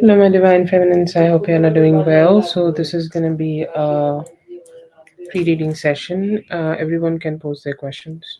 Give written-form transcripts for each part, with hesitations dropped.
Hello, my divine feminines. I hope you all are doing well. So, this is going to be a free reading session. Everyone can pose their questions.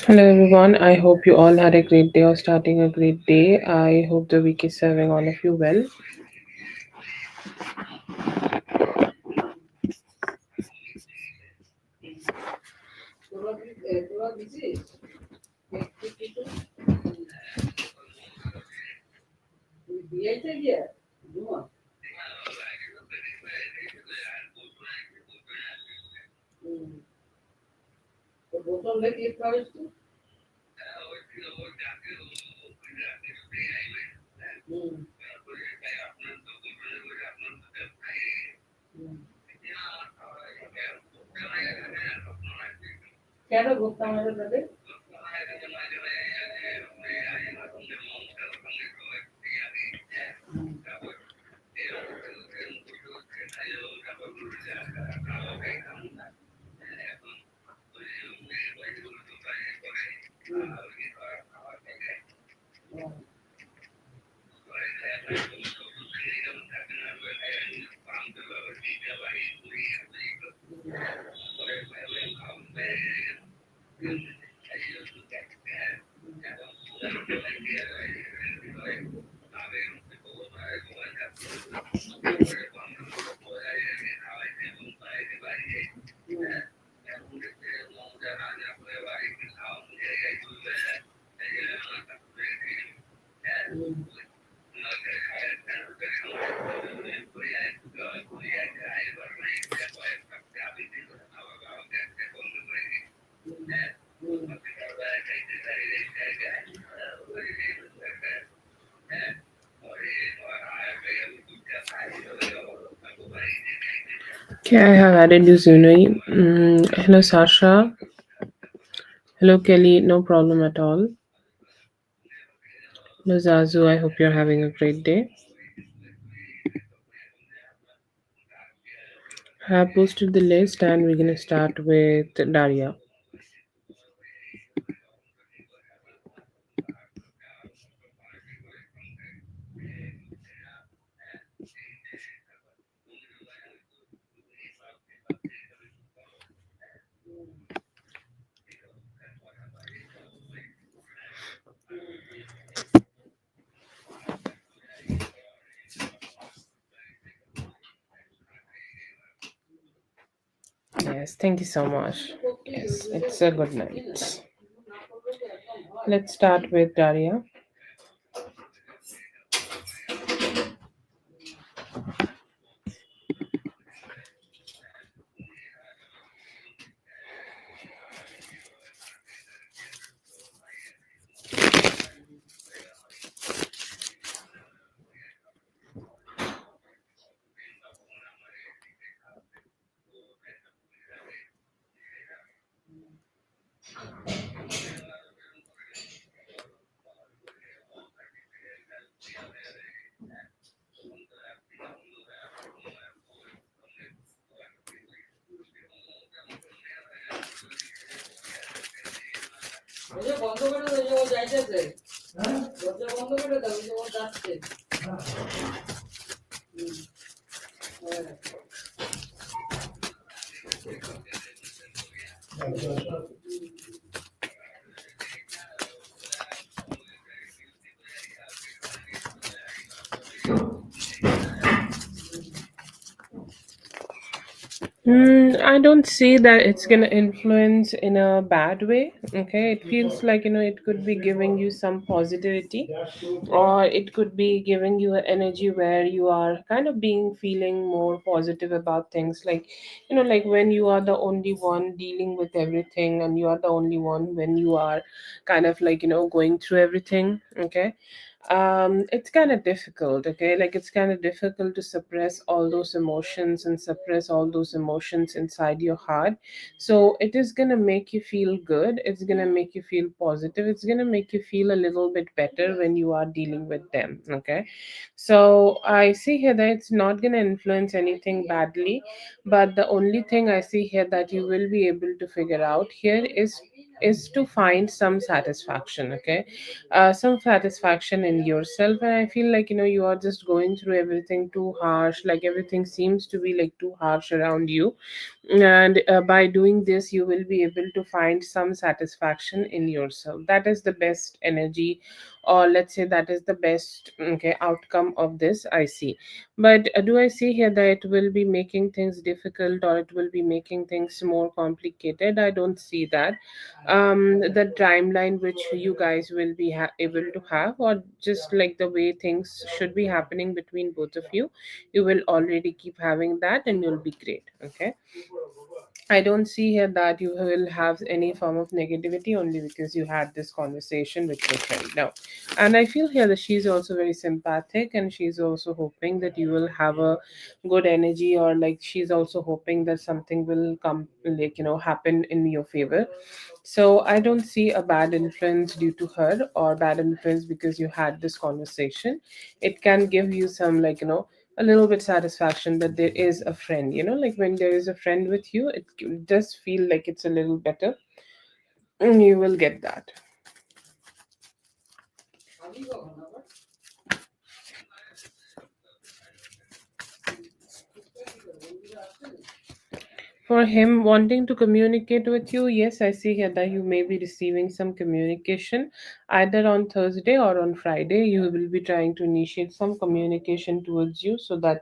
Hello, everyone. I hope you all had a great day or starting a great day. I hope the week is serving all of you well. Okay, I have added you, Zunai. Hello, Sasha. Hello, Kelly. No problem at all. Hello, Zazu. I hope you're having a great day. I have posted the list, and we're going to start with Daria. Yes, thank you so much. Yes, it's a good night. Let's start with Daria. I don't see that it's gonna influence in a bad way. Okay, it feels like it could be giving you some positivity, or it could be giving you an energy where you are kind of being feeling more positive about things. Like like when you are the only one dealing with everything, and you are the only one when you are kind of like going through everything. Okay, it's kind of difficult. Okay, like it's kind of difficult to suppress all those emotions and suppress all those emotions inside your heart. So it is going to make you feel good, it's going to make you feel positive, it's going to make you feel a little bit better when you are dealing with them. Okay, so I see here that it's not going to influence anything badly, but the only thing I see here that you will be able to figure out here is to find some satisfaction. Okay, some satisfaction in yourself. And I feel like you are just going through everything too harsh, like everything seems to be like too harsh around you. And by doing this you will be able to find some satisfaction in yourself. That is the best energy, or let's say that is the best, okay, outcome of this I see. But do I see here that it will be making things difficult, or it will be making things more complicated? I don't see that. The timeline which you guys will be able to have, or just like the way things should be happening between both of you will already keep having that, and you'll be great. Okay, I don't see here that you will have any form of negativity only because you had this conversation with your friend. No. And I feel here that she's also very sympathetic, and she's also hoping that you will have a good energy, or like she's also hoping that something will come, like, happen in your favor. So I don't see a bad influence due to her, or bad influence because you had this conversation. It can give you some, like, a little bit satisfaction that there is a friend. Like when there is a friend with you, it does feel like it's a little better, and you will get that. For him wanting to communicate with you, yes, I see here that you may be receiving some communication either on Thursday or on Friday. You will be trying to initiate some communication towards you, so that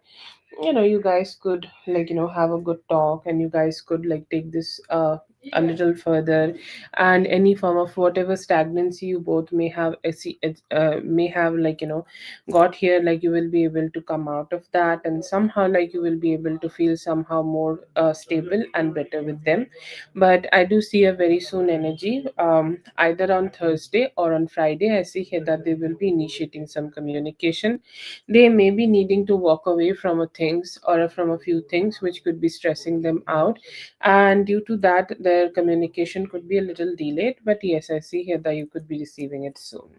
you guys could, like, have a good talk, and you guys could like take this a little further. And any form of whatever stagnancy you both may have, may have, like, got here, like you will be able to come out of that, and somehow like you will be able to feel somehow more stable and better with them. But I do see a very soon energy, either on Thursday or on Friday. I see here that they will be initiating some communication. They may be needing to walk away from a things, or from a few things which could be stressing them out, and due to that their communication could be a little delayed. But yes, I see here that you could be receiving it soon.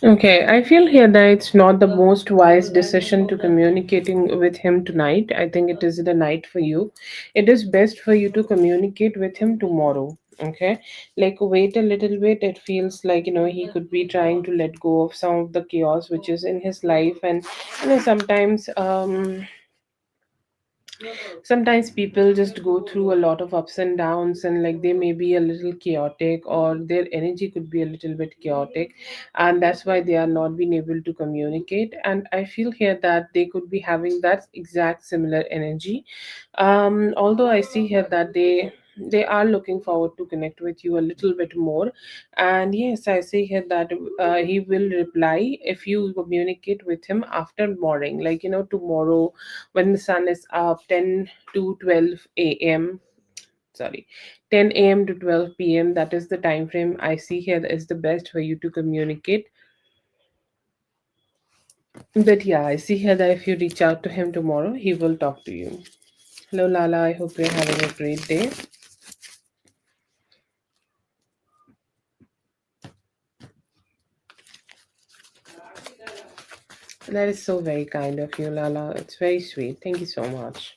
Okay, I feel here that it's not the most wise decision to communicating with him tonight. I think it is the night for you. It is best for you to communicate with him tomorrow. Okay, like wait a little bit. It feels like he could be trying to let go of some of the chaos which is in his life, and sometimes people just go through a lot of ups and downs, and like they may be a little chaotic, or their energy could be a little bit chaotic, and that's why they are not being able to communicate. And I feel here that they could be having that exact similar energy. Although I see here that they they are looking forward to connect with you a little bit more. And yes, I see here that he will reply if you communicate with him after morning, like tomorrow when the sun is up, 10 to 12 a.m. Sorry, 10 a.m. to 12 p.m. That is the time frame I see here is the best for you to communicate. But yeah, I see here that if you reach out to him tomorrow, he will talk to you. Hello, Lala. I hope you're having a great day. That is so very kind of you, Lala. It's very sweet. Thank you so much.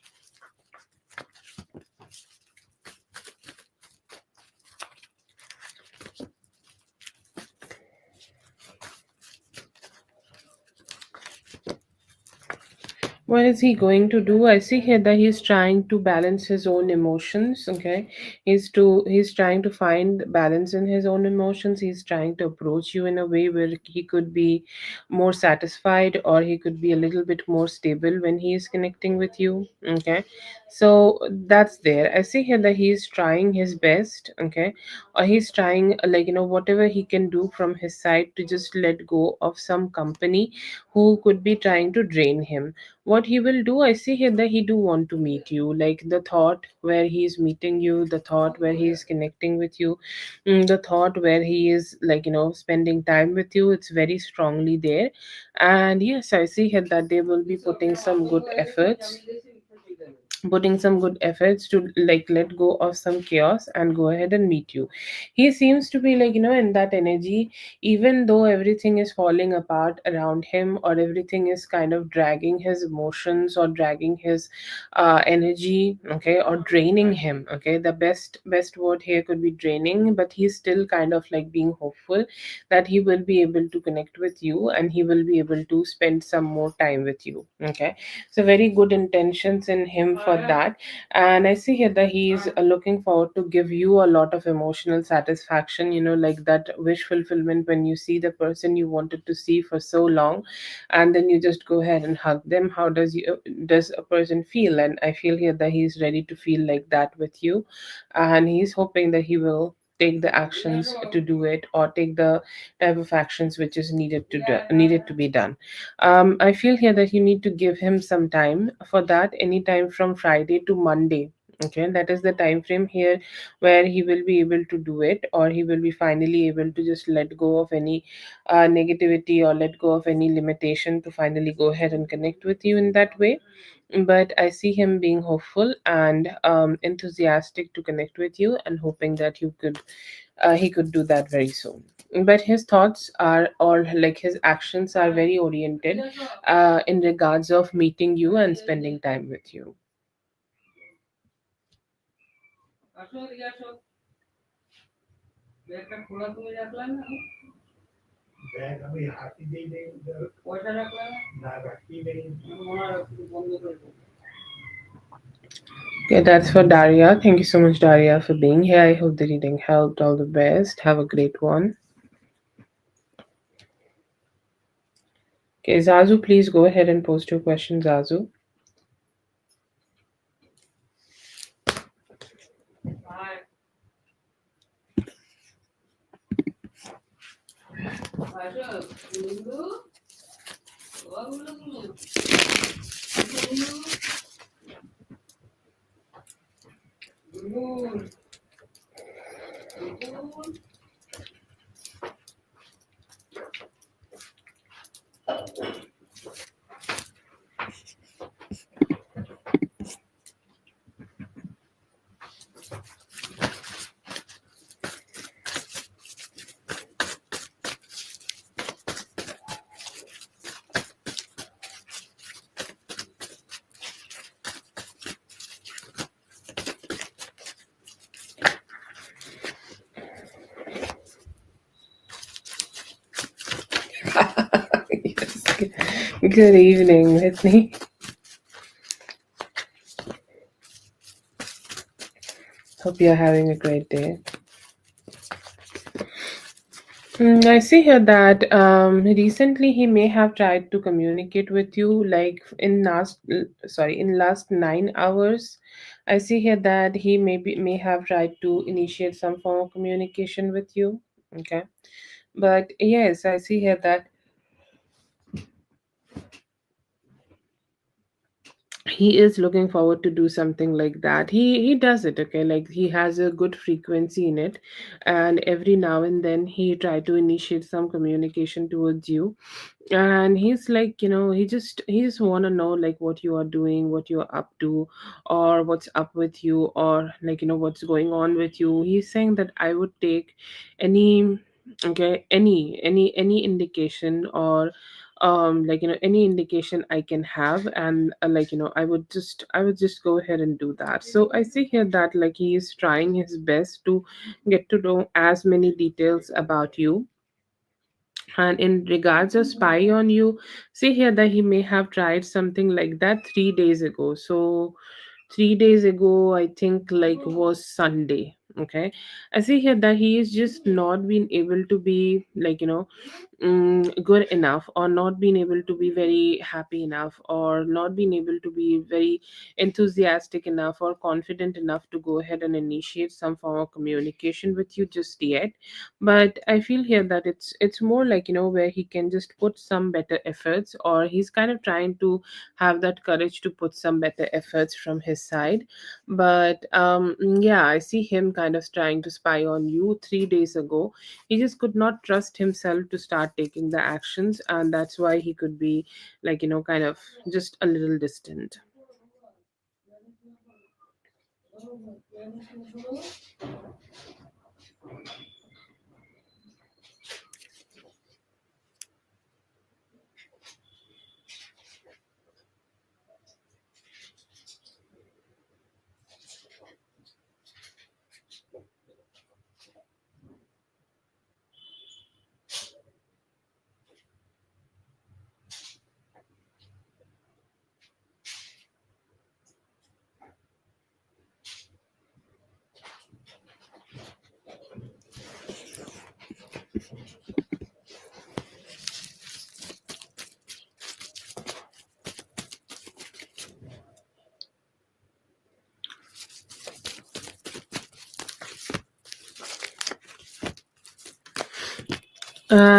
What is he going to do? I see here that he's trying to balance his own emotions. Okay, he's trying to find balance in his own emotions. He's trying to approach you in a way where he could be more satisfied, or he could be a little bit more stable when he is connecting with you. Okay, so that's there. I see here that he's trying his best. Okay, or he's trying like whatever he can do from his side to just let go of some company who could be trying to drain him. What he will do, I see here that he do want to meet you, like the thought where he's meeting you, the thought where he's connecting with you, the thought where he is like spending time with you, it's very strongly there. And yes, I see here that they will be putting some good efforts to like let go of some chaos and go ahead and meet you. He seems to be like in that energy, even though everything is falling apart around him, or everything is kind of dragging his emotions or dragging his energy, okay, or draining him. Okay, the best word here could be draining, but he's still kind of like being hopeful that he will be able to connect with you and he will be able to spend some more time with you. Okay, so very good intentions in him for that. And I see here that he is looking forward to give you a lot of emotional satisfaction, like that wish fulfillment when you see the person you wanted to see for so long, and then you just go ahead and hug them. How does a person feel? And I feel here that he's ready to feel like that with you, and he's hoping that he will take the actions to do it, or take the type of actions which is needed to be done. I feel here that you need to give him some time for that, anytime from Friday to Monday. Okay, that is the time frame here where he will be able to do it, or he will be finally able to just let go of any negativity, or let go of any limitation to finally go ahead and connect with you in that way. But I see him being hopeful and enthusiastic to connect with you, and hoping that he could do that very soon. But his thoughts are, or like his actions are very oriented in regards of meeting you and spending time with you. Okay, that's for Daria. Thank you so much, Daria, for being here. I hope the reading helped. All the best. Have a great one. Okay, Zazu, please go ahead and post your question, Zazu. Yes. Good evening, Whitney. Hope you're having a great day. I see here that recently he may have tried to communicate with you, like in last 9 hours. I see here that he may have tried to initiate some form of communication with you. Okay, but yes, I see here that he is looking forward to do something like that. He does it, okay, like he has a good frequency in it, and every now and then he try to initiate some communication towards you. And he's like, he just want to know like what you are doing, what you're up to, or what's up with you, or like what's going on with you. He's saying that I would take any, okay, any indication, or any indication I can have, and I would just go ahead and do that. So I see here that like he is trying his best to get to know as many details about you. And in regards of spy on you, see here that he may have tried something like that 3 days ago. So 3 days ago, I think like was Sunday. Okay, I see here that he is just not been able to be good enough, or not being able to be very happy enough, or not being able to be very enthusiastic enough or confident enough to go ahead and initiate some form of communication with you just yet. But I feel here that it's more like where he can just put some better efforts, or he's kind of trying to have that courage to put some better efforts from his side. But yeah, I see him kind of trying to spy on you 3 days ago. He just could not trust himself to start taking the actions, and that's why he could be kind of just a little distant.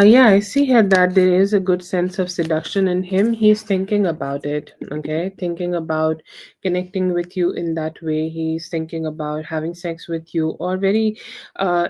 Yeah, I see here that there is a good sense of seduction in him. He's thinking about it, okay? Thinking about connecting with you in that way. He's thinking about having sex with you, or very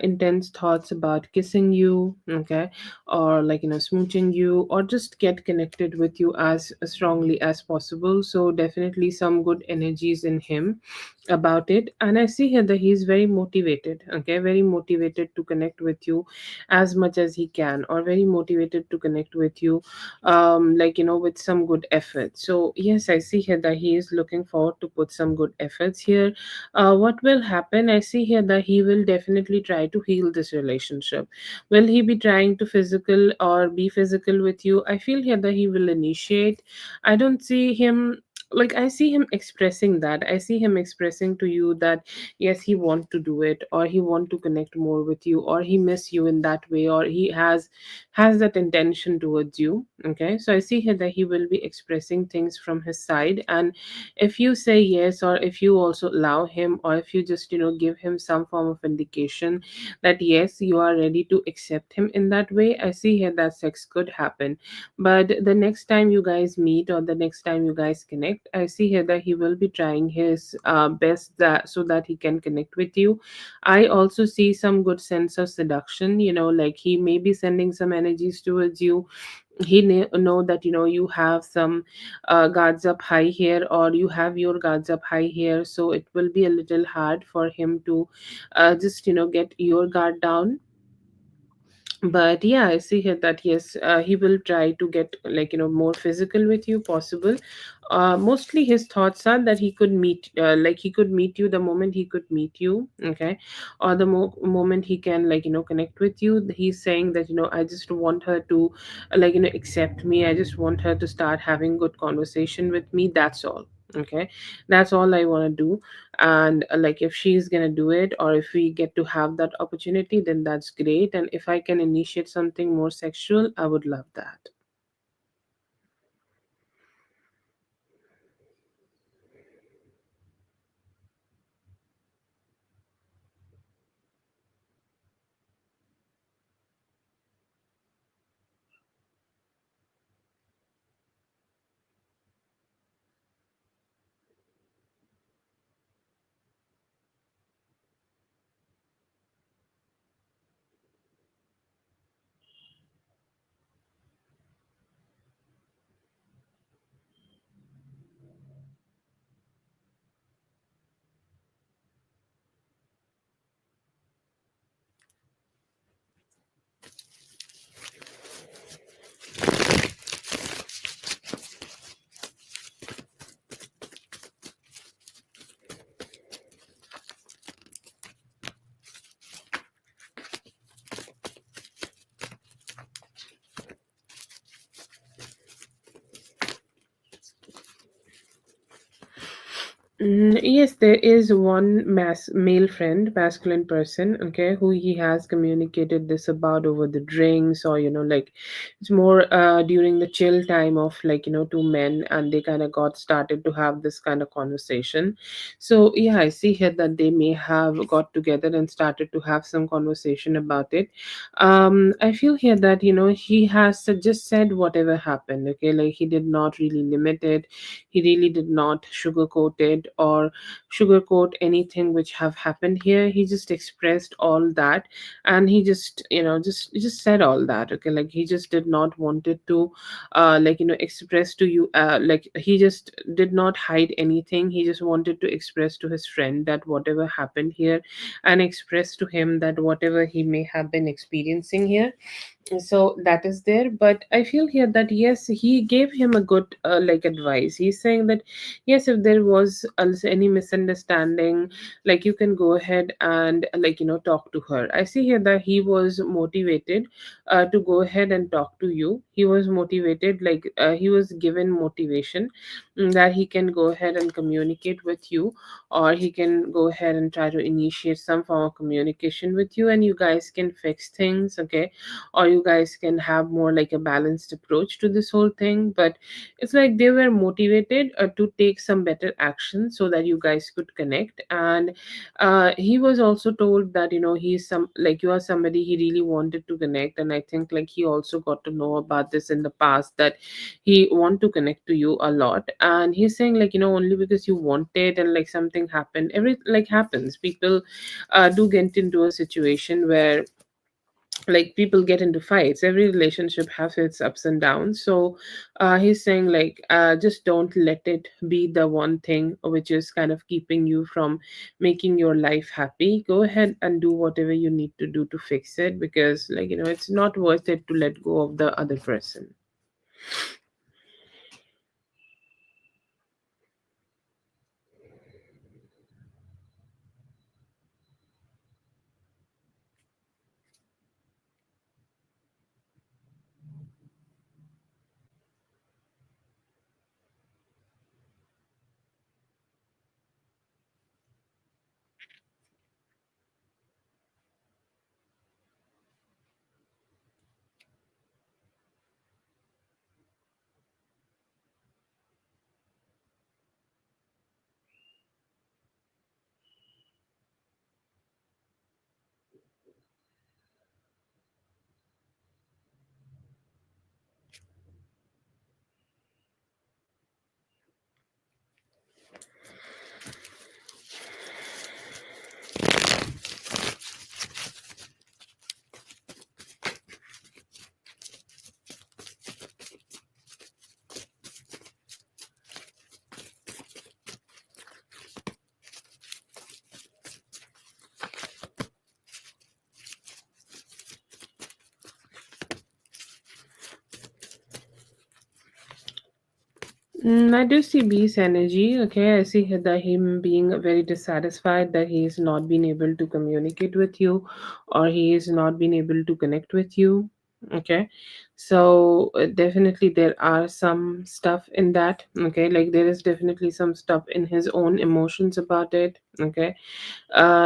intense thoughts about kissing you, okay? Or smooching you, or just get connected with you as strongly as possible. So, definitely some good energies in him about it. And I see here that he's very motivated, okay? Very motivated to connect with you as much as he can, or very motivated to connect with you with some good effort. So yes, I see here that he is looking forward to put some good efforts here. What will happen, I see here that he will definitely try to heal this relationship. Will he be trying to physical or be physical with you? I feel here that he will initiate. I don't see him, like I see him expressing that. I see him expressing to you that yes, he want to do it, or he want to connect more with you, or he miss you in that way, or he has that intention towards you. Okay, so I see here that he will be expressing things from his side. And if you say yes, or if you also allow him, or if you just give him some form of indication that yes, you are ready to accept him in that way, I see here that sex could happen. But the next time you guys meet, or the next time you guys connect, I see here that he will be trying his best that so that he can connect with you. I also see some good sense of seduction, like he may be sending some energies towards you. He know that you have some guards up high here, or you have your guards up high here, so it will be a little hard for him to just get your guard down. But yeah, I see here that yes, he will try to get more physical with you possible. Mostly his thoughts are that he could meet he could meet you the moment he could meet you, okay? Or the moment he can connect with you. He's saying that I just want her to accept me. I just want her to start having good conversation with me, that's all. Okay, that's all I want to do. And like, if she's gonna do it, or if we get to have that opportunity, then that's great. And if I can initiate something more sexual, I would love that. Yes, there is one male friend, masculine person, okay, who he has communicated this about over the drinks, or like, it's more during the chill time of, like, two men, and they kind of got started to have this kind of conversation. So yeah, I see here that they may have got together and started to have some conversation about it. I feel here that he has just said whatever happened, okay, like, he did not really limit it. He really did not sugarcoat it, or sugarcoat anything which have happened here. He just expressed all that, and he just just said all that, okay, like, he just did not wanted to like, express to you, like, he just did not hide anything. He just wanted to express to his friend that whatever happened here, and express to him that whatever he may have been experiencing here. So that is there. But I feel here that yes, he gave him a good like, advice. He's saying that yes, if there was also any misunderstanding, like, you can go ahead and, like, talk to her. I see here that he was motivated to go ahead and talk to you. He was motivated, like, he was given motivation, that he can go ahead and communicate with you, or he can go ahead and try to initiate some form of communication with you, and you guys can fix things, okay, or you guys can have more like a balanced approach to this whole thing. But it's like they were motivated to take some better action so that you guys could connect. And he was also told that he's some, like, you are somebody he really wanted to connect. And I think, like, he also got to know about this in the past, that he want to connect to you a lot. And he's saying, like, only because you wanted, and like, something happened, every like happens, people do get into a situation where, like, people get into fights. Every relationship has its ups and downs. So he's saying, like, just don't let it be the one thing which is kind of keeping you from making your life happy. Go ahead and do whatever you need to do to fix it, because, like, it's not worth it to let go of the other person. I do see B's energy. Okay, I see that him being very dissatisfied that he is not been able to communicate with you, or he is not been able to connect with you. Okay, so definitely there are some stuff in that. Okay, like there is definitely some stuff in his own emotions about it. Okay,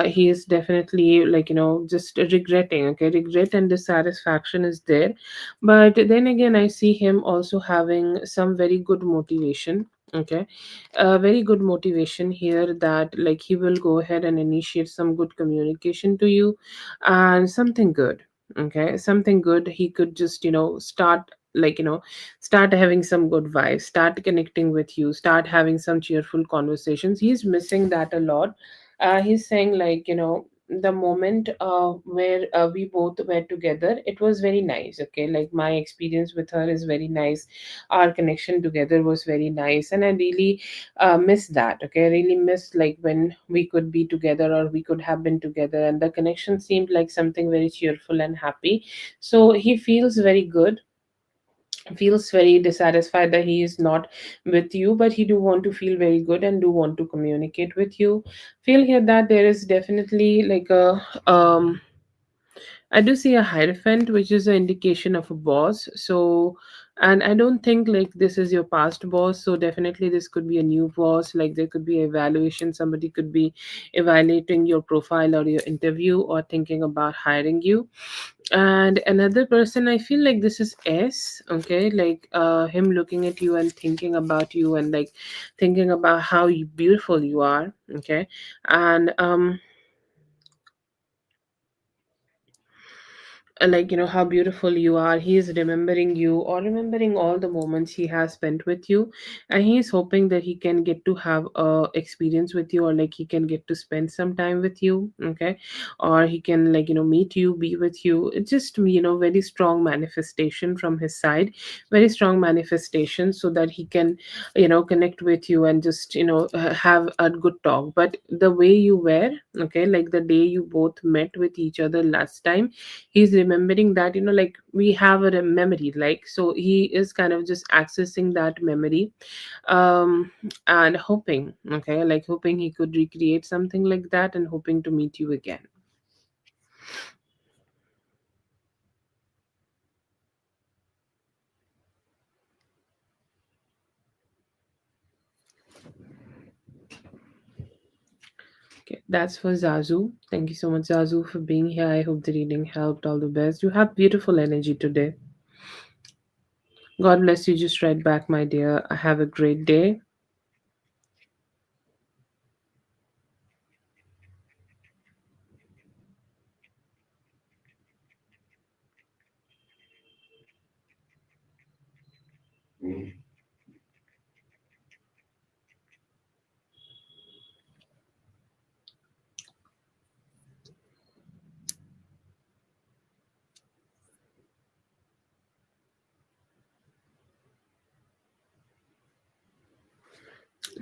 he is definitely, like, just regretting. Okay, regret and dissatisfaction is there, but then again I see him also having some very good motivation. Okay, very good motivation here, that like he will go ahead and initiate some good communication to you, and something good. Okay, something good. He could just start, like, start having some good vibes, start connecting with you, start having some cheerful conversations. He's missing that a lot. He's saying, like, the moment where we both were together, it was very nice. Okay, like my experience with her is very nice, our connection together was very nice, and I really miss that. Okay, I really miss, like, when we could be together, or we could have been together, and the connection seemed like something very cheerful and happy. So he feels very good, feels very dissatisfied that he is not with you, but he do want to feel very good and do want to communicate with you. Feel here that there is definitely like a I do see a hierophant, which is an indication of a boss. So, and I don't think like this is your past boss. So definitely this could be a new boss. Like there could be evaluation. Somebody could be evaluating your profile or your interview, or thinking about hiring you. And another person, I feel like this is S. Okay, like him looking at you and thinking about you, and like thinking about how beautiful you are. Okay, and like, how beautiful you are. He is remembering you, or remembering all the moments he has spent with you, and he is hoping that he can get to have a experience with you, or like he can get to spend some time with you. Okay, or he can, like, meet you, be with you. It's just, very strong manifestation from his side, very strong manifestation, so that he can, connect with you, and just, have a good talk. But the way you were, okay, like the day you both met with each other last time, he's remembering that, like we have a memory, like, so he is kind of just accessing that memory, um and hoping, okay, like hoping he could recreate something like that, and hoping to meet you again. Okay, that's for Zazu. Thank you so much, Zazu, for being here. I hope the reading helped. All the best. You have beautiful energy today. God bless you. Just right back, my dear. Have a great day.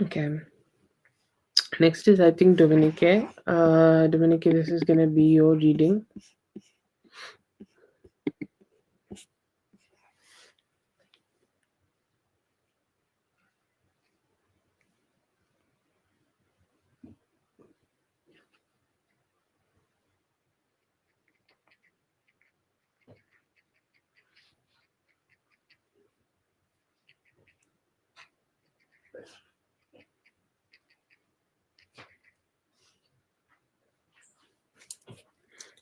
Okay, next is, I think, Dominique. Dominique, this is gonna be your reading.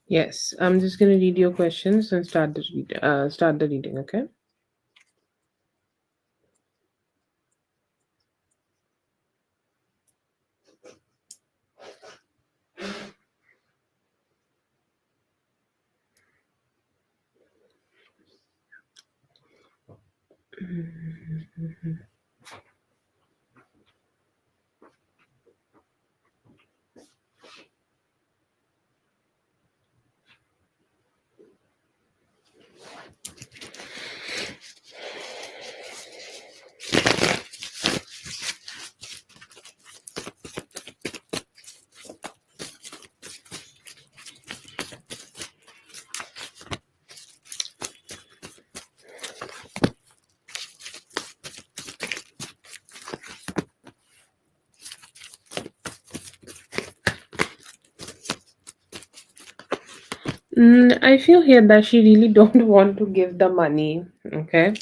Yes, I'm just gonna read your questions and start the reading. Okay. I feel here that she really don't want to give the money. Okay.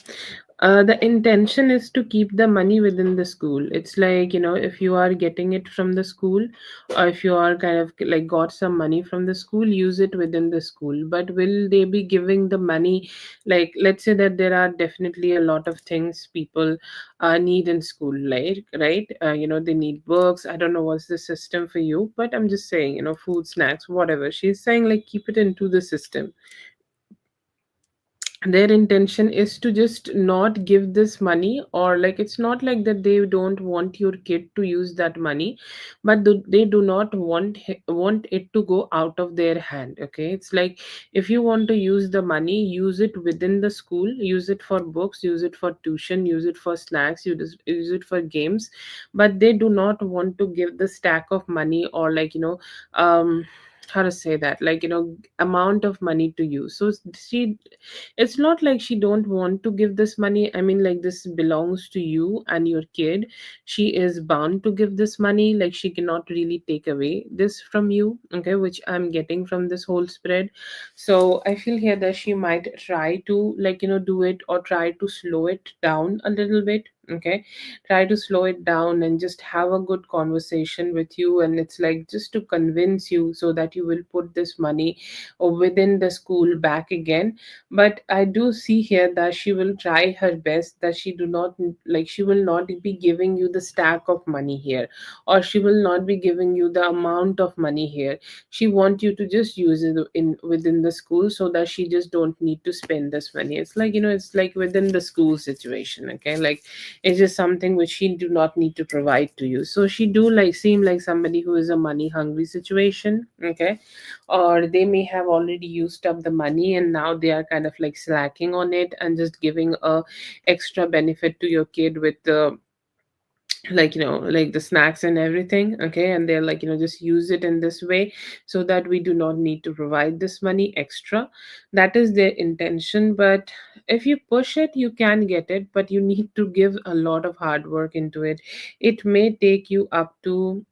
The intention is to keep the money within the school. It's like, if you are getting it from the school, or if you are kind of like got some money from the school, use it within the school. But will they be giving the money? Like, let's say that there are definitely a lot of things people need in school, like, right? They need books. I don't know what's the system for you, but I'm just saying, food, snacks, whatever. She's saying, like, keep it into the system. Their intention is to just not give this money, or like it's not like that they don't want your kid to use that money, but they do not want it to go out of their hand. Okay, it's like, if you want to use the money, use it within the school, use it for books, use it for tuition, use it for snacks, use it for games. But they do not want to give the stack of money, or like, how to say that, like, amount of money to you. So she, it's not like she don't want to give this money. I mean, like, this belongs to you and your kid. She is bound to give this money. Like, she cannot really take away this from you. Okay, which I'm getting from this whole spread. So I feel here that she might try to, like, do it, or try to slow it down a little bit. Okay, try to slow it down and just have a good conversation with you, and it's like just to convince you so that you will put this money within the school back again. But I do see here that she will try her best, that she do not, like, she will not be giving you the stack of money here, or she will not be giving you the amount of money here. She want you to just use it in within the school, so that she just don't need to spend this money. It's like, it's like within the school situation. Okay, like, it's just something which she do not need to provide to you. So she do like seem like somebody who is a money hungry situation. Okay, or they may have already used up the money, and now they are kind of like slacking on it and just giving a extra benefit to your kid with the, like, like the snacks and everything. Okay, and they're like, just use it in this way, so that we do not need to provide this money extra. That is their intention. But if you push it, you can get it, but you need to give a lot of hard work into it. It may take you up to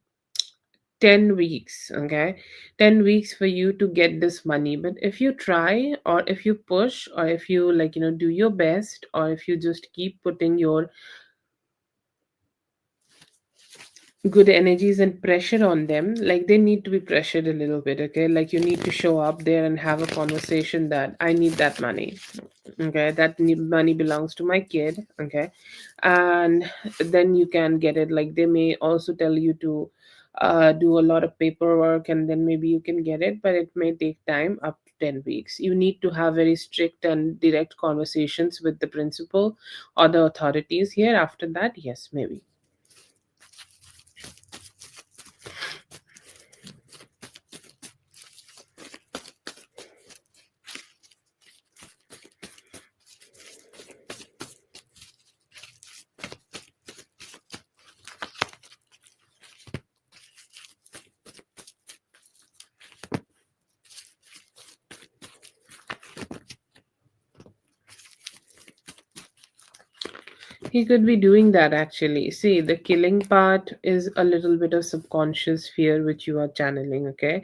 10 weeks. Okay, 10 weeks for you to get this money. But if you try, or if you push, or if you, like, do your best, or if you just keep putting your good energies and pressure on them, like, they need to be pressured a little bit. Okay, like, you need to show up there and have a conversation that I need that money. Okay, that money belongs to my kid. Okay, and then you can get it. Like, they may also tell you to do a lot of paperwork, and then maybe you can get it, but it may take time up to 10 weeks. You need to have very strict and direct conversations with the principal or the authorities here. After that, yes, maybe. He could be doing that actually. See, the killing part is a little bit of subconscious fear which you are channeling, okay?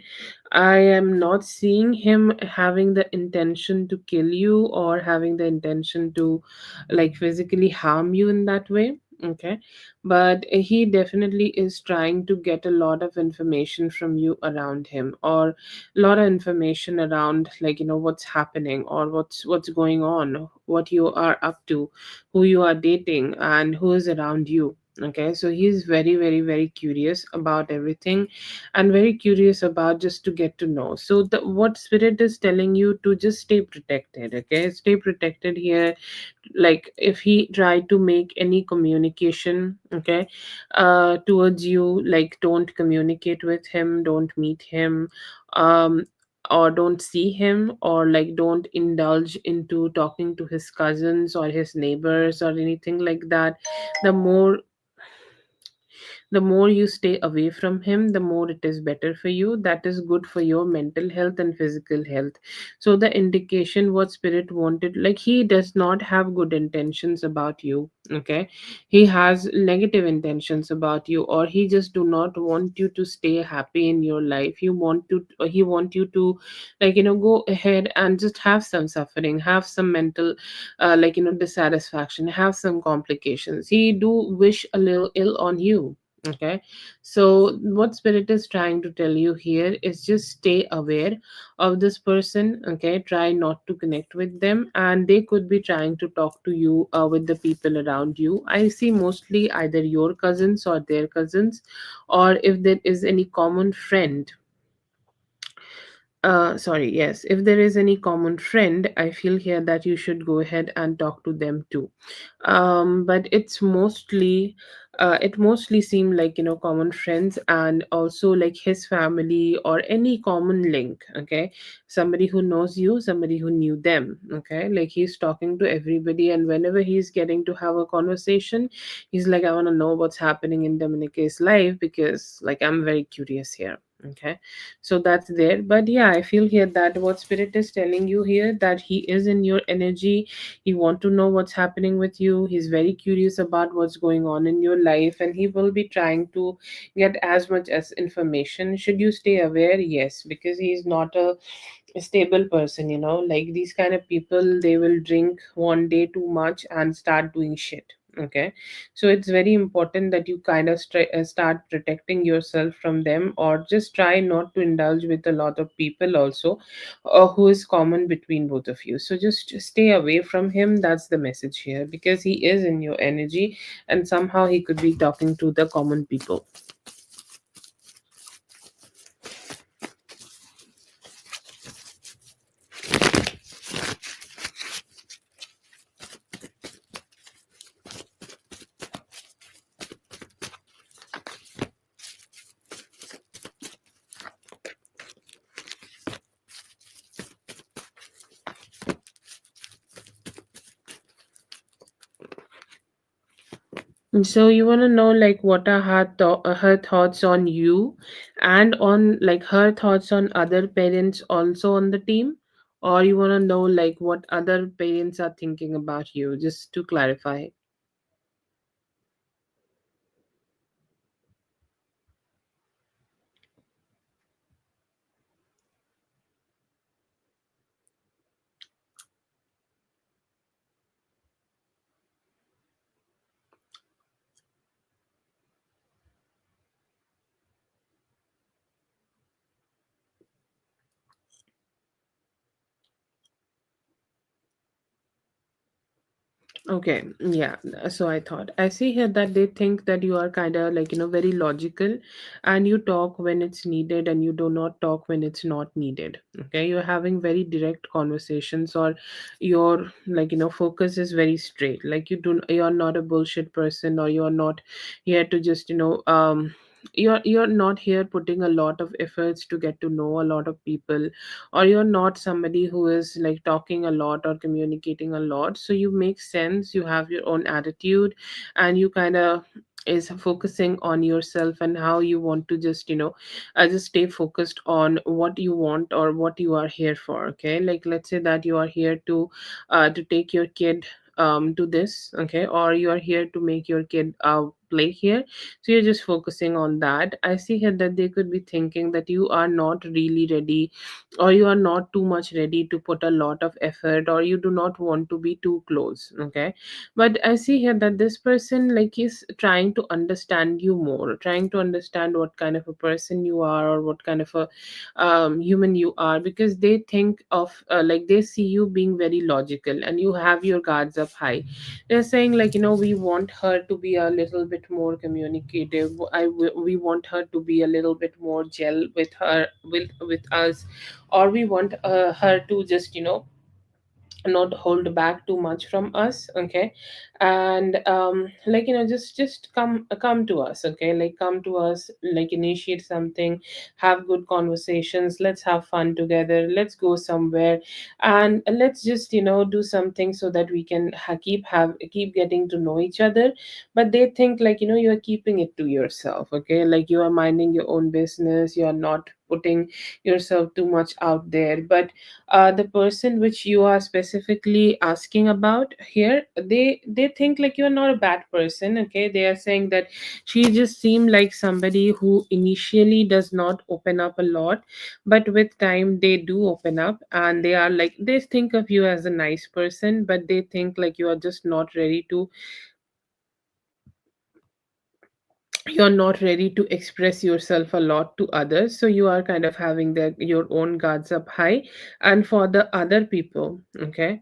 I am not seeing him having the intention to kill you, or having the intention to, like, physically harm you in that way. Okay, but he definitely is trying to get a lot of information from you around him, or a lot of information around, like, what's happening, or what's going on, what you are up to, who you are dating, and who is around you. Okay, so he's very, very, very curious about everything, and very curious about just to get to know. So the what spirit is telling you to just stay protected. Okay, stay protected here. Like, if he tried to make any communication, okay, towards you, like, don't communicate with him, don't meet him, um or don't see him, or like don't indulge into talking to his cousins or his neighbors or anything like that. The more The more you stay away from him, the more it is better for you. That is good for your mental health and physical health. So the indication what spirit wanted, like he does not have good intentions about you. Okay, he has negative intentions about you, or he just do not want you to stay happy in your life. He want you to, like, go ahead and just have some suffering, have some mental dissatisfaction, have some complications. He do wish a little ill on you. Okay, so what spirit is trying to tell you here is just stay aware of this person. Okay, try not to connect with them, and they could be trying to talk to you with the people around you. I see mostly either your cousins or their cousins, or if there is any common friend. Sorry, yes, if there is any common friend, I feel here that you should go ahead and talk to them too. But it mostly seemed like, common friends, and also like his family or any common link. Okay, somebody who knows you, somebody who knew them. Okay, like he's talking to everybody, and whenever he's getting to have a conversation, he's like, I want to know what's happening in Dominica's life, because like I'm very curious here. Okay, so that's there. But yeah, I feel here that what spirit is telling you here, that he is in your energy. He want to know what's happening with you. He's very curious about what's going on in your life, and he will be trying to get as much as information. Should you stay aware? Yes, because he's not a stable person. Like these kind of people, they will drink one day too much and start doing shit. Okay, so it's very important that you kind of start protecting yourself from them, or just try not to indulge with a lot of people also, who is common between both of you. So just stay away from him. That's the message here, because he is in your energy, and somehow he could be talking to the common people. So you want to know like what are her thoughts on you, and on like her thoughts on other parents also on the team, or you want to know like what other parents are thinking about you, just to clarify. Okay, yeah. So I thought, I see here that they think that you are kind of like, very logical, and you talk when it's needed and you do not talk when it's not needed. Okay, you're having very direct conversations, or your like, focus is very straight. Like you're not a bullshit person, or you're not here to just, you're not here putting a lot of efforts to get to know a lot of people, or you're not somebody who is like talking a lot or communicating a lot. So you make sense, you have your own attitude, and you kind of is focusing on yourself and how you want to just just stay focused on what you want or what you are here for. Okay, like let's say that you are here to take your kid to this. Okay, or you are here to make your kid play here, so you're just focusing on that. I see here that they could be thinking that you are not really ready, or you are not too much ready to put a lot of effort, or you do not want to be too close. Okay, but I see here that this person like is trying to understand you more, trying to understand what kind of a person you are, or what kind of a human you are, because they think of like they see you being very logical, and you have your guards up high. They're saying like, we want her to be a little bit more communicative. We want her to be a little bit more gel with her, with us, or we want her to just not hold back too much from us. Okay. And like just come to us. Okay, like come to us, like initiate something, have good conversations, let's have fun together, let's go somewhere, and let's just do something so that we can keep getting to know each other. But they think like you are keeping it to yourself. Okay, like you are minding your own business, you are not putting yourself too much out there. But the person which you are specifically asking about here, they think like you're not a bad person. Okay, they are saying that she just seemed like somebody who initially does not open up a lot, but with time they do open up, and they are like they think of you as a nice person, but they think like you are just not ready to you're not ready to express yourself a lot to others, so you are kind of having your own guards up high. And for the other people, okay,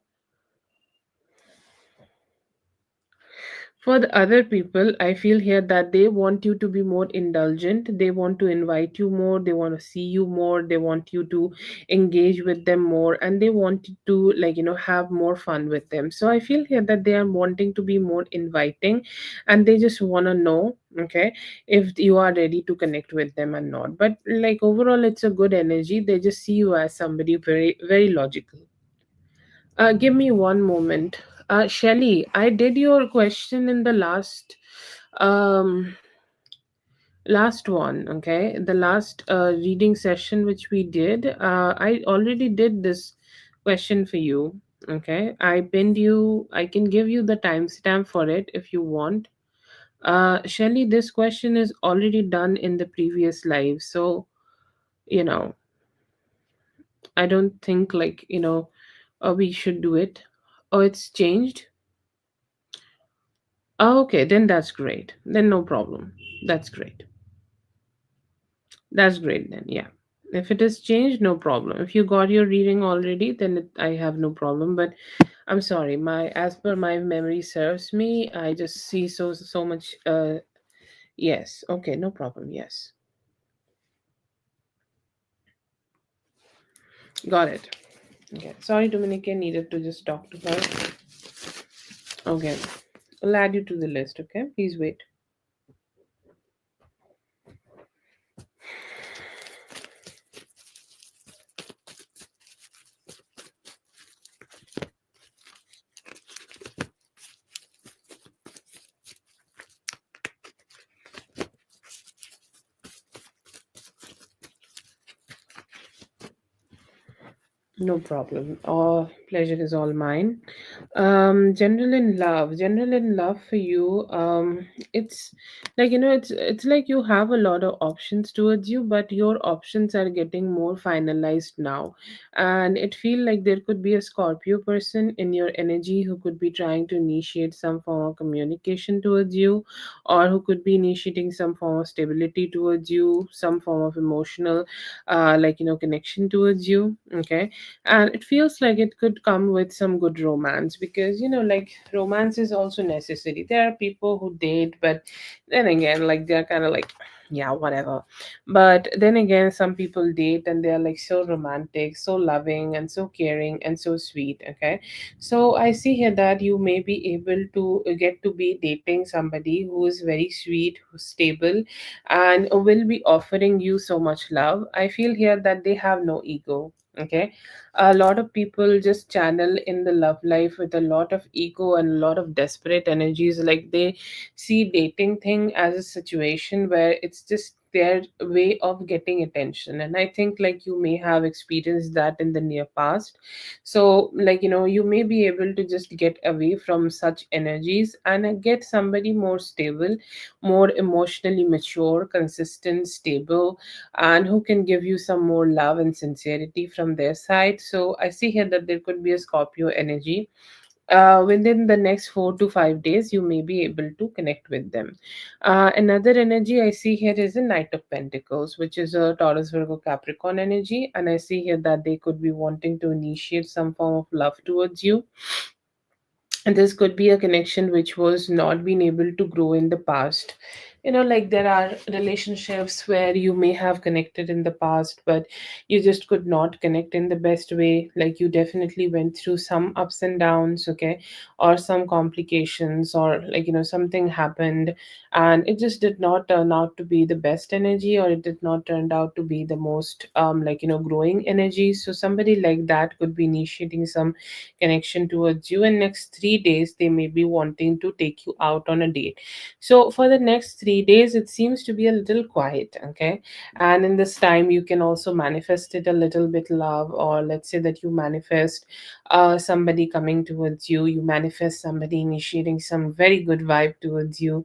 for the other people, I feel here that they want you to be more indulgent. They want to invite you more. They want to see you more. They want you to engage with them more. And they want you to, like, have more fun with them. So I feel here that they are wanting to be more inviting, and they just want to know, okay, if you are ready to connect with them or not. But, like, overall, it's a good energy. They just see you as somebody very, very logical. Give me one moment. Shelly, I did your question in the um, last one, okay? The last reading session which we did. I already did this question for you, okay? I pinned you, I can give you the timestamp for it if you want. Shelly, this question is already done in the previous live, so, you know, I don't think like, we should do it. Oh, it's changed? Oh, okay, then that's great. Then no problem. That's great. That's great then. Yeah. If it is changed, no problem. If you got your reading already, then I have no problem. But I'm sorry, my as per my memory serves me, I just see so much. Yes. Okay, no problem. Yes, got it. Okay. Sorry, Dominica needed to just talk to her. Okay, I'll add you to the list. Okay, please wait. No problem. Pleasure is all mine. General in love for you. It's like it's like you have a lot of options towards you, but your options are getting more finalized now, and it feel like there could be a Scorpio person in your energy who could be trying to initiate some form of communication towards you, or who could be initiating some form of stability towards you, some form of emotional, connection towards you. Okay, and it feels like it could come with some good romance, because like romance is also necessary. There are people who date, but then again, like they're kind of like, yeah, whatever. But then again, some people date and they're like so romantic, so loving, and so caring, and so sweet. Okay, so I see here that you may be able to get to be dating somebody who is very sweet, who's stable, and will be offering you so much love. I feel here that they have no ego. Okay, a lot of people just channel in the love life with a lot of ego and a lot of desperate energies. Like they see dating thing as a situation where it's just their way of getting attention. And I think like you may have experienced that in the near past. So like you may be able to just get away from such energies and get somebody more stable, more emotionally mature, consistent, stable, and who can give you some more love and sincerity from their side. So I see here that there could be a Scorpio energy. Within the next 4 to 5 days, you may be able to connect with them. Another energy I see here is a Knight of Pentacles, which is a Taurus, Virgo, Capricorn energy. And I see here that they could be wanting to initiate some form of love towards you, and this could be a connection which was not been able to grow in the past. Like there are relationships where you may have connected in the past, but you just could not connect in the best way. Like you definitely went through some ups and downs, okay, or some complications, or something happened, and it just did not turn out to be the best energy, or it did not turn out to be the most growing energy. So somebody like that could be initiating some connection towards you, and next 3 days they may be wanting to take you out on a date. So for the next 3 days, it seems to be a little quiet, okay? And in this time, you can also manifest it a little bit love, or let's say that you manifest somebody coming towards you, you manifest somebody initiating some very good vibe towards you,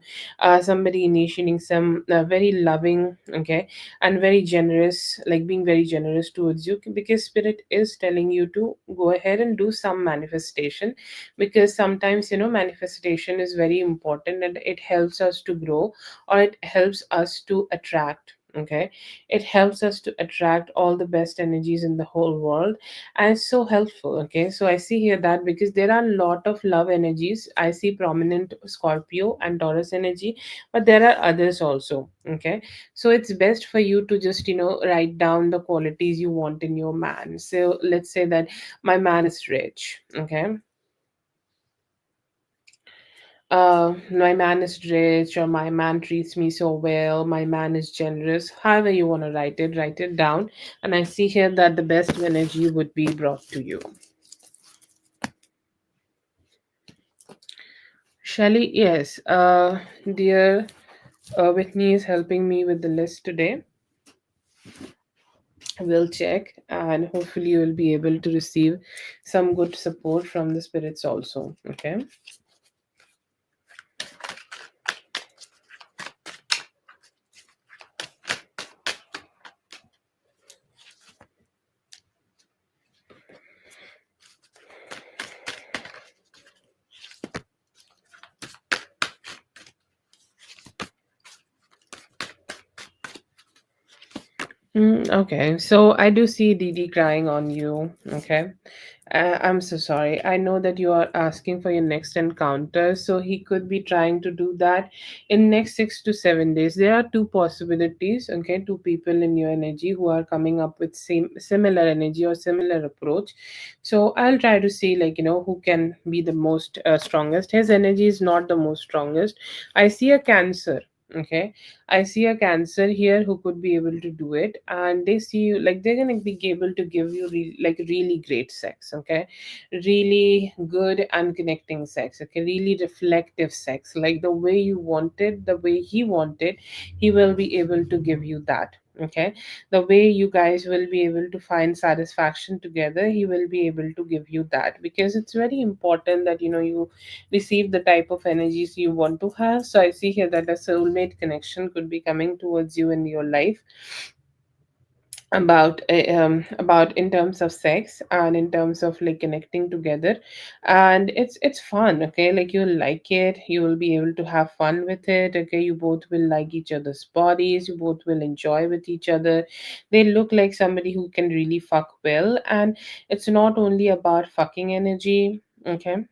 somebody initiating some very loving, okay, and very generous, like being very generous towards you, because Spirit is telling you to go ahead and do some manifestation, because sometimes manifestation is very important, and it helps us to grow, or it helps us to attract, okay, it helps us to attract all the best energies in the whole world, and it's so helpful. Okay, so I see here that because there are a lot of love energies, I see prominent Scorpio and Taurus energy, but there are others also. Okay, so it's best for you to just write down the qualities you want in your man. So let's say that my man is rich, okay, my man is rich, or my man treats me so well, my man is generous, however you want to write it down. And I see here that the best energy would be brought to you. Shelly, yes, dear Whitney is helping me with the list today. We'll check, and hopefully you will be able to receive some good support from the spirits also. Okay. Okay, so I do see Didi crying on you. Okay, I'm so sorry. I know that you are asking for your next encounter, so he could be trying to do that in next 6 to 7 days. There are two possibilities. Okay, two people in your energy who are coming up with similar energy or similar approach. So I'll try to see, like who can be the most strongest. His energy is not the most strongest. I see a Cancer. Okay, I see a Cancer here who could be able to do it, and they see you like they're gonna be able to give you like really great sex, okay, really good and connecting sex, okay, really reflective sex, like the way you wanted, the way he wanted, he will be able to give you that. Okay, the way you guys will be able to find satisfaction together, he will be able to give you that, because it's very important that you receive the type of energies you want to have. So I see here that a soulmate connection could be coming towards you in your life, about in terms of sex and in terms of like connecting together, and it's fun. Okay, like you'll like it, you will be able to have fun with it. Okay, you both will like each other's bodies, you both will enjoy with each other. They look like somebody who can really fuck well, and it's not only about fucking energy. Okay,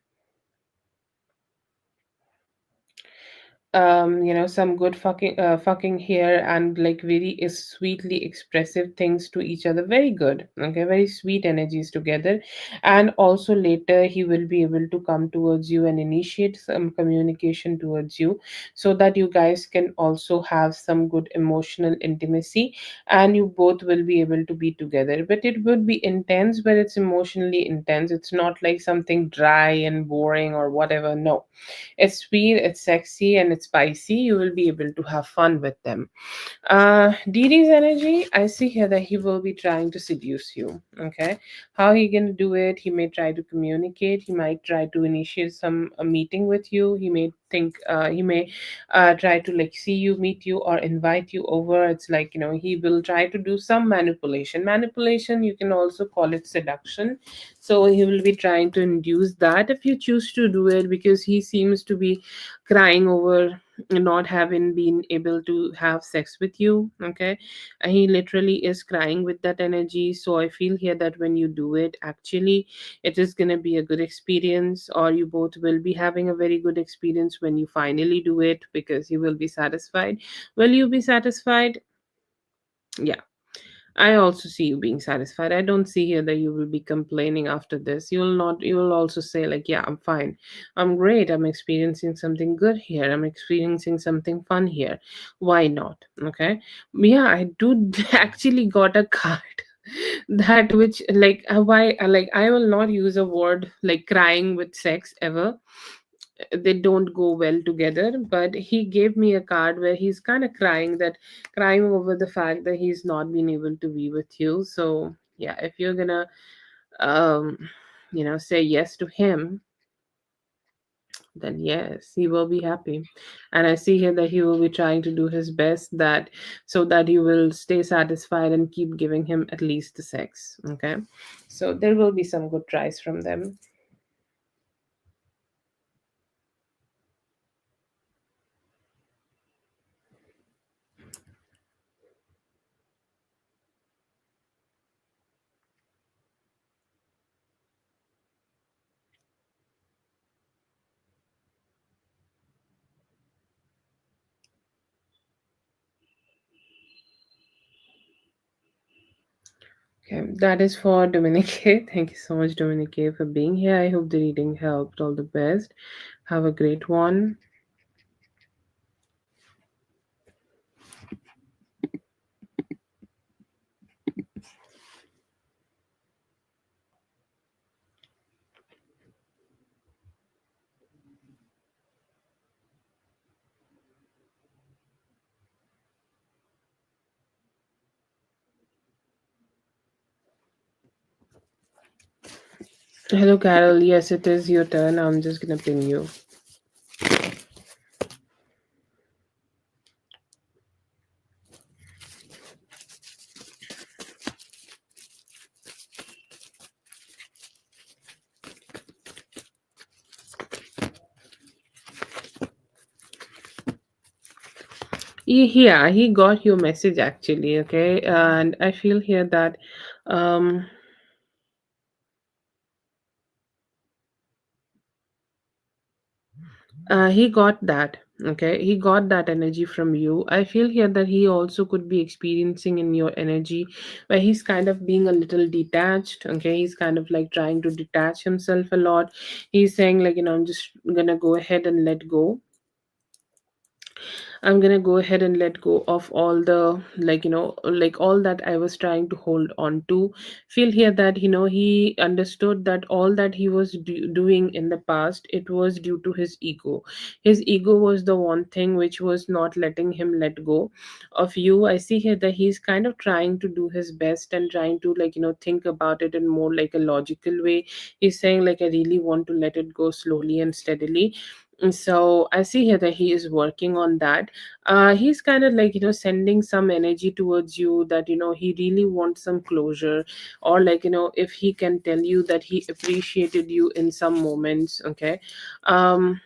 some good fucking here, and like very sweetly expressive things to each other, very good. Okay, very sweet energies together. And also later he will be able to come towards you and initiate some communication towards you, so that you guys can also have some good emotional intimacy, and you both will be able to be together. But it would be intense, but it's emotionally intense. It's not like something dry and boring or whatever. No, it's sweet, it's sexy, and it's spicy. You will be able to have fun with them. Didi's energy, I see here that he will be trying to seduce you. Okay, how he gonna do it? He may try to communicate. He might try to initiate some a meeting with you. He may think. He may try to like see you, meet you, or invite you over. It's like he will try to do some manipulation. Manipulation. You can also call it seduction. So he will be trying to induce that if you choose to do it, because he seems to be crying over not having been able to have sex with you. Okay, and he literally is crying with that energy. So I feel here that when you do it, actually it is going to be a good experience, or you both will be having a very good experience when you finally do it, because you will be satisfied. Will you be satisfied? Yeah, I also see you being satisfied. I don't see here that you will be complaining after this. You will not, you will also say, like, yeah, I'm fine. I'm great. I'm experiencing something good here. I'm experiencing something fun here. Why not? Okay. Yeah, I do actually got a card. That which, like, why, like, I will not use a word like crying with sex ever. They don't go well together, but he gave me a card where he's kind of crying over the fact that he's not been able to be with you. So yeah, if you're gonna um say yes to him, then yes, he will be happy. And I see here that he will be trying to do his best, that so that you will stay satisfied and keep giving him at least the sex. Okay, so there will be some good tries from them. Okay, that is for Dominique. Thank you so much, Dominique, for being here. I hope the reading helped. All the best. Have a great one. Hello, Carol. Yes, it is your turn. I'm just gonna pin you. Yeah, he got your message actually. Okay, and I feel here that um he got that. Okay, he got that energy from you. I feel here that he also could be experiencing in your energy where he's kind of being a little detached. Okay, he's kind of like trying to detach himself a lot. He's saying, like, I'm just gonna go ahead and let go. I'm gonna go ahead and let go of all the, like, like all that I was trying to hold on to. Feel here that he understood that all that he was doing in the past, it was due to his ego. His ego was the one thing which was not letting him let go of you. I see here that he's kind of trying to do his best and trying to, like, think about it in more like a logical way. He's saying, like, I really want to let it go slowly and steadily. So I see here that he is working on that. He's kind of like, sending some energy towards you, that he really wants some closure, or like, if he can tell you that he appreciated you in some moments. Okay. um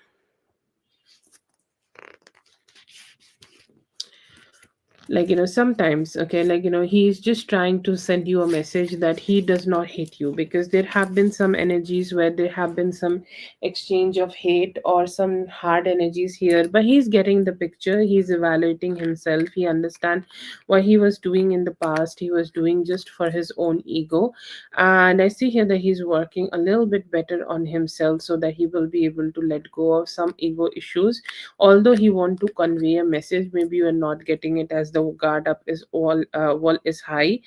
like, sometimes, okay, like, he's just trying to send you a message that he does not hate you, because there have been some energies where there have been some exchange of hate or some hard energies here, but he's getting the picture. He's evaluating himself. He understand what he was doing in the past. He was doing just for his own ego. And I see here that he's working a little bit better on himself, so that he will be able to let go of some ego issues. Although he want to convey a message, maybe you are not getting it, as the guard up is all wall is high.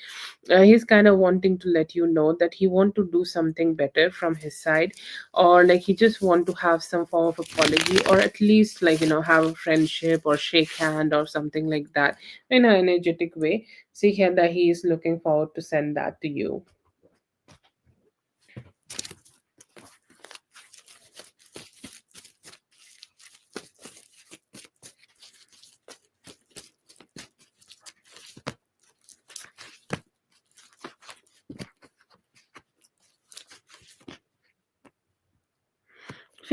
He's kind of wanting to let you know that he want to do something better from his side, or like he just want to have some form of apology, or at least, like, have a friendship or shake hand or something like that, in an energetic way. See here that he is looking forward to send that to you.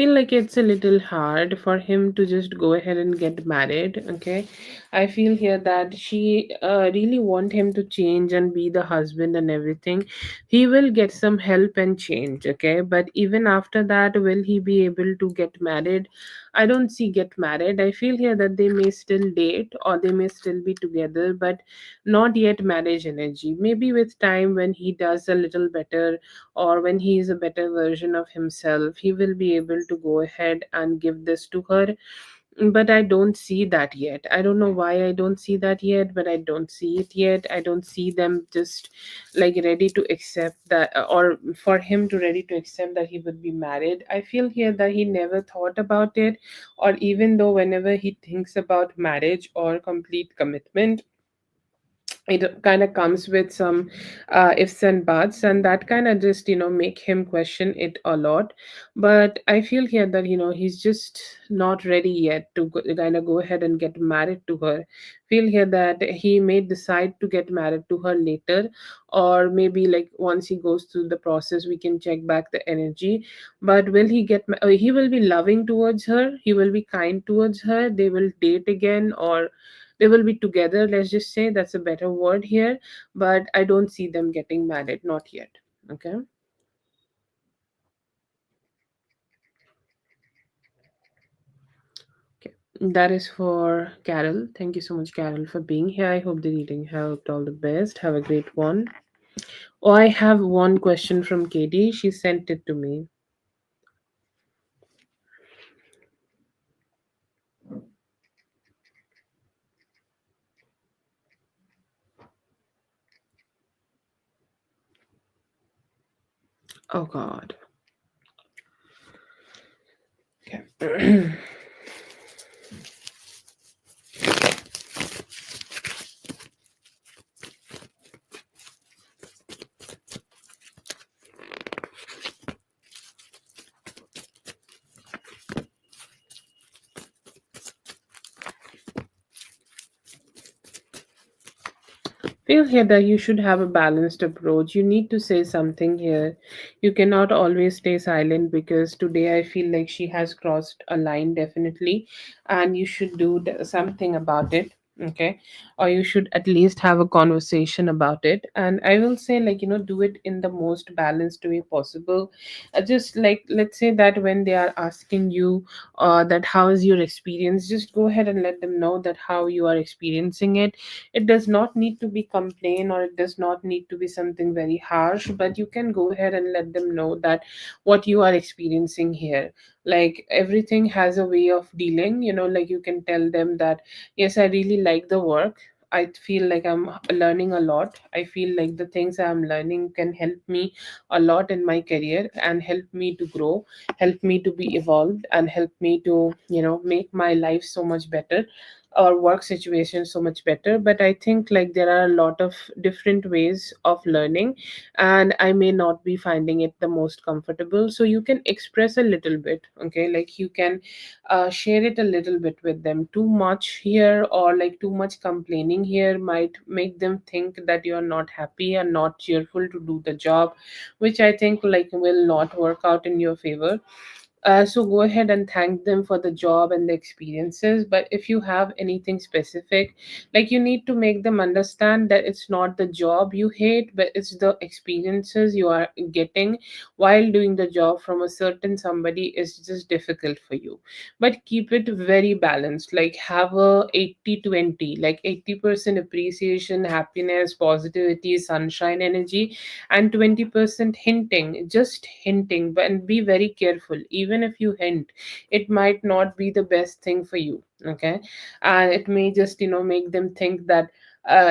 feel like it's a little hard for him to just go ahead and get married. Okay, I feel here that she really want him to change and be the husband and everything. He will get some help and change. Okay, but even after that, will he be able to get married? I don't see get married. I feel here that they may still date or they may still be together, but not yet marriage energy. Maybe with time, when he does a little better or when he is a better version of himself, he will be able to go ahead and give this to her. But I don't see that yet. I don't know why I don't see that yet, but I don't see it yet. I don't see them just like ready to accept that, or for him to ready to accept that he would be married. I feel here that he never thought about it, or even though whenever he thinks about marriage or complete commitment, it kind of comes with some ifs and buts, and that kind of just make him question it a lot. But I feel here that he's just not ready yet to kind of go ahead and get married to her. Feel here that he may decide to get married to her later, or maybe like once he goes through the process we can check back the energy. But will he he will be loving towards her, he will be kind towards her, they will date again, or they will be together, let's just say, that's a better word here. But I don't see them getting married, not yet. Okay. Okay, that is for Carol. Thank you so much, Carol, for being here. I hope the reading helped. All the best, have a great one. Oh, I have one question from Katie, she sent it to me. Oh god. Okay. Feel here that you should have a balanced approach. You need to say something here. You cannot always stay silent, because today I feel like she has crossed a line definitely, and you should do something about it. Okay, or you should at least have a conversation about it. And I will say, like, do it in the most balanced way possible. Just like, let's say that when they are asking you that how is your experience, just go ahead and let them know that how you are experiencing it. It does not need to be complain, or it does not need to be something very harsh, but you can go ahead and let them know that what you are experiencing here. Like, everything has a way of dealing, like you can tell them that yes, I really like the work. I feel like I'm learning a lot. I feel like the things I'm learning can help me a lot in my career and help me to grow, help me to be evolved, and help me to, make my life so much better, or work situation so much better. But I think like there are a lot of different ways of learning, and I may not be finding it the most comfortable. So you can express a little bit. Okay, like you can share it a little bit with them. Too much here, or like too much complaining here, might make them think that you're not happy and not cheerful to do the job, which I think like will not work out in your favor. So go ahead and thank them for the job and the experiences. But if you have anything specific, like, you need to make them understand that it's not the job you hate, but it's the experiences you are getting while doing the job from a certain somebody is just difficult for you. But keep it very balanced. Like, have a 80-20, like 80% appreciation, happiness, positivity, sunshine energy, and 20% hinting, just hinting. And be very careful, even if you hint, it might not be the best thing for you. Okay, and it may just make them think that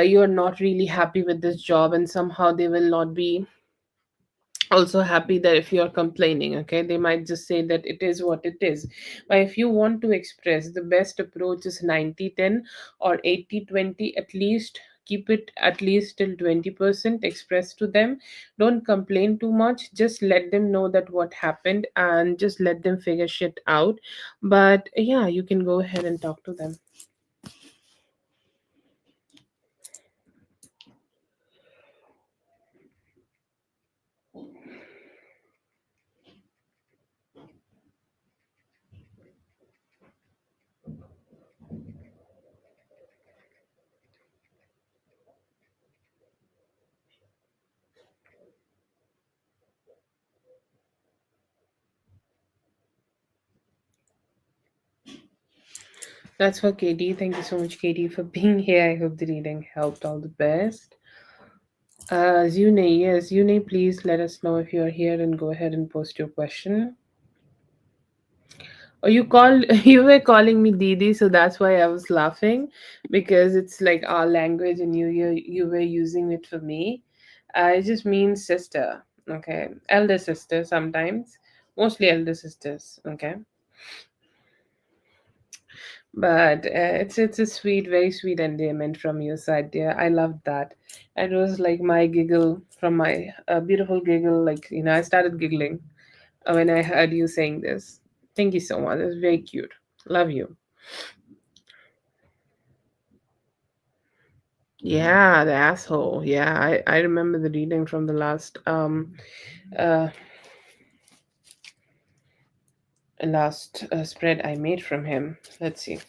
you're not really happy with this job, and somehow they will not be also happy that if you're complaining. Okay, they might just say that it is what it is. But if you want to express, the best approach is 90-10 or 80-20 at least. Keep it at least till 20%, express to them. Don't complain too much, just let them know that what happened, and just let them figure shit out. But yeah, you can go ahead and talk to them. That's for Katie. Thank you so much, Katie, for being here. I hope the reading helped. All the best. Zune, yes, Zune, please let us know if you're here and go ahead and post your question. Oh, you called, you were calling me Didi, so that's why I was laughing because it's like our language and you were using it for me. It just means sister, okay? Elder sister sometimes, mostly elder sisters, okay? But it's a sweet, very sweet endearment from your side, dear. I loved that. It was like my giggle from my beautiful giggle. Like I started giggling when I heard you saying this. Thank you so much. It's very cute. Love you. Yeah, the asshole. Yeah, I remember the reading from the uh last spread I made from him. Let's see.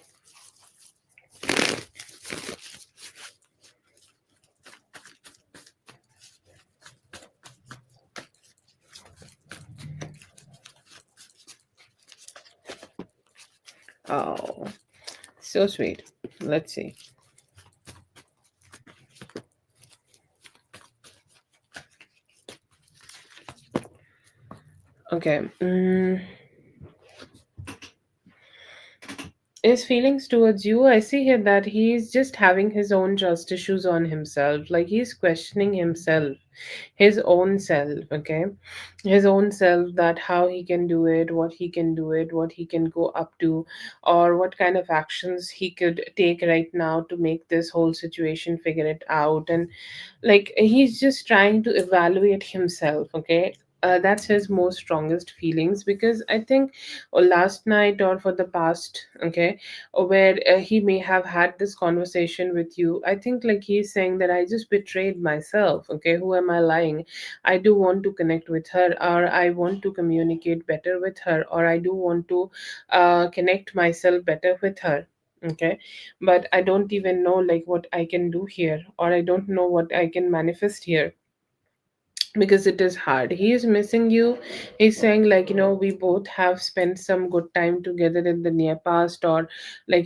Oh, so sweet. Let's see. Okay. His feelings towards you, I see here that he's just having his own trust issues on himself. Like he's questioning himself, his own self, okay? His own self, that how he can do it, what he can do it, what he can go up to, or what kind of actions he could take right now to make this whole situation figure it out. And like he's just trying to evaluate himself, okay? That's his most strongest feelings, because I think last night or for the past, okay, where he may have had this conversation with you, I think like he's saying that I just betrayed myself, okay? Who am I lying? I do want to connect with her, or I want to communicate better with her, or I do want to connect myself better with her, okay? But I don't even know like what I can do here, or I don't know what I can manifest here, because it is hard. He is missing you. He's saying like, we both have spent some good time together in the near past, or like,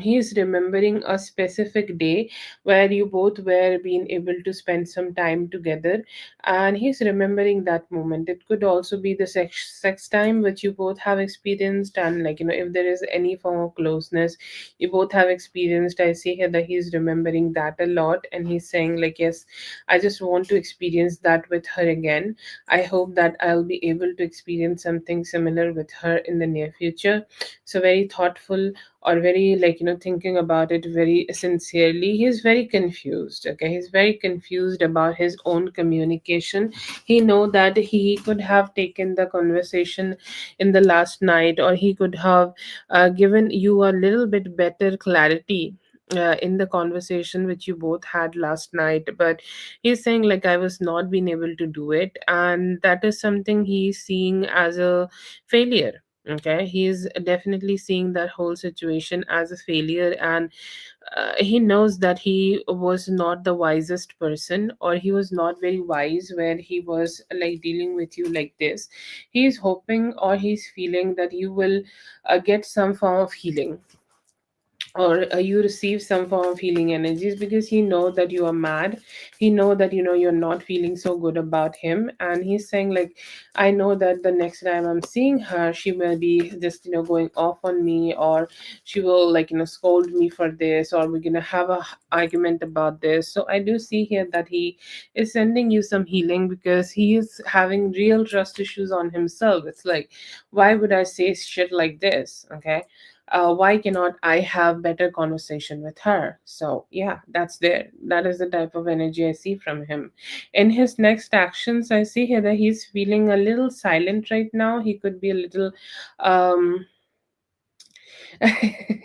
he's remembering a specific day where you both were being able to spend some time together, and he's remembering that moment. It could also be the sex time which you both have experienced, and like, if there is any form of closeness you both have experienced. I see here that he's remembering that a lot, and he's saying like, yes, I just want to experience that with her again. I hope that I'll be able to experience something similar with her in the near future. So, very thoughtful, or very like, thinking about it very sincerely. He's very confused. Okay. He's very confused about his own communication. He know that he could have taken the conversation in the last night, or he could have given you a little bit better clarity in the conversation which you both had last night. But he's saying like, I was not being able to do it, and that is something he's seeing as a failure. Okay, he's definitely seeing that whole situation as a failure, and he knows that he was not the wisest person, or he was not very wise where he was like dealing with you like this. He's hoping, or he's feeling that you will get some form of healing, or you receive some form of healing energies, because he know that you are mad. He know that you're not feeling so good about him, and he's saying like, I know that the next time I'm seeing her, she will be just going off on me, or she will like scold me for this, or we're gonna have a argument about this. So I do see here that he is sending you some healing, because he is having real trust issues on himself. It's like, why would I say shit like this, okay? Why cannot I have better conversation with her? So yeah, that's there. That is the type of energy I see from him. In his next actions, I see here that he's feeling a little silent right now. He could be a little um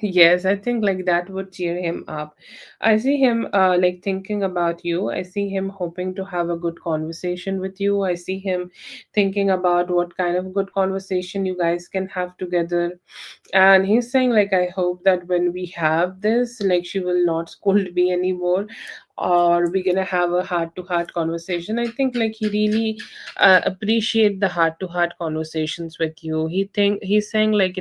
yes, I think like that would cheer him up. I see him like thinking about you. I see him hoping to have a good conversation with you. I see him thinking about what kind of good conversation you guys can have together. And he's saying like, I hope that when we have this, like, she will not scold me anymore. or we're gonna have a heart-to-heart conversation. I think like he really appreciate the heart-to-heart conversations with you. He's saying like,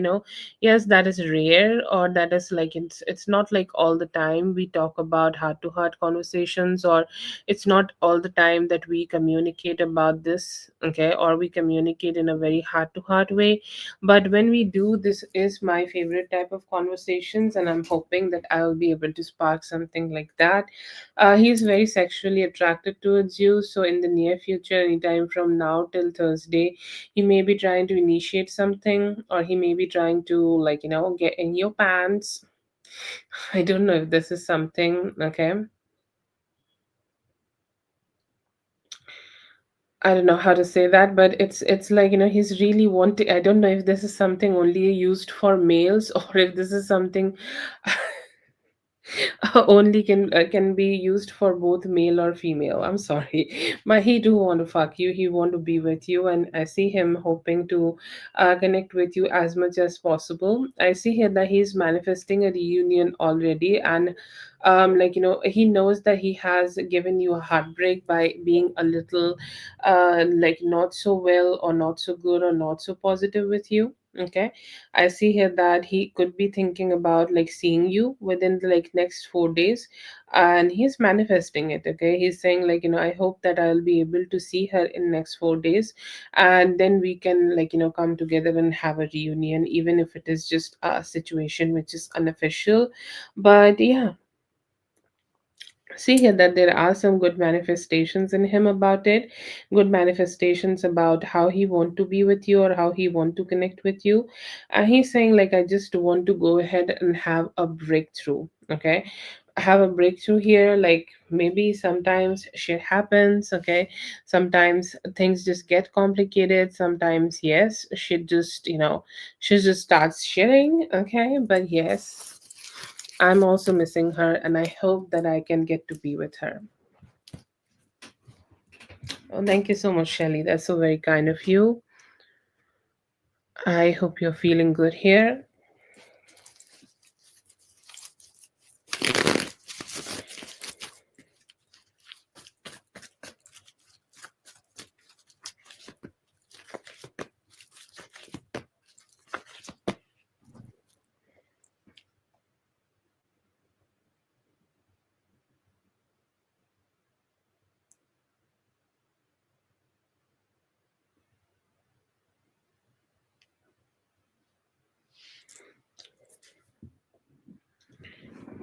yes, that is rare, or that is like it's not like all the time we talk about heart-to-heart conversations, or it's not all the time that we communicate about this, okay, or we communicate in a very heart-to-heart way. But when we do, this is my favorite type of conversations, and I'm hoping that I will be able to spark something like that. He's very sexually attracted towards you, so in the near future, anytime from now till Thursday, he may be trying to initiate something, or he may be trying to, like, get in your pants. I don't know if this is something, okay. I don't know how to say that, but it's like, he's really wanting. I don't know if this is something only used for males, or if this is something only can be used for both male or female. I'm sorry, but he do want to fuck you. He want to be with you, and I see him hoping to connect with you as much as possible. I see here that he's manifesting a reunion already, and like, he knows that he has given you a heartbreak by being a little like not so well, or not so good, or not so positive with you. Okay, I see here that he could be thinking about like seeing you within the like next 4 days, and he's manifesting it. Okay, he's saying like, I hope that I'll be able to see her in next 4 days, and then we can like, come together and have a reunion, even if it is just a situation which is unofficial. But yeah, see here that there are some good manifestations in him about it, good manifestations about how he want to be with you, or how he want to connect with you. And he's saying like, I just want to go ahead and have a breakthrough. Okay, have a breakthrough here. Like, maybe sometimes shit happens. Okay, sometimes things just get complicated. Sometimes, yes, she just starts shitting. Okay, but yes, I'm also missing her, and I hope that I can get to be with her. Oh, thank you so much, Shelly. That's so very kind of you. I hope you're feeling good here.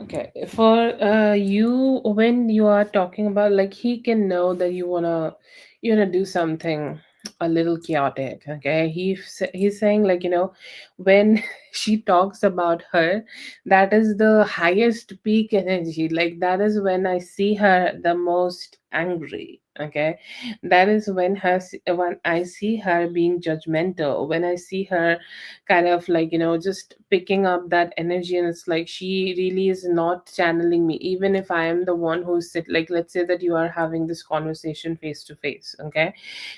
Okay, for you, when you are talking about like, he can know that you wanna do something a little chaotic. Okay, he's saying like, when she talks about her, that is the highest peak energy. Like, that is when I see her the most angry. Okay, that is when I see her being judgmental. When I see her kind of like, just picking up that energy, and it's like she really is not channeling me, even if I am the one who's sit, like, let's say that you are having this conversation face to face. Okay,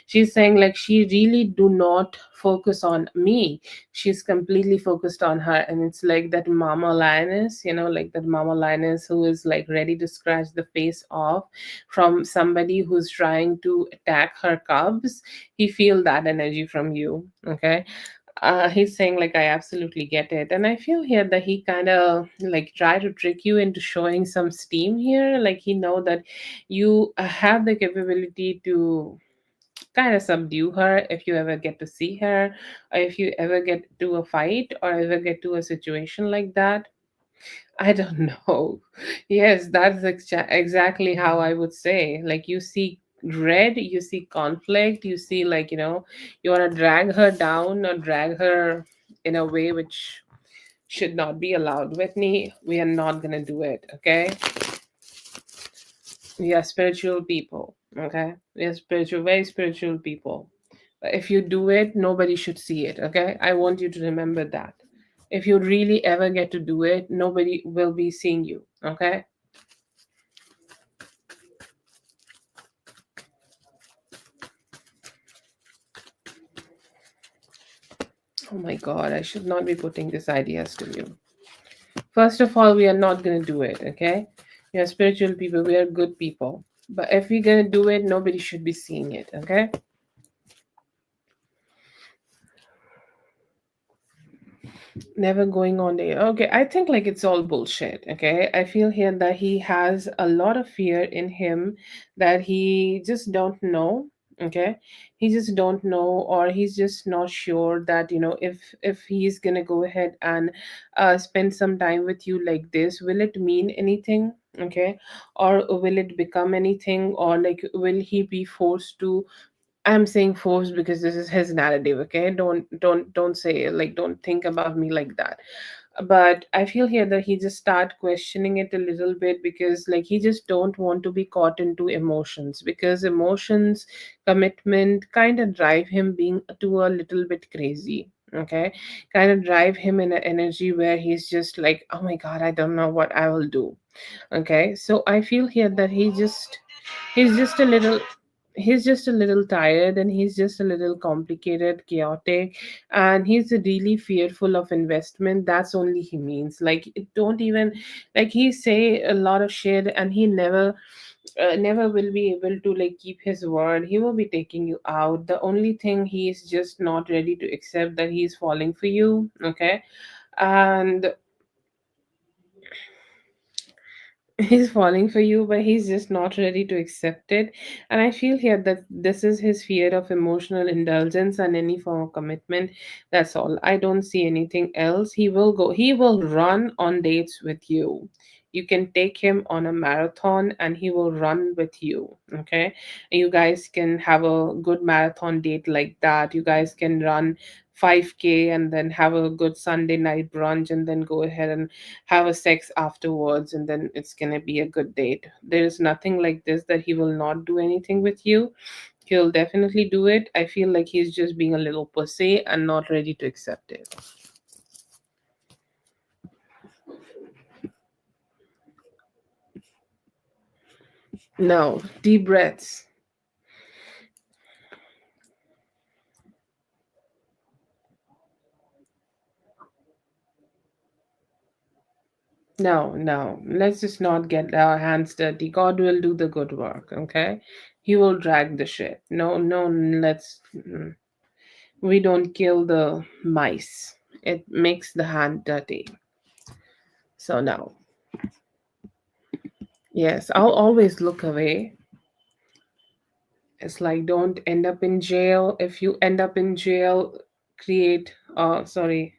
she's saying like, she really do not focus on me, she's completely focused on her. And it's like that mama lioness, like that mama lioness who is like ready to scratch the face off from somebody who's trying to attack her cubs. He feel that energy from you. Okay, he's saying like, I absolutely get it, and I feel here that he kind of like try to trick you into showing some steam here. Like, he know that you have the capability to kind of subdue her if you ever get to see her, or if you ever get to a fight, or ever get to a situation like that. I don't know. Yes, that's exactly how I would say. Like, you see red, you see conflict, you see like, you want to drag her down, or drag her in a way which should not be allowed. Whitney, we are not going to do it, okay? We are spiritual people, okay? We are spiritual, very spiritual people. But if you do it, nobody should see it, okay? I want you to remember that. If you really ever get to do it, nobody will be seeing you, okay? Oh my god, I should not be putting these ideas to you. First of all, we are not going to do it, okay? We are spiritual people. We are good people. But if we're gonna do it, nobody should be seeing it. Okay. Never going on there. Okay, I think like it's all bullshit. Okay, I feel here that he has a lot of fear in him that he just don't know. Okay, he just don't know, or he's just not sure that if he's gonna go ahead and spend some time with you like this, will it mean anything? Okay, or will it become anything, or like will he be forced to. I'm saying forced because this is his narrative, okay? Don't say like don't think about me like that. But I feel here that he just start questioning it a little bit because like he just don't want to be caught into emotions because emotions, commitment kind of drive him being to a little bit crazy. Okay, kind of drive him in an energy where he's just like, oh my god, I don't know what I will do. Okay, so I feel here that he's just a little he's just a little tired and he's just a little complicated, chaotic, and he's really fearful of investment. That's only he means like it don't even like he say a lot of shit and he never will be able to like keep his word. He will be taking you out. The only thing he is just not ready to accept that he's falling for you. Okay, and he's falling for you, but he's just not ready to accept it. And I feel here that this is his fear of emotional indulgence and any form of commitment. That's all. I don't see anything else. He will run on dates with you. You can take him on a marathon and he will run with you. Okay. You guys can have a good marathon date like that. You guys can run 5K and then have a good Sunday night brunch and then go ahead and have a sex afterwards and then it's gonna be a good date. There's nothing like this that he will not do anything with you. He'll definitely do it. I feel like he's just being a little pussy and not ready to accept it. No, deep breaths. No, no. Let's just not get our hands dirty. God will do the good work, okay? He will drag the shit. No, no, we don't kill the mice. It makes the hand dirty. So no. Yes, I'll always look away. It's like don't end up in jail. If you end up in jail, create sorry.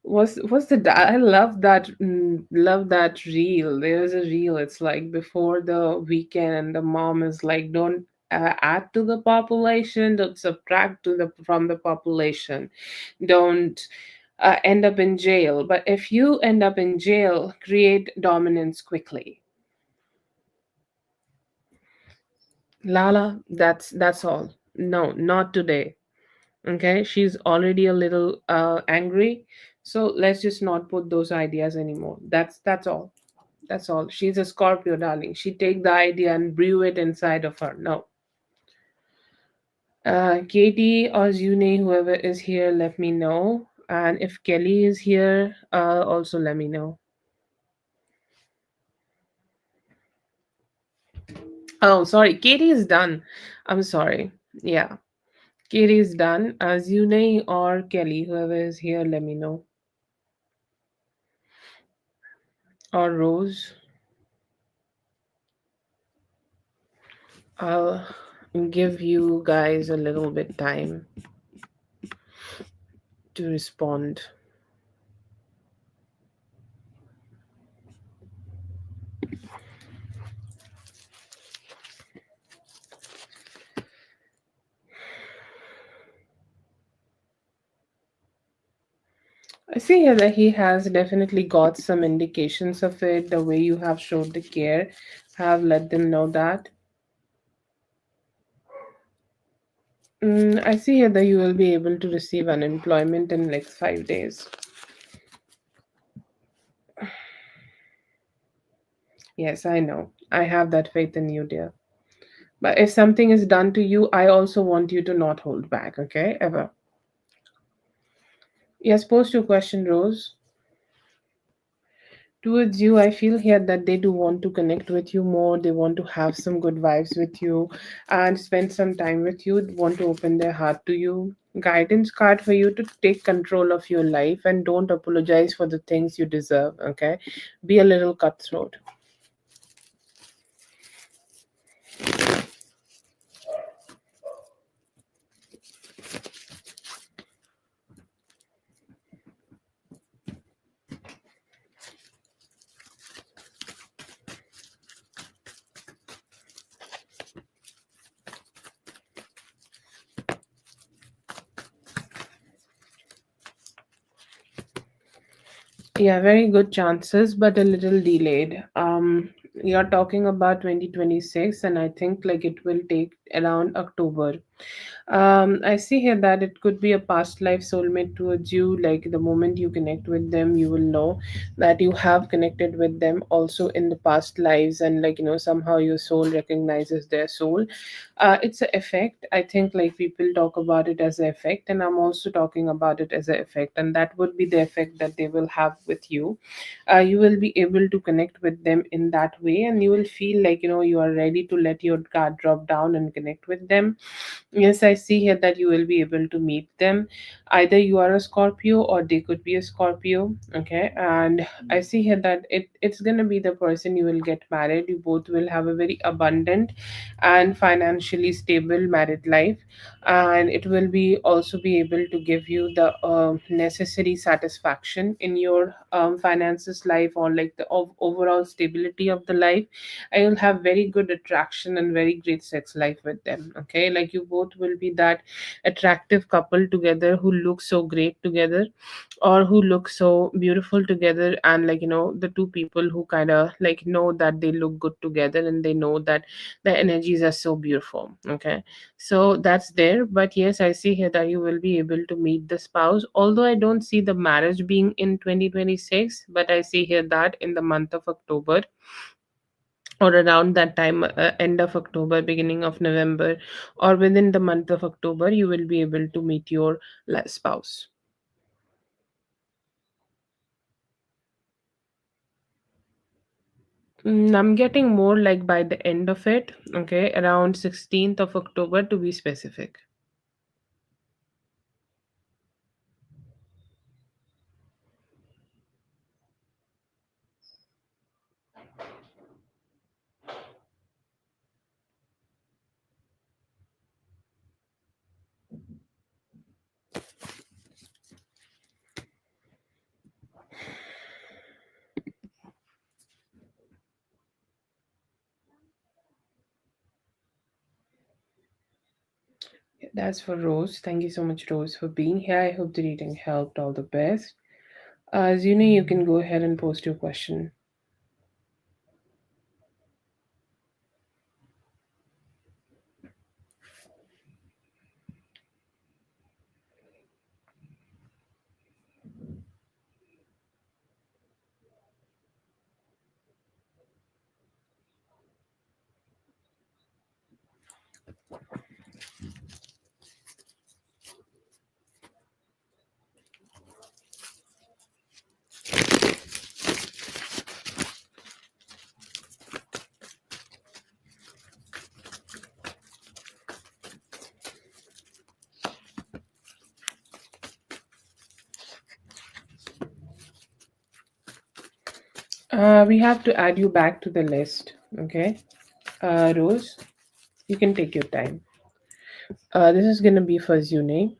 Was the I love that reel. There's a reel. It's like before the weekend and the mom is like don't add to the population, don't subtract to the from the population. Don't end up in jail. But if you end up in jail, create dominance quickly. Lala, that's all. No, not today. Okay, she's already a little angry, so let's just not put those ideas anymore. That's all. That's all. She's a Scorpio, darling. She take the idea and brew it inside of her. No. Katie or Zune, whoever is here, let me know. And if Kelly is here, also let me know. Oh, sorry, Katie is done. I'm sorry. Yeah, Katie is done. Zune or Kelly, whoever is here, let me know. Or Rose. I'll give you guys a little bit time to respond. I see here that he has definitely got some indications of it. The way you have showed the care, have let them know that. I see here that you will be able to receive unemployment in like 5 days. Yes, I know. I have that faith in you, dear. But if something is done to you, I also want you to not hold back, okay? Ever. Yes, post your question, Rose. Towards you, I feel here that they do want to connect with you more. They want to have some good vibes with you and spend some time with you. They want to open their heart to you. Guidance card for you to take control of your life and don't apologize for the things you deserve. Okay, be a little cutthroat. Yeah, very good chances, but a little delayed. You're talking about 2026, and I think like it will take around October. I see here that it could be a past life soulmate towards you. Like the moment you connect with them, you will know that you have connected with them also in the past lives, and like somehow your soul recognizes their soul. It's an effect. I think like people talk about it as an effect, and I'm also talking about it as an effect, and that would be the effect that they will have with you. You will be able to connect with them in that way, and you will feel like you are ready to let your guard drop down and connect with them. Yes, I see here that you will be able to meet them. Either you are a Scorpio or they could be a Scorpio. Okay. And I see here that it's gonna be the person you will get married. You both will have a very abundant and financially stable married life. And it will be also be able to give you the necessary satisfaction in your finances life, or like the overall stability of the life. I will have very good attraction and very great sex life with them. Okay, like you both will be that attractive couple together who look so great together, or who look so beautiful together, and like the two people who kind of like know that they look good together, and they know that the energies are so beautiful. Okay, so that's there. But yes, I see here that you will be able to meet the spouse, although I don't see the marriage being in 2026, but I see here that in the month of October, or around that time, end of October, beginning of November, or within the month of October, you will be able to meet your spouse. I'm getting more like by the end of it. Okay, around 16th of October to be specific. That's for Rose. Thank you so much, Rose, for being here. I hope the reading helped. All the best. As you know, you can go ahead and post your question. We have to add you back to the list. Okay, Rose, you can take your time. This is gonna be for Zune.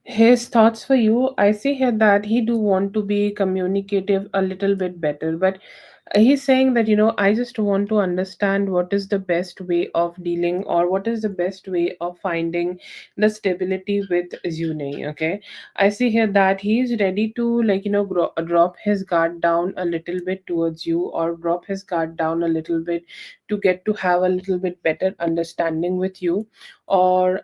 His thoughts for you, I see here that he do want to be communicative a little bit better, but he's saying that I just want to understand what is the best way of dealing, or what is the best way of finding the stability with Zune. Okay, I see here that he's ready to like drop his guard down a little bit towards you, or drop his guard down a little bit to get to have a little bit better understanding with you, or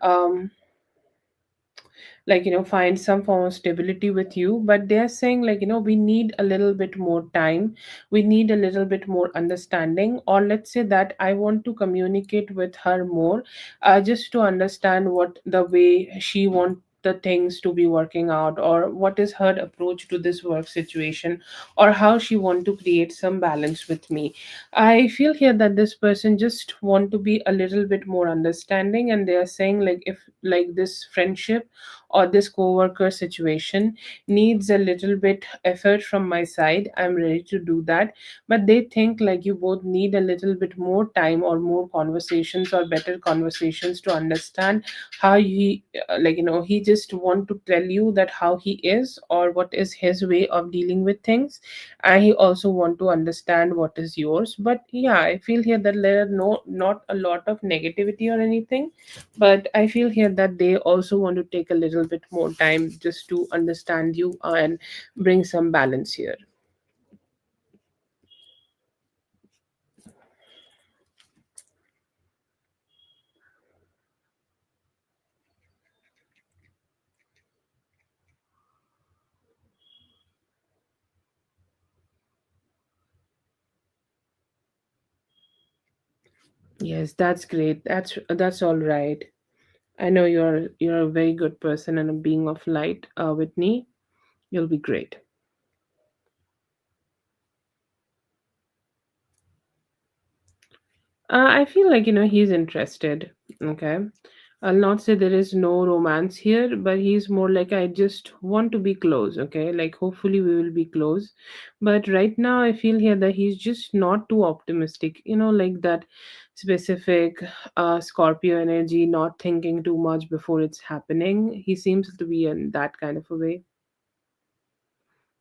like find some form of stability with you. But they're saying like we need a little bit more time, we need a little bit more understanding, or let's say that I want to communicate with her more, just to understand what the way she want the things to be working out, or what is her approach to this work situation, or how she want to create some balance with me. I feel here that this person just want to be a little bit more understanding, and they are saying like, if like this friendship or this co-worker situation needs a little bit effort from my side, I'm ready to do that. But they think like you both need a little bit more time or more conversations or better conversations to understand how he he just want to tell you that how he is or what is his way of dealing with things, and he also want to understand what is yours. But yeah, I feel here that there are not a lot of negativity or anything, but I feel here that they also want to take a little bit more time just to understand you and bring some balance here. Yes, that's great. That's all right. I know you're a very good person and a being of light, Whitney. You'll be great. I feel like he's interested. Okay, I'll not say there is no romance here, but he's more like, I just want to be close. Okay, like hopefully we will be close, but right now I feel here that he's just not too optimistic. Like that specific Scorpio energy, not thinking too much before it's happening. He seems to be in that kind of a way.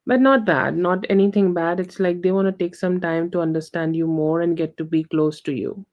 But not bad, not anything bad. It's like they want to take some time to understand you more and get to be close to you.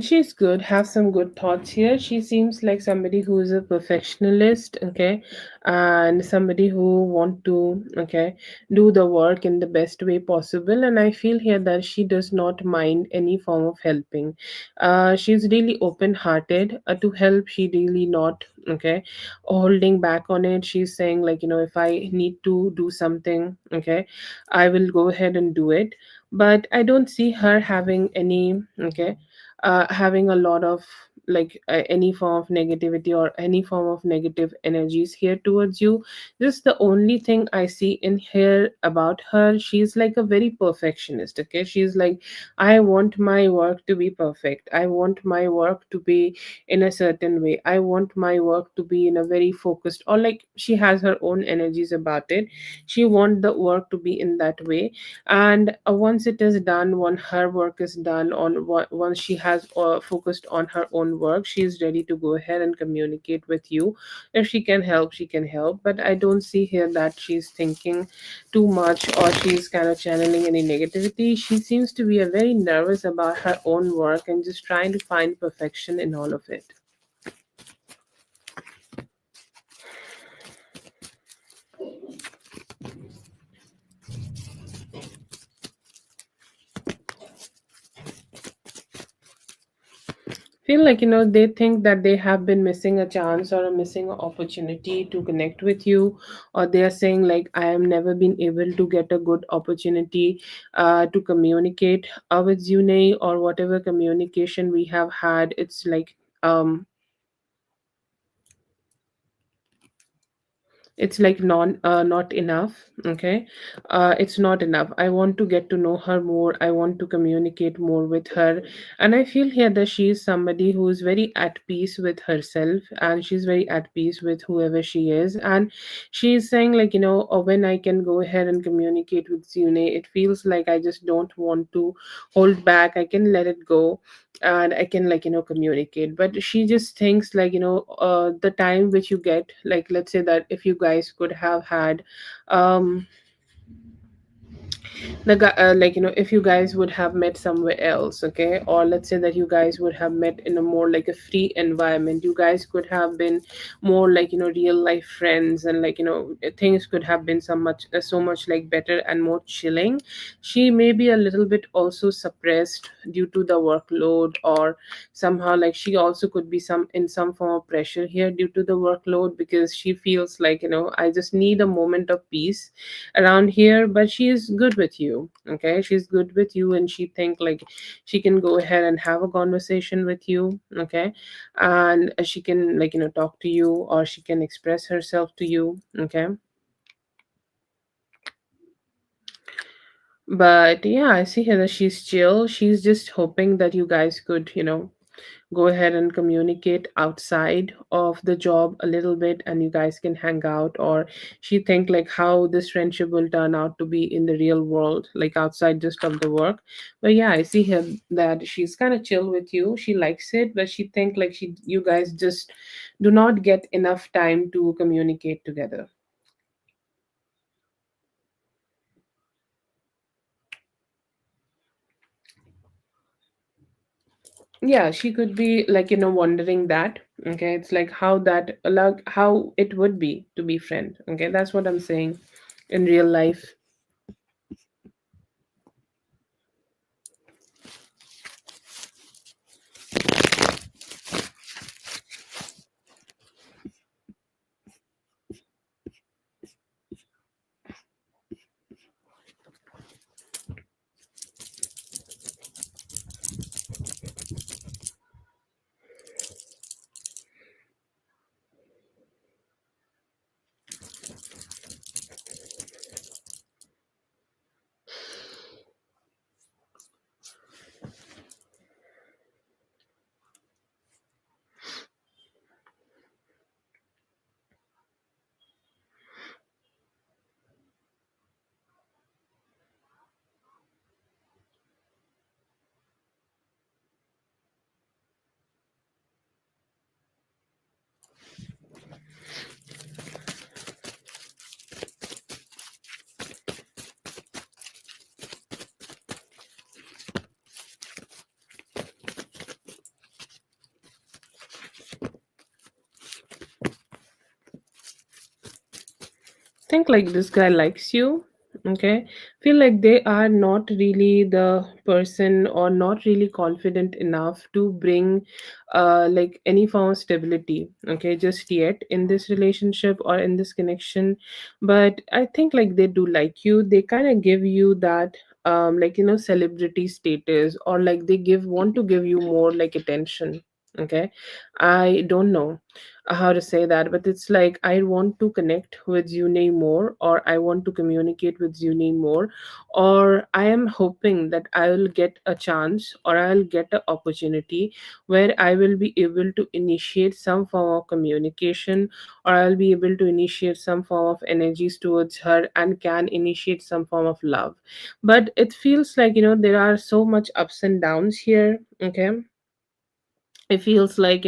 She's good. Have some good thoughts here. She seems like somebody who is a perfectionist, okay, and somebody who want to, okay, do the work in the best way possible. And I feel here that she does not mind any form of helping. She's really open-hearted to help. She really not, okay, holding back on it. She's saying like, if I need to do something, okay, I will go ahead and do it. But I don't see her having any, okay, having a lot of any form of negativity or any form of negative energies here towards you. Just the only thing I see in here about her, she's like a very perfectionist. Okay, she's like, I want my work to be perfect, I want my work to be in a certain way, I want my work to be in a very focused, or like she has her own energies about it. She want the work to be in that way. And once it is done, when her work is done, once she has focused on her own work, she is ready to go ahead and communicate with you. If she can help, she can help, but I don't see here that she's thinking too much or she's kind of channeling any negativity. She seems to be a very nervous about her own work and just trying to find perfection in all of it. Feel like they think that they have been missing a chance or a missing opportunity to connect with you, or they are saying like, I have never been able to get a good opportunity to communicate with Zune, or whatever communication we have had, it's like, um it's like not enough. Okay, it's not enough. I want to get to know her more, I want to communicate more with her. And I feel here that she is somebody who is very at peace with herself, and she's very at peace with whoever she is. And she's saying, like, oh, when I can go ahead and communicate with Zune, it feels like I just don't want to hold back, I can let it go, and I can, like, communicate. But she just thinks, like, the time which you get, like, let's say that if you guys could have had um the guy, like, if you guys would have met somewhere else, okay, or let's say that you guys would have met in a more like a free environment, you guys could have been more like, real life friends, and like, things could have been so much like better and more chilling. She may be a little bit also suppressed due to the workload, or somehow like she also could be some in some form of pressure here due to the workload, because she feels like, I just need a moment of peace around here. But she is good with you, okay, she's good with you, and she think like she can go ahead and have a conversation with you, okay, and she can, like, talk to you, or she can express herself to you, okay. But yeah, I see here that she's chill, she's just hoping that you guys could, go ahead and communicate outside of the job a little bit, and you guys can hang out, or she think like how this friendship will turn out to be in the real world, like outside just of the work. But yeah, I see here that she's kind of chill with you, she likes it, but she think like you guys just do not get enough time to communicate together. Yeah, she could be like, wondering that, okay, it's like how that, like how it would be to be friend, okay, that's what I'm saying in real life. Think like this guy likes you, okay, feel like they are not really the person, or not really confident enough to bring like any form of stability, okay, just yet in this relationship or in this connection. But I think like they do like you, they kind of give you that like, celebrity status, or like they give want to give you more like attention, okay. I don't know how to say that, but it's like I want to connect with Zune more, or I want to communicate with Zune more, or I am hoping that I will get a chance, or I'll get an opportunity where I will be able to initiate some form of communication, or I'll be able to initiate some form of energies towards her, and can initiate some form of love. But it feels like, there are so much ups and downs here, okay. It feels like,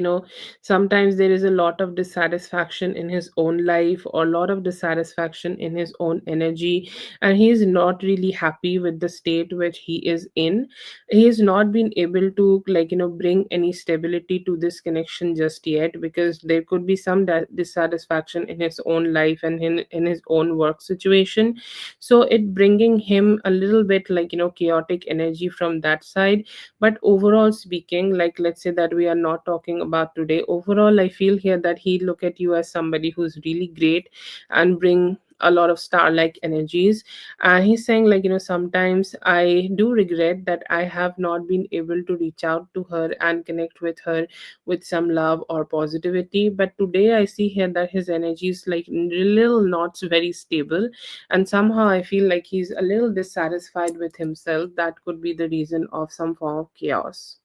sometimes there is a lot of dissatisfaction in his own life, or a lot of dissatisfaction in his own energy, and he is not really happy with the state which he is in. He has not been able to, like, bring any stability to this connection just yet, because there could be some dissatisfaction in his own life, and in his own work situation. So it bringing him a little bit like, chaotic energy from that side. But overall speaking, like, let's say that we are not talking about today, overall I feel here that he look at you as somebody who's really great, and bring a lot of star like energies. And he's saying, like, sometimes I do regret that I have not been able to reach out to her and connect with her with some love or positivity. But today I see here that his energy is like little not very stable, and somehow I feel like he's a little dissatisfied with himself. That could be the reason of some form of chaos.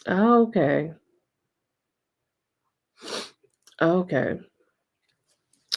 Okay. Okay.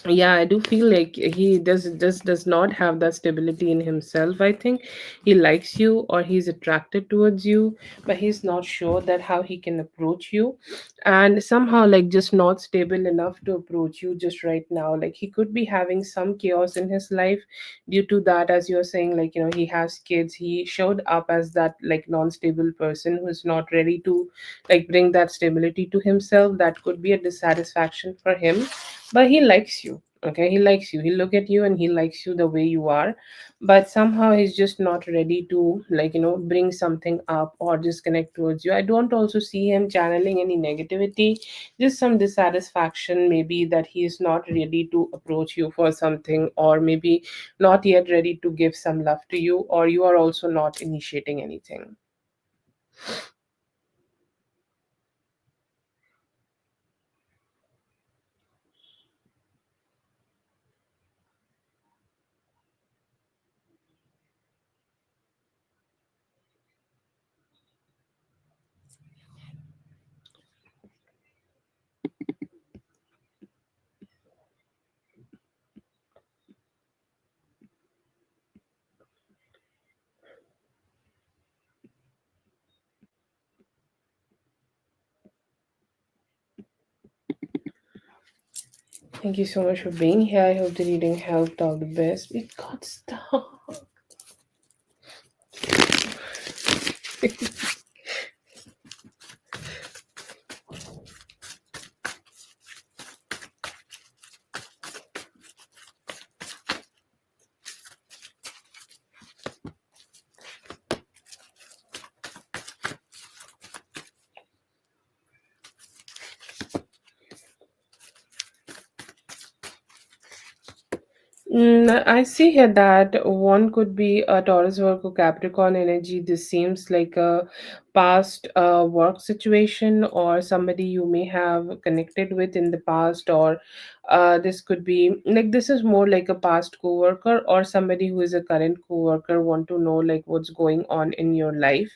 Yeah, I do feel like he does not have that stability in himself. I think he likes you or he's attracted towards you, but he's not sure that how he can approach you, and somehow like just not stable enough to approach you just right now. Like he could be having some chaos in his life due to that, as you're saying, like, he has kids. He showed up as that like non-stable person who's not ready to like bring that stability to himself. That could be a dissatisfaction for him, but he likes you. Okay, he likes you. He look at you and he likes you the way you are, but somehow he's just not ready to like bring something up or just connect towards you. I don't also see him channeling any negativity, just some dissatisfaction, maybe that he's not ready to approach you for something, or maybe not yet ready to give some love to you, or you are also not initiating anything. Thank you so much for being here. I hope the reading helped all the best. It got stuck. I see here that one could be a Taurus, Virgo, Capricorn energy. This seems like a past work situation or somebody you may have connected with in the past, or this could be like this is more like a past coworker or somebody who is a current coworker want to know like what's going on in your life.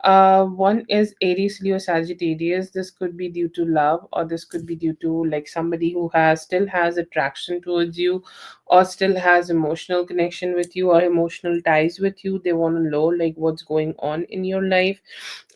One is Aries, Leo, Sagittarius. This could be due to love, or this could be due to like somebody who has still has attraction towards you, or still has emotional connection with you or emotional ties with you. They want to know like what's going on in your life,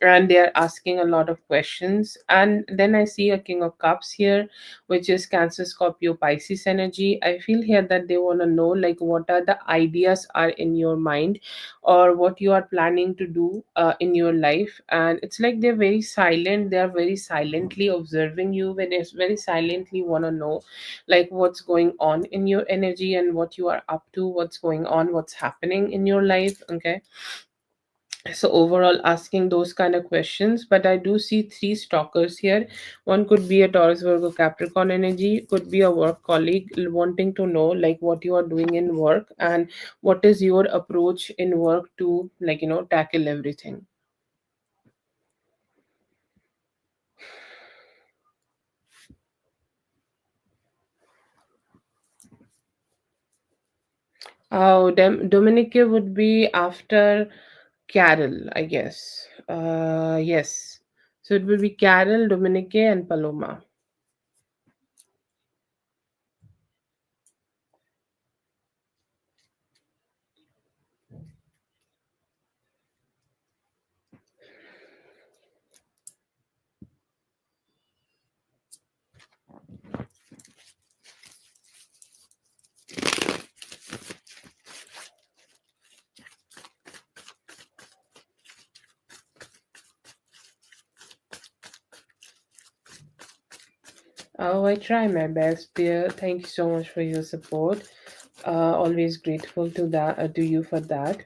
and they are asking a lot of questions. And then I see a King of Cups here, which is Cancer, Scorpio, Pisces energy. I feel here that they want to know like what are the ideas are in your mind, or what you are planning to do in your life. And it's like they're very silent. They are very silently observing you, when it's very silently want to know like what's going on in your energy and what you are up to, what's going on, what's happening in your life. Okay, so overall asking those kind of questions. But I do see three stalkers here. One could be a Taurus, Virgo, Capricorn energy, could be a work colleague wanting to know like what you are doing in work and what is your approach in work to like tackle everything. Oh, Dominique would be after Carol, I guess. Yes, so it will be Carol, Dominique, and Paloma. Oh, I try my best, dear. Thank you so much for your support. Always grateful to you for that.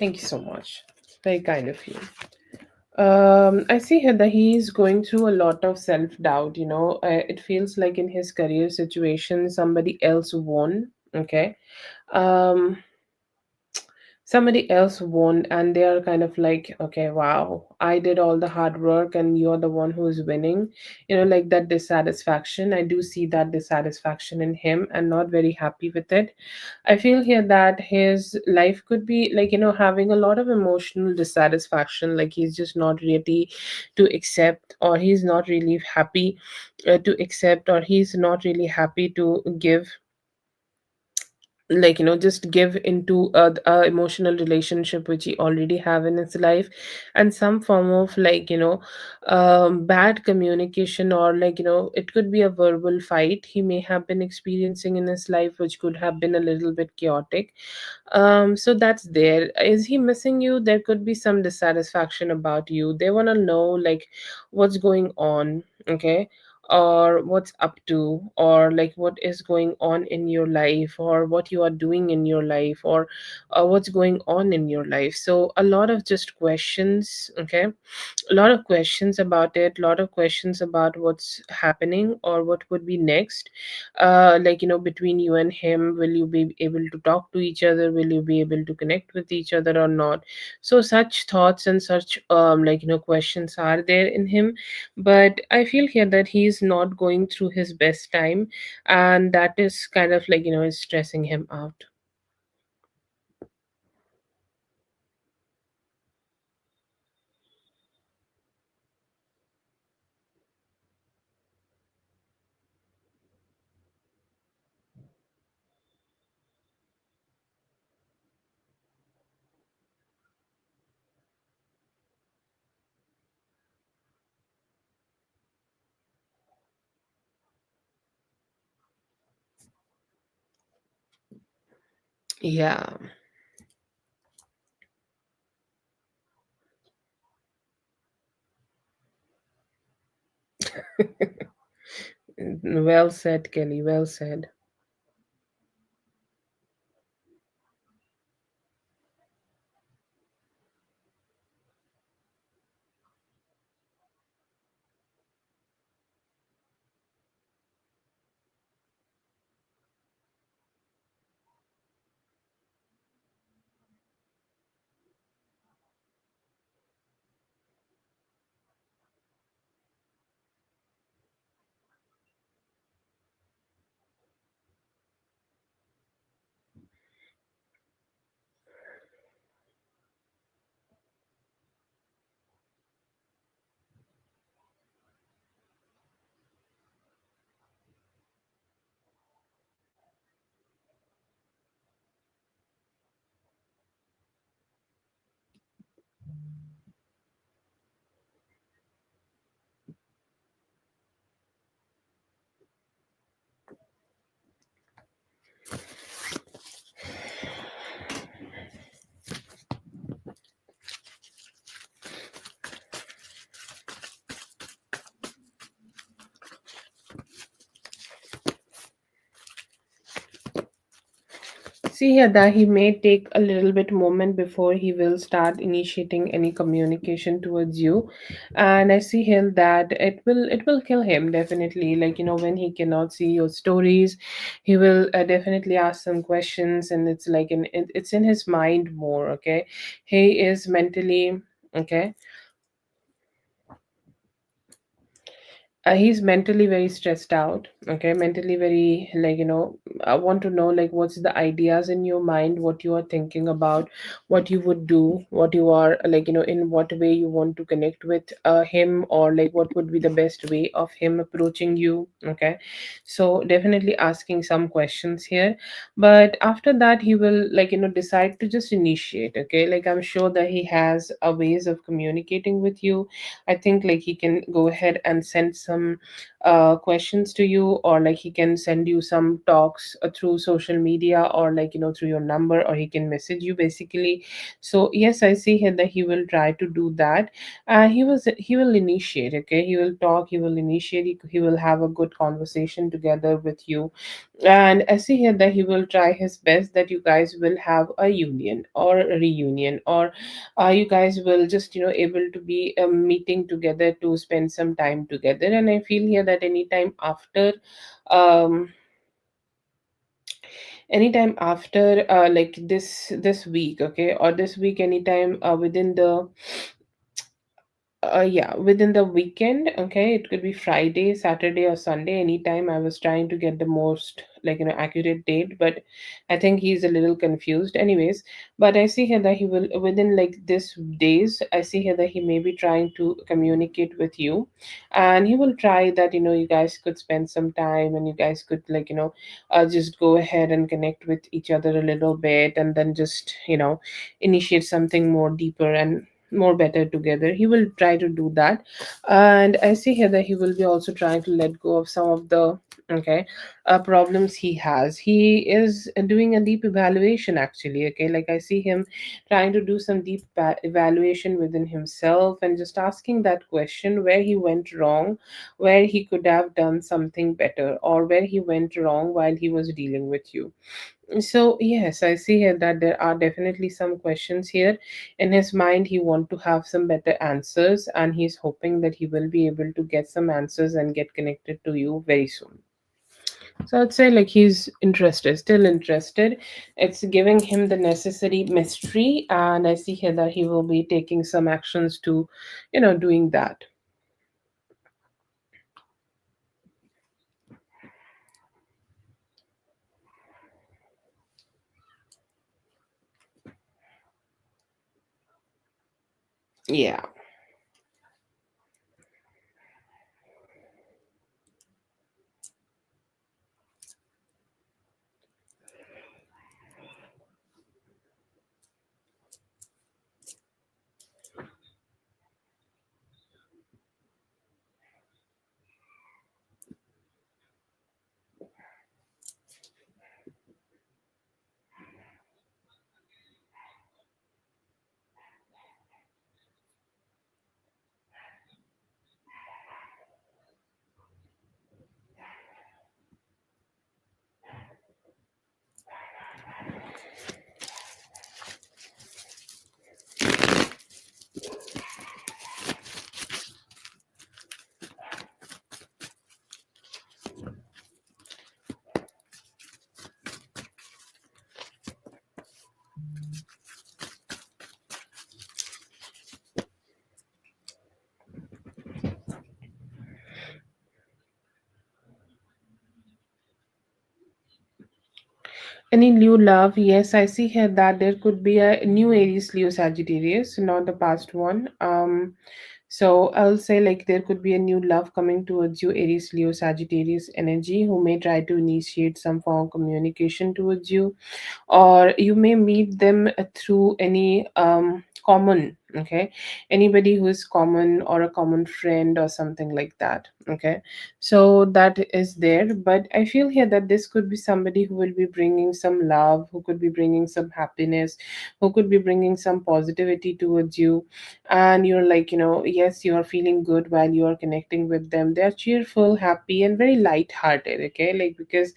Thank you so much. Very kind of you. I see here that he's going through a lot of self doubt. It feels like in his career situation, somebody else won. Okay. Um, Somebody else won, and they are kind of like, okay, wow, I did all the hard work, and you're the one who is winning. Like that dissatisfaction. I do see that dissatisfaction in him, and not very happy with it. I feel here that his life could be like, having a lot of emotional dissatisfaction, like he's just not ready to accept, or he's not really happy to accept, or he's not really happy to give, like just give into a emotional relationship which he already have in his life. And some form of like bad communication, or like it could be a verbal fight he may have been experiencing in his life, which could have been a little bit chaotic. So that's there. Is he missing you? There could be some dissatisfaction about you. They want to know like what's going on. Okay. Or what's up to, or like what is going on in your life, or what you are doing in your life, or what's going on in your life. So a lot of just questions. Okay. A lot of questions about it, a lot of questions about what's happening or what would be next. Like between you and him, will you be able to talk to each other, will you be able to connect with each other or not? So such thoughts and such like questions are there in him. But I feel here that he's not going through his best time, and that is kind of like is stressing him out. Yeah. Well said, Kelly, well said. See here that he may take a little bit moment before he will start initiating any communication towards you. And I see here that it will kill him definitely. Like when he cannot see your stories, he will definitely ask some questions, and it's like it's in his mind more. Okay. He is mentally okay. He's mentally very stressed out. Okay, mentally very like I want to know like what's the ideas in your mind, what you are thinking about, what you would do, what you are like in what way you want to connect with him, or like what would be the best way of him approaching you. Okay. So definitely asking some questions here. But after that he will like decide to just initiate. Okay, like I'm sure that he has a ways of communicating with you. I think like he can go ahead and send some some questions to you, or like he can send you some talks through social media, or like through your number, or he can message you basically. So yes, I see here that he will try to do that. He will initiate. Okay, he will talk, he will initiate, he will have a good conversation together with you. And I see here that he will try his best that you guys will have a union or a reunion, or you guys will just able to be meeting together to spend some time together. And I feel here that um anytime after like this week, okay, or this week, anytime within the yeah, within the weekend, okay, it could be Friday, Saturday, or Sunday, anytime. I was trying to get the most accurate date, but I think he's a little confused. Anyways, but I see here that he will within like this days. I see here that he may be trying to communicate with you, and he will try that you guys could spend some time, and you guys could just go ahead and connect with each other a little bit, and then just initiate something more deeper and more better together. He will try to do that. And I see here that he will be also trying to let go of some of the okay problems he has. He is doing a deep evaluation actually. Okay, like I see him trying to do some deep evaluation within himself, and just asking that question where he went wrong, where he could have done something better, or where he went wrong while he was dealing with you. So yes, I see here that there are definitely some questions here in his mind. He want to have some better answers, and he's hoping that he will be able to get some answers and get connected to you very soon. So I'd say like he's interested, still interested. It's giving him the necessary mystery, and I see here that he will be taking some actions to, doing that. Yeah. Any new love? Yes, I see here that there could be a new Aries, Leo, Sagittarius, not the past one. So I'll say like there could be a new love coming towards you, Aries, Leo, Sagittarius energy, who may try to initiate some form of communication towards you, or you may meet them through any common, okay, anybody who is common, or a common friend or something like that. Okay, so that is there. But I feel here that this could be somebody who will be bringing some love, who could be bringing some happiness, who could be bringing some positivity towards you. And you're like, yes, you are feeling good while you are connecting with them. They're cheerful, happy, and very light-hearted. Okay, like because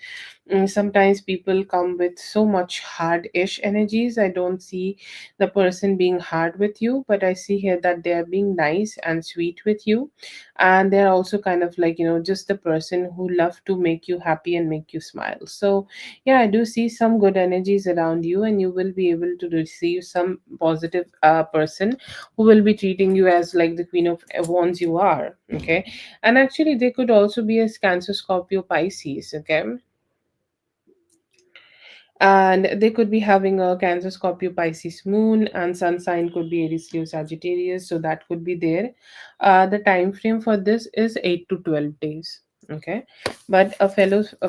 sometimes people come with so much hard-ish energies. I don't see the person being hard with you, but I see here that they are being nice and sweet with you. And they're also kind of like just the person who love to make you happy and make you smile. So yeah, I do see some good energies around you, and you will be able to receive some positive person who will be treating you as like the queen of wands you are. Okay, and actually they could also be a Cancer, Scorpio, Pisces. Okay, and they could be having a Cancer, Scorpio, Pisces moon, and sun sign could be Aries, Leo, Sagittarius. So that could be there. The time frame for this is 8 to 12 days. Okay, but a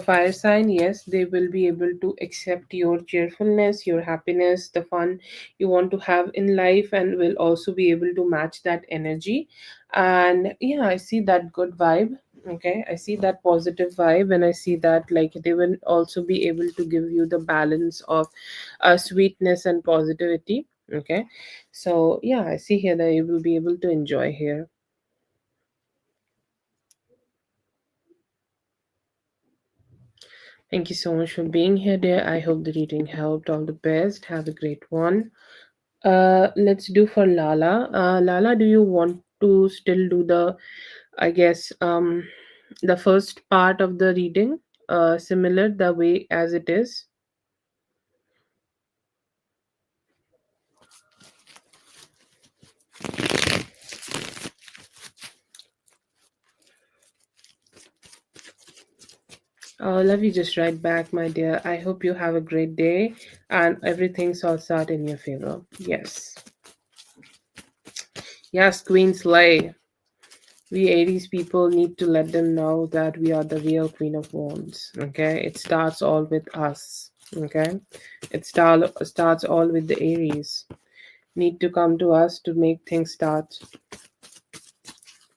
fire sign, yes, they will be able to accept your cheerfulness, your happiness, the fun you want to have in life, and will also be able to match that energy. And yeah, I see that good vibe. Okay, I see that positive vibe, and I see that like they will also be able to give you the balance of sweetness and positivity. Okay, so yeah, I see here that you will be able to enjoy here. Thank you so much for being here, dear. I hope the reading helped. All the best. Have a great one. Let's do for Lala. Lala, do you want to still do the, I guess, the first part of the reading, similar the way as it is? Love you just right back, my dear. I hope you have a great day and everything sorts out in your favor. Yes. Yes, Queen Slay. We Aries people need to let them know that we are the real Queen of Wands. Okay? It starts all with us. Okay? Starts all with the Aries. Need to come to us to make things start.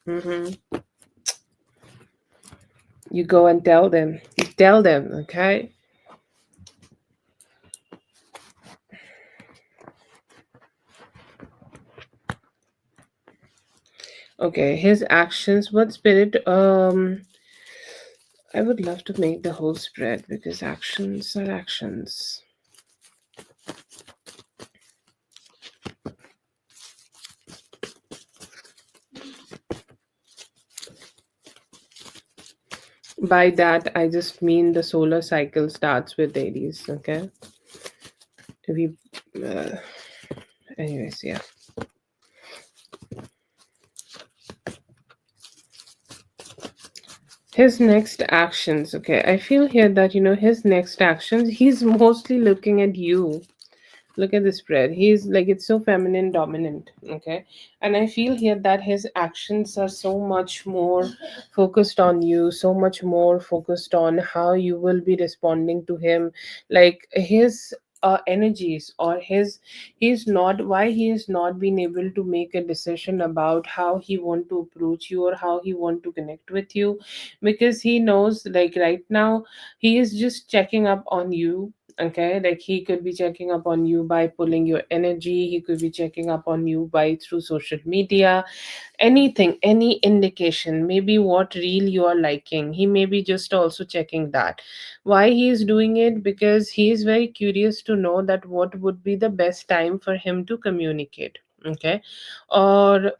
Hmm. You go and tell them. You tell them, okay? Okay, his actions, what spirit? I would love to make the whole spread because actions are actions. By that, I just mean the solar cycle starts with Aries, okay? We, uh, anyways, yeah. His next actions, okay? I feel here that, his next actions, he's mostly looking at you. Look at the spread. He's like, it's so feminine dominant. Okay. And I feel here that his actions are so much more focused on you, so much more focused on how you will be responding to him. Like his energies, or he's not, why he has not been able to make a decision about how he want to approach you or how he want to connect with you, because he knows like right now he is just checking up on you. Okay, like he could be checking up on you by pulling your energy, he could be checking up on you by through social media, anything, any indication, maybe what reel you are liking, he may be just also checking that. Why he is doing it? Because he is very curious to know that what would be the best time for him to communicate. Okay, or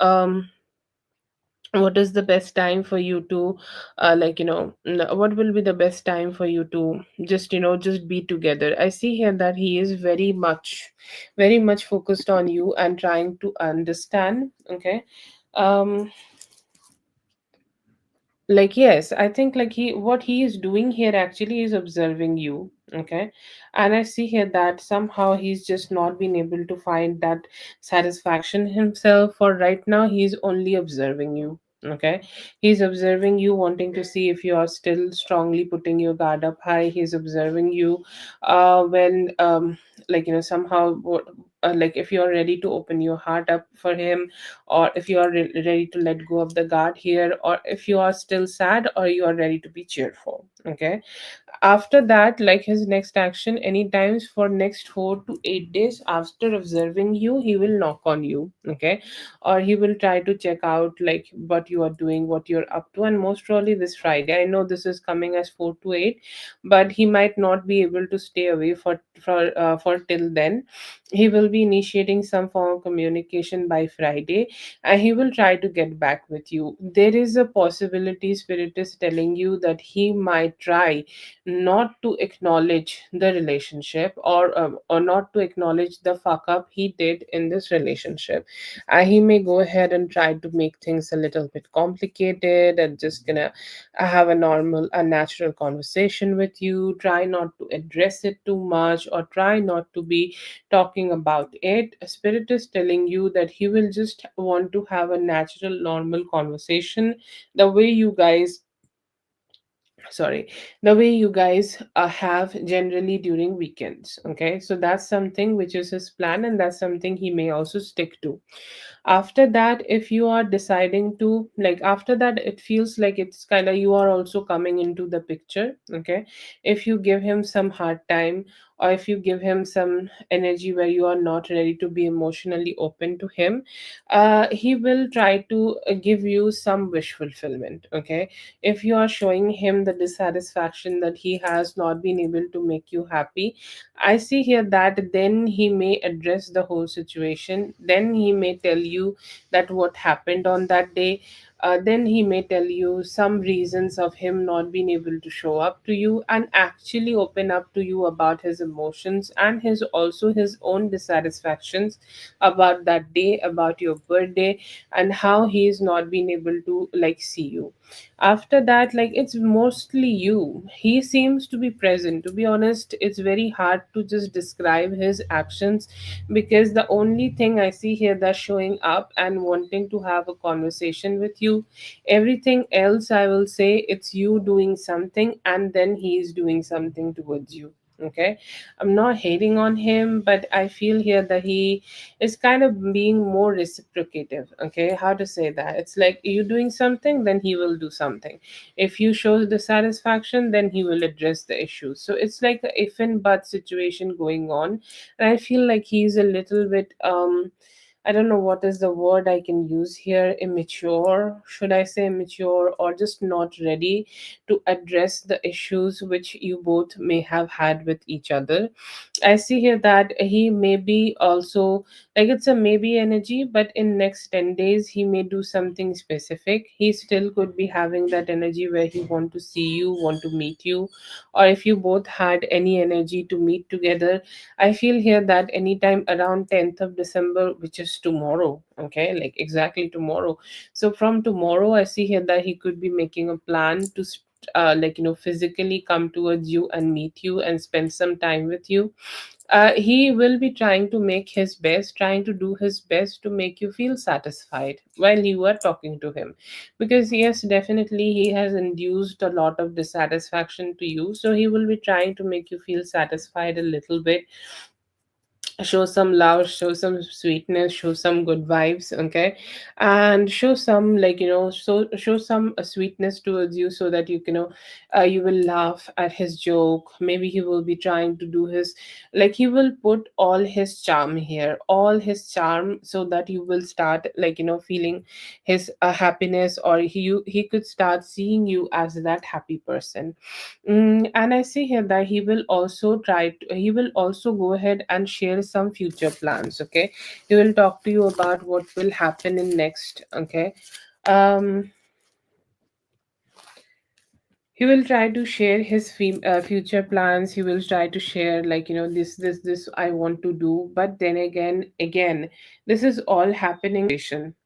what is the best time for you to what will be the best time for you to just just be together. I see here that he is very much focused on you and trying to understand. Okay, um like yes, I think like he what he is doing here actually is observing you. Okay, and I see here that somehow he's just not been able to find that satisfaction himself. For right now he's only observing you. Okay, he's observing you, wanting to see if you are still strongly putting your guard up high. He's observing you when somehow like if you are ready to open your heart up for him, or if you are ready to let go of the guard here, or if you are still sad, or you are ready to be cheerful. Okay, after that, like his next action, any times for next 4 to 8 days after observing you, he will knock on you. Okay, or he will try to check out like what you are doing, what you're up to. And most probably this Friday, I know this is coming as 4 to 8, but he might not be able to stay away for till then. He will be initiating some form of communication by Friday, and he will try to get back with you. There is a possibility, spirit is telling you that he might try not to acknowledge the relationship, or not to acknowledge the fuck up he did in this relationship. He may go ahead and try to make things a little bit complicated and just gonna have a natural conversation with you. Try not to address it too much, or try not to be talking about it. Spirit is telling you that he will just want to have a natural, normal conversation, the way you guys sorry the way you guys have generally during weekends. Okay, so that's something which is his plan, and that's something he may also stick to. After that, if you are deciding to, like, after that it feels like it's kind of you are also coming into the picture. Okay, if you give him some hard time, or if you give him some energy where you are not ready to be emotionally open to him, he will try to give you some wish fulfillment. Okay, if you are showing him the dissatisfaction that he has not been able to make you happy, I see here that then he may address the whole situation. Then he may tell you that what happened on that day. Then he may tell you some reasons of him not being able to show up to you and actually open up to you about his emotions and his also his own dissatisfactions about that day, about your birthday, and how he is not being able to like see you. After that, like, it's mostly you. He seems to be present. To be honest, it's very hard to just describe his actions, because the only thing I see here that's showing up and wanting to have a conversation with you, everything else I will say it's you doing something and then he is doing something towards you. Okay, I'm not hating on him, but I feel here that he is kind of being more reciprocative. Okay, how to say that? It's like you doing something, then he will do something. If you show the satisfaction, then he will address the issue. So it's like a if and but situation going on. And I feel like he's a little bit I don't know what is the word I can use here. Immature, should I say immature, or just not ready to address the issues which you both may have had with each other. I see here that he may be also, like, it's a maybe energy, but in next 10 days he may do something specific. He still could be having that energy where he want to see you, want to meet you, or if you both had any energy to meet together. I feel here that anytime around 10th of December, which is tomorrow, okay, like exactly tomorrow. So from tomorrow, I see here that he could be making a plan to like, physically come towards you and meet you and spend some time with you. He will be trying to make his best, trying to do his best to make you feel satisfied while you are talking to him. Because, yes, definitely he has induced a lot of dissatisfaction to you. So he will be trying to make you feel satisfied a little bit, show some love, show some sweetness, show some good vibes. Okay, and show some, like, so show some sweetness towards you, so that you will laugh at his joke. Maybe he will be trying to do his, like, he will put all his charm here, all his charm, so that you will start, like, feeling his happiness, or he could start seeing you as that happy person. And I see here that he will also go ahead and share some future plans. Okay, he will talk to you about what will happen in next. Okay, um, he will try to share his future plans. He will try to share, like, this I want to do, but then again, this is all happening.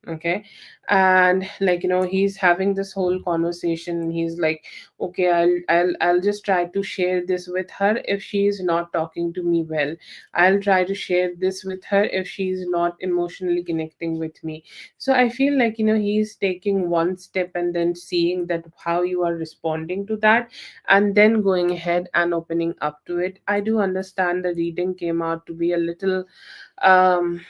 Okay, and, like, he's having this whole conversation, and he's like, okay, I'll just try to share this with her if she's not talking to me well. I'll try to share this with her if she's not emotionally connecting with me. So I feel like, he's taking one step and then seeing that how you are responding to that, and then going ahead and opening up to it. I do understand the reading came out to be a little um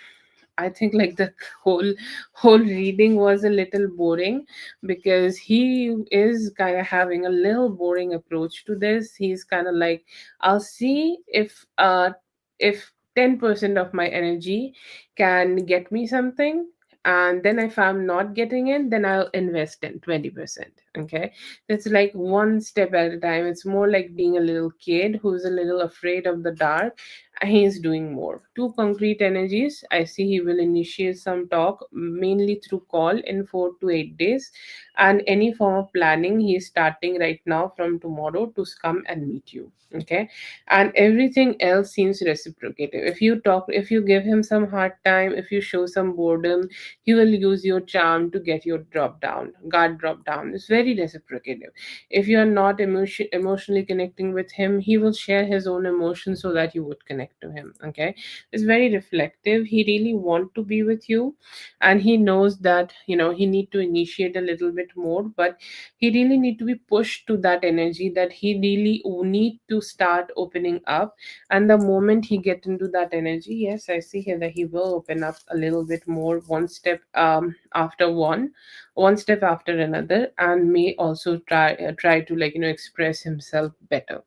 I think, like, the whole reading was a little boring, because he is kind of having a little boring approach to this. He's kind of like, I'll see if 10% of my energy can get me something, and then if I'm not getting it, then I'll invest in 20%. Okay, it's like one step at a time. It's more like being a little kid who's a little afraid of the dark, and he is doing more. Two concrete energies. I see he will initiate some talk, mainly through call, in 4 to 8 days, and any form of planning he is starting right now from tomorrow to come and meet you. Okay, and everything else seems reciprocative. If you talk, if you give him some hard time, if you show some boredom, he will use your charm to get your guard drop down. It's very reciprocative. If you are not emotionally connecting with him, he will share his own emotions so that you would connect to him. Okay, it's very reflective. He really want to be with you, and he knows that he need to initiate a little bit more, but he really need to be pushed to that energy, that he really need to start opening up. And the moment he get into that energy, yes, I see here that he will open up a little bit more, one step after one step after another, and may also try to, like, express himself better.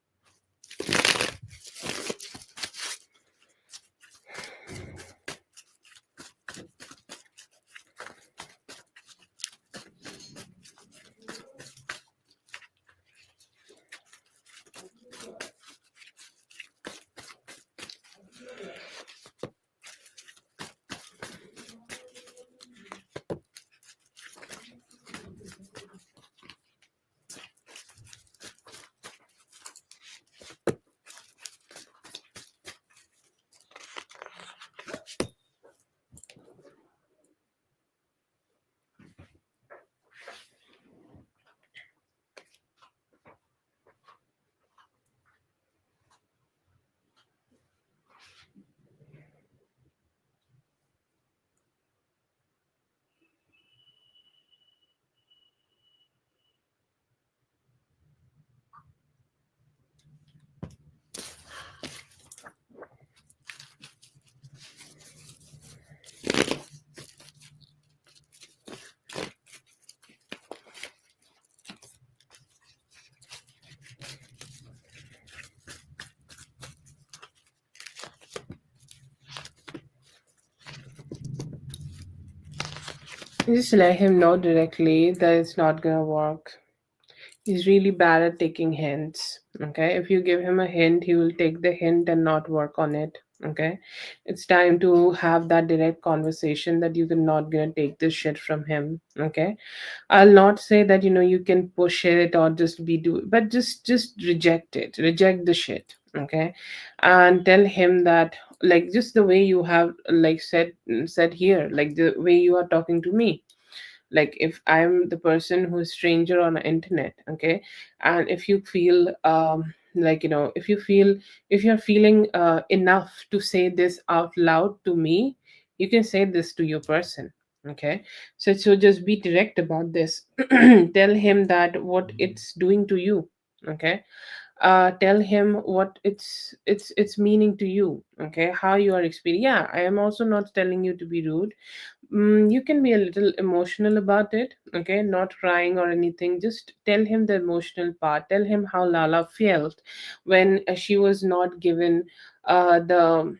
Just let him know directly that it's not gonna work. He's really bad at taking hints. Okay. If you give him a hint, he will take the hint and not work on it. Okay. It's time to have that direct conversation that you're not gonna take this shit from him. Okay. I'll not say that, you can push it or just be do, but just reject it. Reject the shit. Okay. And tell him that, like, just the way you have, like, said here, like the way you are talking to me, like if I'm the person who's stranger on the internet. Okay. And if you feel like, if you're feeling enough to say this out loud to me, you can say this to your person. Okay. So just be direct about this. Tell him that what it's doing to you. Okay. Tell him what it's meaning to you. Okay, how you are experiencing. Yeah, I am also not telling you to be rude. You can be a little emotional about it. Okay, not crying or anything, just tell him the emotional part. Tell him how Lala felt when she was not given the,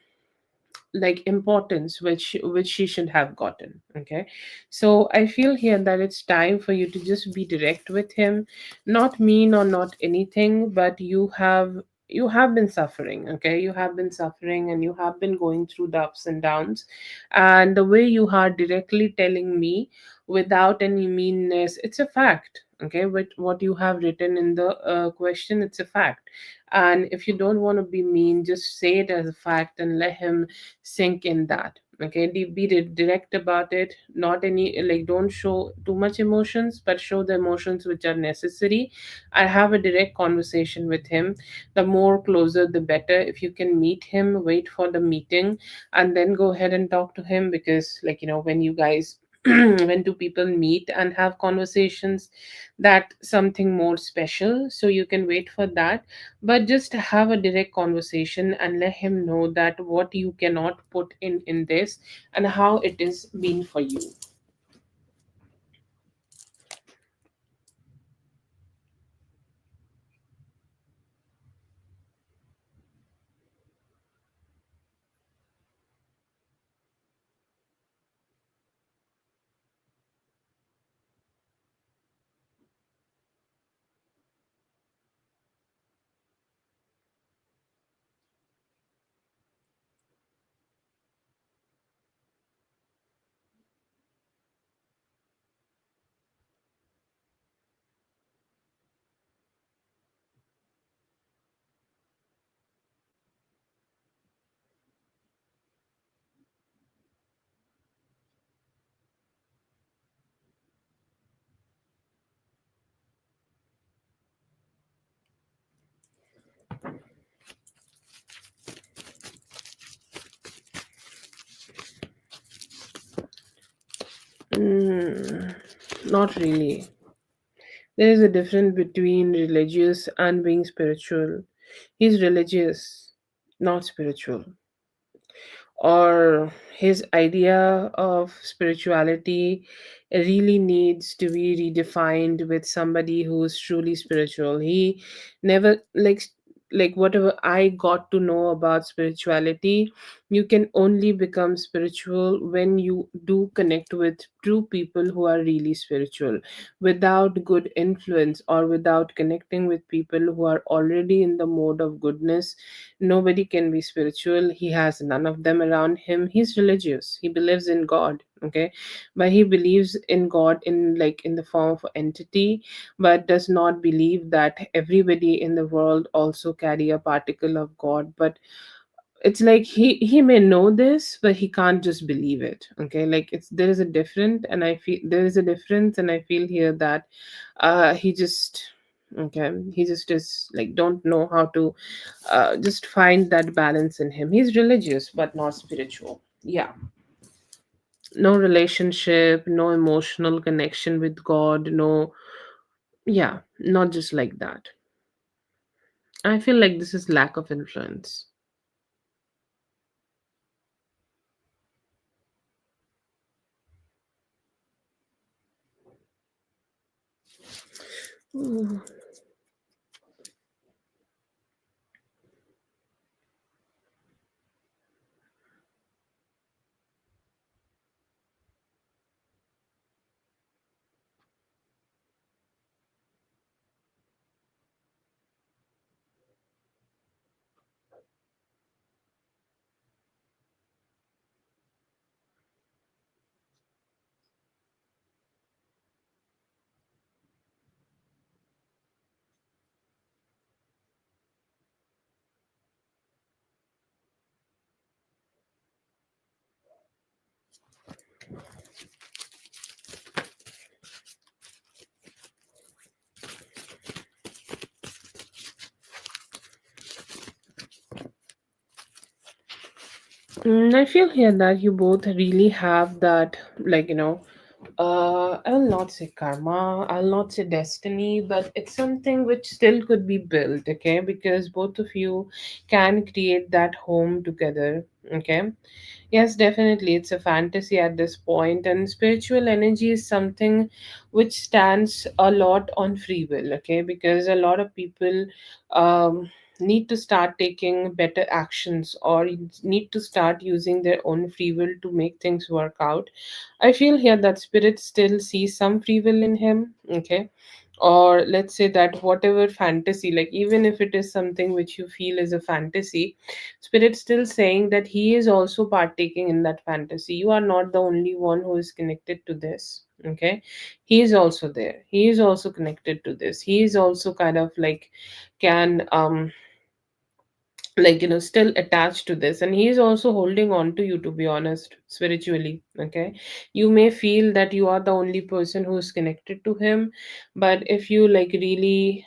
like, importance which she should have gotten. Okay. So I feel here that it's time for you to just be direct with him, not mean or not anything, but you have been suffering. Okay, you have been suffering and you have been going through the ups and downs, and the way you are directly telling me without any meanness, it's a fact. Okay, with what you have written in the question, it's a fact. And if you don't want to be mean, just say it as a fact and let him sink in that. Okay, be direct about it. Not any, like, don't show too much emotions, but show the emotions which are necessary. I have a direct conversation with him. The more closer the better. If you can meet him, wait for the meeting and then go ahead and talk to him, because, like, when you guys when two people meet and have conversations, that something more special. So you can wait for that, but just have a direct conversation and let him know that what you cannot put in this, and how it is been for you. mm, Not really. There is a difference between religious and being spiritual. He's religious, not spiritual. Or his idea of spirituality really needs to be redefined with somebody who is truly spiritual. He never like whatever I got to know about spirituality, you can only become spiritual when you do connect with true people who are really spiritual. Without good influence or without connecting with people who are already in the mode of goodness, nobody can be spiritual. He has none of them around him. He's religious, he believes in God, okay, but he believes in God in in the form of entity, but does not believe that everybody in the world also carry a particle of God. But it's like he may know this, but he can't just believe it, okay. Like it's there is a different, and I feel there is a difference, and I feel here that he just, okay, he just is like don't know how to just find that balance in him. He's religious but not spiritual. Yeah. No relationship, no emotional connection with God, no. Yeah, not just like that. I feel like this is lack of influence. Ooh. I feel here that you both really have that, I'll not say karma, I'll not say destiny, but it's something which still could be built, okay? Because both of you can create that home together, okay? Yes, definitely. It's a fantasy at this point, and spiritual energy is something which stands a lot on free will, okay? Because a lot of people need to start taking better actions or need to start using their own free will to make things work out. I feel here that spirit still sees some free will in him, okay? Or let's say that whatever fantasy, like even if it is something which you feel is a fantasy, spirit still saying that he is also partaking in that fantasy. You are not the only one who is connected to this, okay? He is also there, he is also connected to this, he is also kind of like can still attached to this, and he is also holding on to you, to be honest, spiritually, okay? You may feel that you are the only person who is connected to him, but if you really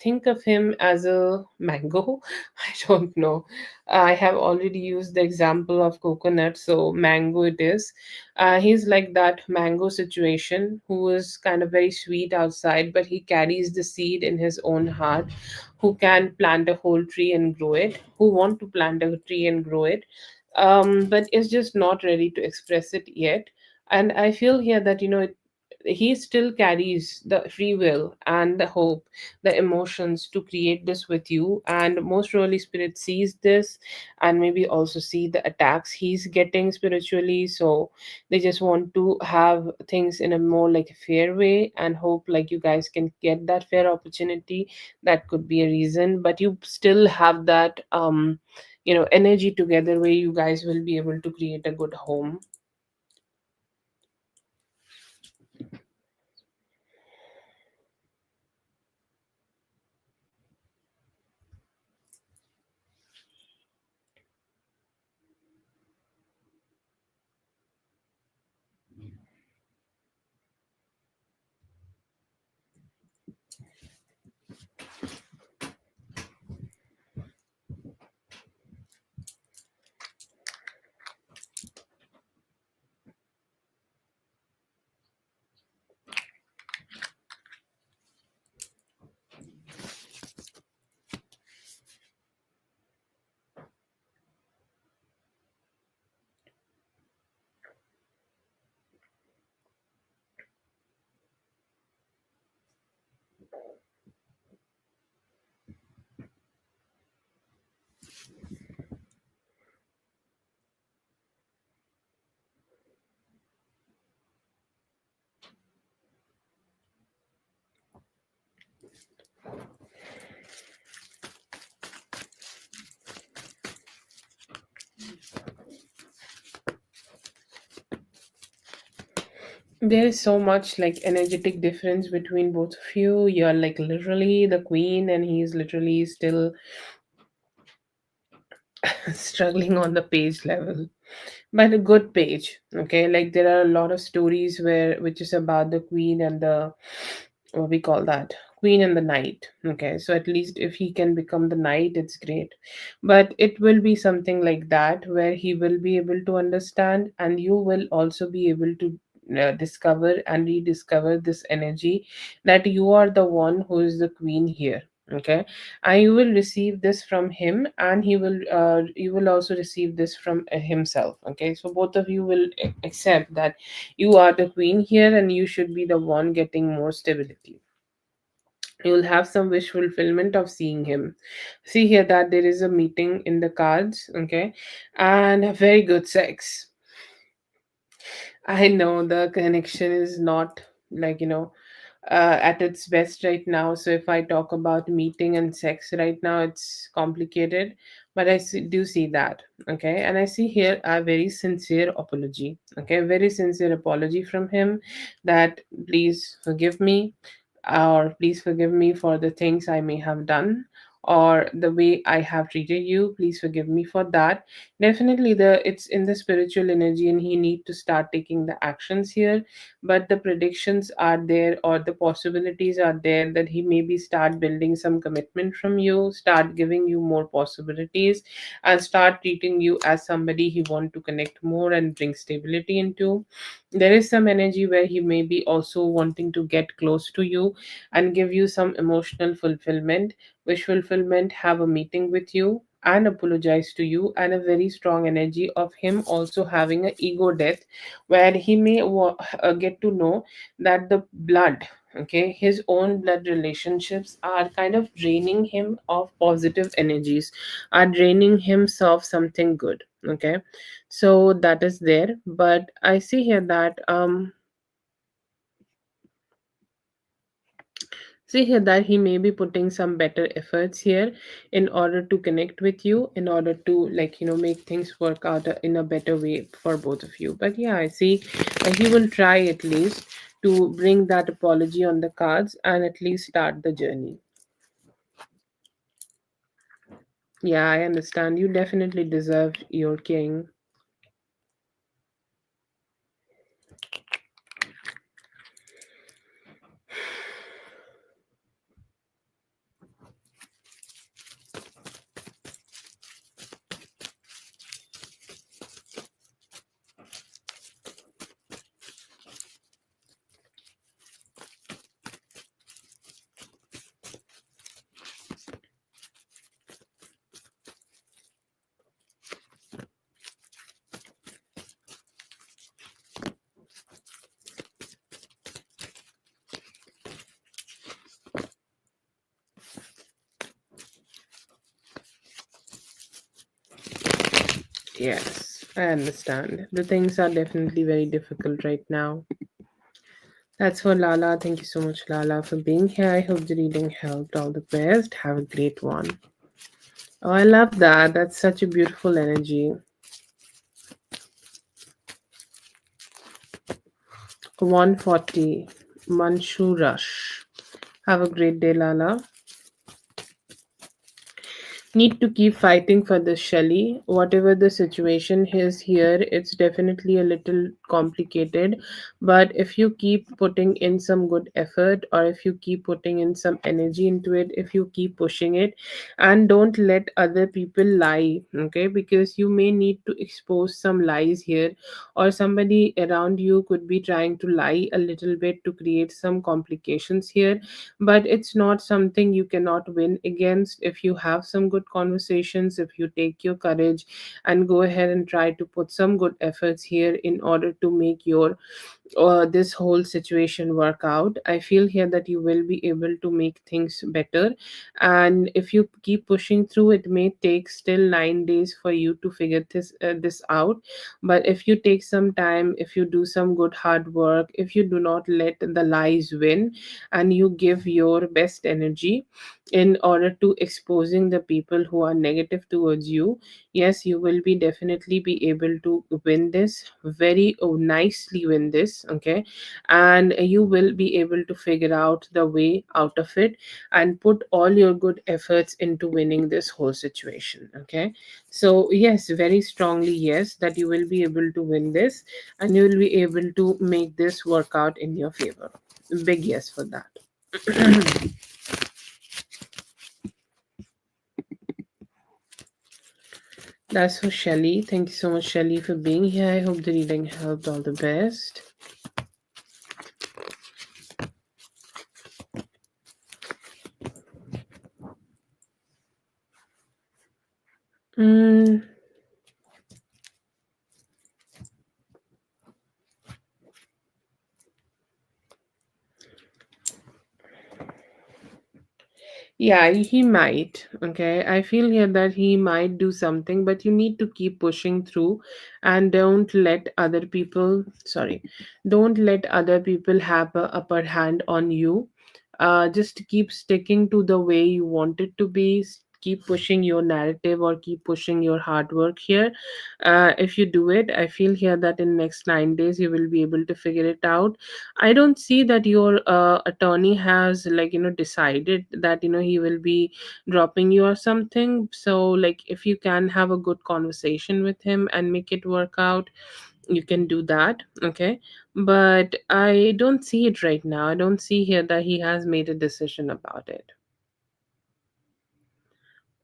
think of him as a mango, I don't know, I have already used the example of coconut, so mango it is. He's like that mango situation who is kind of very sweet outside, but he carries the seed in his own heart, who can plant a whole tree and grow it, who want to plant a tree and grow it, but is just not ready to express it yet. And I feel here that he still carries the free will and the hope, the emotions to create this with you, and most surely spirit sees this and maybe also see the attacks he's getting spiritually, so they just want to have things in a more like a fair way and hope like you guys can get that fair opportunity. That could be a reason, but you still have that energy together where you guys will be able to create a good home. There is so much like energetic difference between both of you. You're like literally the queen, and he's literally still struggling on the page level, but a good page. Okay, like there are a lot of stories where which is about the queen and the, what we call that, queen and the knight. Okay, so at least if he can become the knight, it's great. But it will be something like that where he will be able to understand, and you will also be able to discover and rediscover this energy, that you are the one who is the queen here. Okay, and you will receive this from him, and he will you will also receive this from himself. Okay, so both of you will accept that you are the queen here, and you should be the one getting more stability. You will have some wish fulfillment of seeing him. See here that there is a meeting in the cards. Okay, and a very good sex. I know the connection is not like, at its best right now. So if I talk about meeting and sex right now, it's complicated. But do see that. Okay, and I see here a very sincere apology. Okay, very sincere apology from him, that please forgive me, or please forgive me for the things I may have done, or the way I have treated you. Please forgive me for that. Definitely, the it's in the spiritual energy, and he need to start taking the actions here. But the predictions are there, or the possibilities are there, that he maybe start building some commitment from you, start giving you more possibilities, and start treating you as somebody he want to connect more and bring stability into. There is some energy where he may be also wanting to get close to you and give you some emotional fulfillment, wish fulfillment, have a meeting with you and apologize to you, and a very strong energy of him also having an ego death, where he may get to know that the blood, okay, his own blood relationships are kind of draining him of positive energies, are draining himself something good. Okay, so that is there. But I see here that see here that he may be putting some better efforts here in order to connect with you, in order to, like, make things work out in a better way for both of you. But yeah, I see he will try at least to bring that apology on the cards and at least start the journey. Yeah, I understand. You definitely deserve your king. Yes, I understand. The things are definitely very difficult right now. That's for Lala. Thank you so much, Lala, for being here. I hope the reading helped. All the best. Have a great one. Oh, I love that. That's such a beautiful energy. 140. Manshu Rush. Have a great day, Lala. Need to keep fighting for this, Shelly. Whatever the situation is here, it's definitely a little complicated. But if you keep putting in some good effort, or if you keep putting in some energy into it, if you keep pushing it, and don't let other people lie, okay? Because you may need to expose some lies here, or somebody around you could be trying to lie a little bit to create some complications here. But it's not something you cannot win against if you have some good conversations, if you take your courage and go ahead and try to put some good efforts here in order to make your this whole situation work out. I feel here that you will be able to make things better, and if you keep pushing through, it may take still 9 days for you to figure this out. But if you take some time, if you do some good hard work, if you do not let the lies win, and you give your best energy in order to exposing the people who are negative towards you, yes, you will be definitely be able to win this very nicely, win this. this, okay? And you will be able to figure out the way out of it and put all your good efforts into winning this whole situation, okay? So yes, very strongly yes, that you will be able to win this, and you will be able to make this work out in your favor. Big yes for that. That's for Shelly. Thank you so much, Shelly, for being here. I hope the reading helped. All the best. Mm, yeah, he might. Okay. I feel here that he might do something, but you need to keep pushing through and don't let other people have a upper hand on you. Just keep sticking to the way you want it to be. Keep pushing your narrative or keep pushing your hard work here. If you do it, I feel here that in next 9 days you will be able to figure it out. I don't see that your attorney has, like, decided that, he will be dropping you or something. So, like, if you can have a good conversation with him and make it work out, you can do that, okay? But I don't see it right now. I don't see here that he has made a decision about it.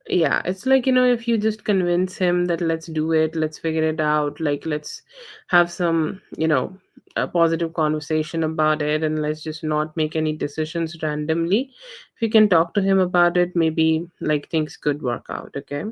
Yeah, it's like, if you just convince him that let's do it, let's figure it out, like, let's have some, a positive conversation about it, and let's just not make any decisions randomly. If you can talk to him about it, maybe like things could work out, okay?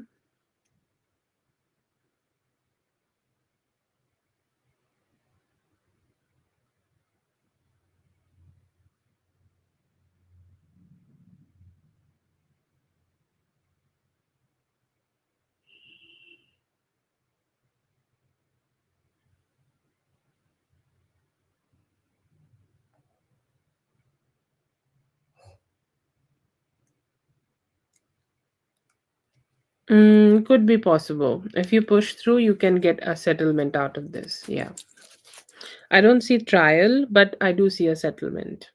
Could be possible. If you push through, you can get a settlement out of this. Yeah. I don't see trial, but I do see a settlement.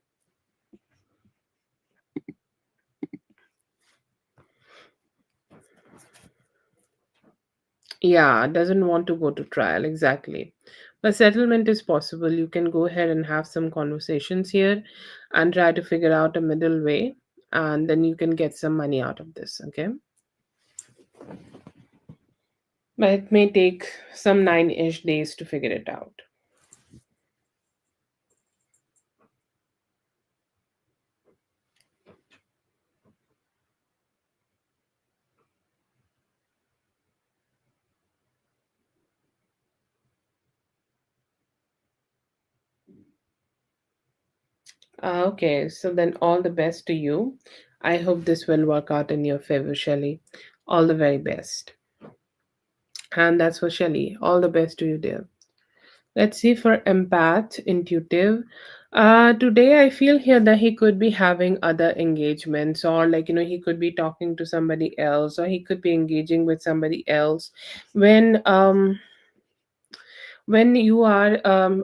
Yeah, doesn't want to go to trial, exactly. But settlement is possible. You can go ahead and have some conversations here and try to figure out a middle way, and then you can get some money out of this, okay? But it may take some 9-ish days to figure it out. Okay, so then all the best to you. I hope this will work out in your favor, Shelley. All the very best. And that's for Shelley. All the best to you, dear. Let's see for empath, intuitive. Today I feel here that he could be having other engagements, or like, he could be talking to somebody else, or he could be engaging with somebody else. When you are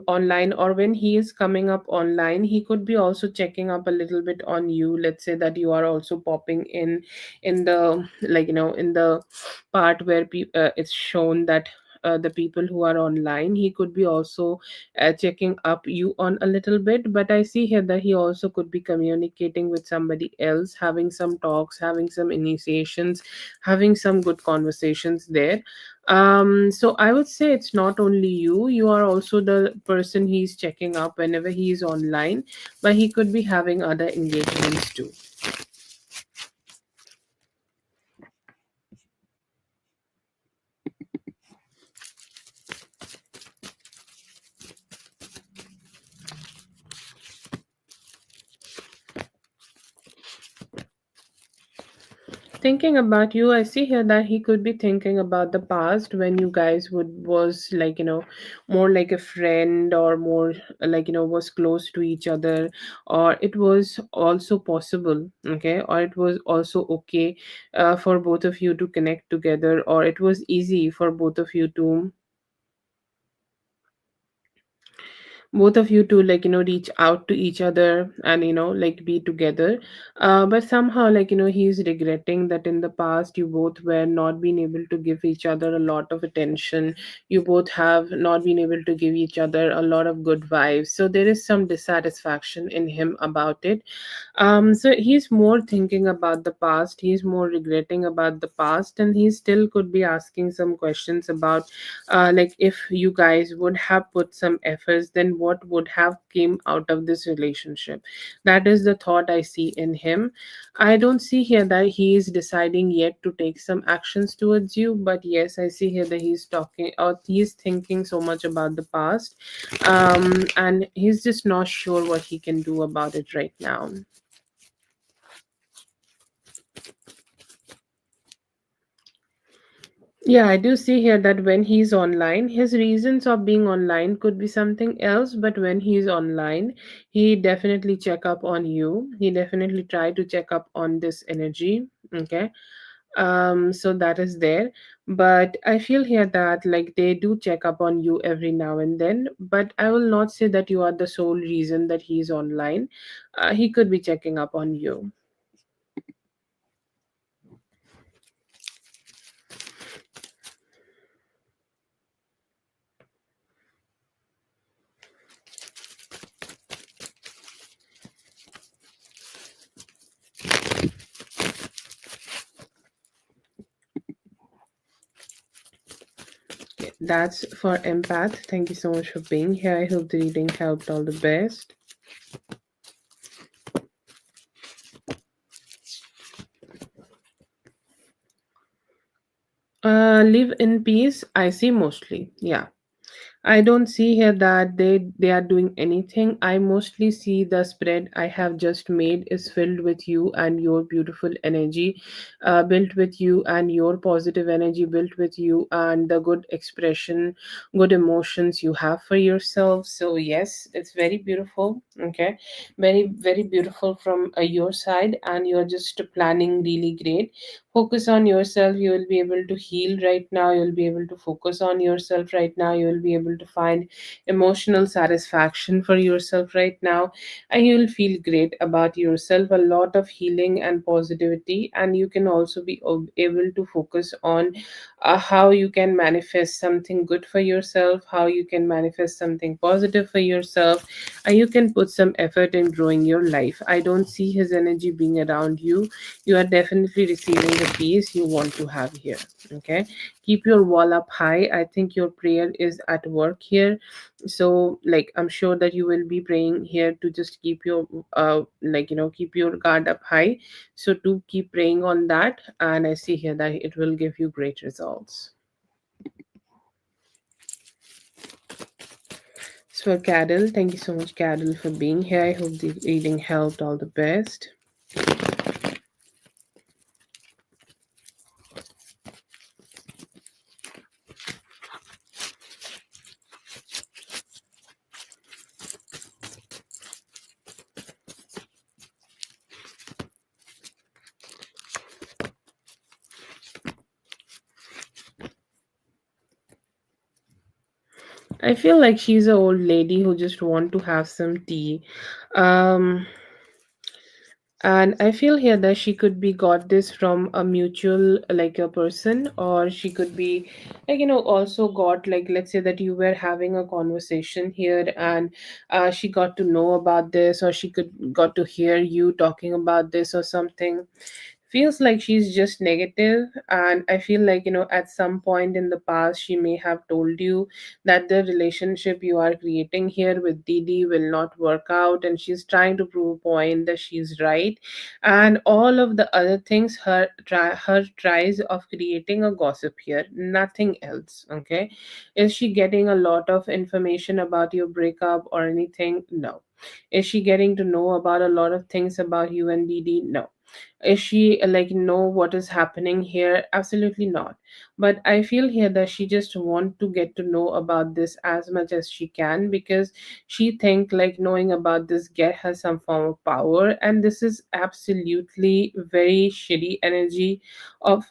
online, or when he is coming up online, he could be also checking up a little bit on you. Let's say that you are also popping in the, like, in the part where it's shown that the people who are online, he could be also checking up you on a little bit. But I see here that he also could be communicating with somebody else, having some talks, having some initiations, having some good conversations there. So I would say it's not only you, you are also the person he's checking up whenever he is online, but he could be having other engagements too. Thinking about you, I see here that he could be thinking about the past when you guys would was like, more like a friend, or more like, was close to each other, or it was also possible, okay, or it was also okay for both of you to connect together, or it was easy for both of you to both of you to reach out to each other and be together. But somehow he's regretting that in the past you both were not being able to give each other a lot of attention. You both have not been able to give each other a lot of good vibes, so there is some dissatisfaction in him about it. So he's more thinking about the past, he's more regretting about the past, and he still could be asking some questions about if you guys would have put some efforts, then what would have came out of this relationship. That is the thought I see in him. I don't see here that he is deciding yet to take some actions towards you, but yes, I see here that he's talking or he's thinking so much about the past, and he's just not sure what he can do about it right now. Yeah, I do see here that when he's online, his reasons of being online could be something else, but when he's online, he definitely check up on you. He definitely try to check up on this energy. Okay. So that is there. But I feel here that they do check up on you every now and then, but I will not say that you are the sole reason that he's online. He could be checking up on you. That's for empath. Thank you so much for being here. I hope the reading helped. All the best. Live in peace. I see mostly. Yeah. I don't see here that they are doing anything. I mostly see the spread I have just made is filled with you and your beautiful energy, built with you and your positive energy, built with you and the good expression, good emotions you have for yourself. So yes, it's very beautiful. Okay, very beautiful from your side, and you're just planning really great. Focus on yourself, you will be able to heal right now, you'll be able to focus on yourself right now, you will be able to find emotional satisfaction for yourself right now, and you will feel great about yourself, a lot of healing and positivity. And you can also be able to focus on how you can manifest something good for yourself, how you can manifest something positive for yourself, and you can put some effort in growing your life. I don't see his energy being around you. You are definitely receiving the peace you want to have here. Okay, keep your wall up high. I think your prayer is at work here. So I'm sure that you will be praying here to just keep your keep your guard up high. So to keep praying on that, and I see here that it will give you great results. So Carol, thank you so much, Carol, for being here. I hope the reading helped. All the best. I feel like she's an old lady who just want to have some tea. Um, and I feel here that she could be got this from a mutual a person, or she could be also got let's say that you were having a conversation here, and she got to know about this, or she could got to hear you talking about this or something. Feels like she's just negative, and I feel like at some point in the past she may have told you that the relationship you are creating here with Didi will not work out, and she's trying to prove a point that she's right. And all of the other things, her tries of creating a gossip here, nothing else. Okay, is she getting a lot of information about your breakup or anything? No. Is she getting to know about a lot of things about you and Didi? No. Is she know what is happening here? Absolutely not. But I feel here that she just want to get to know about this as much as she can, because she think knowing about this get her some form of power, and this is absolutely very shitty energy of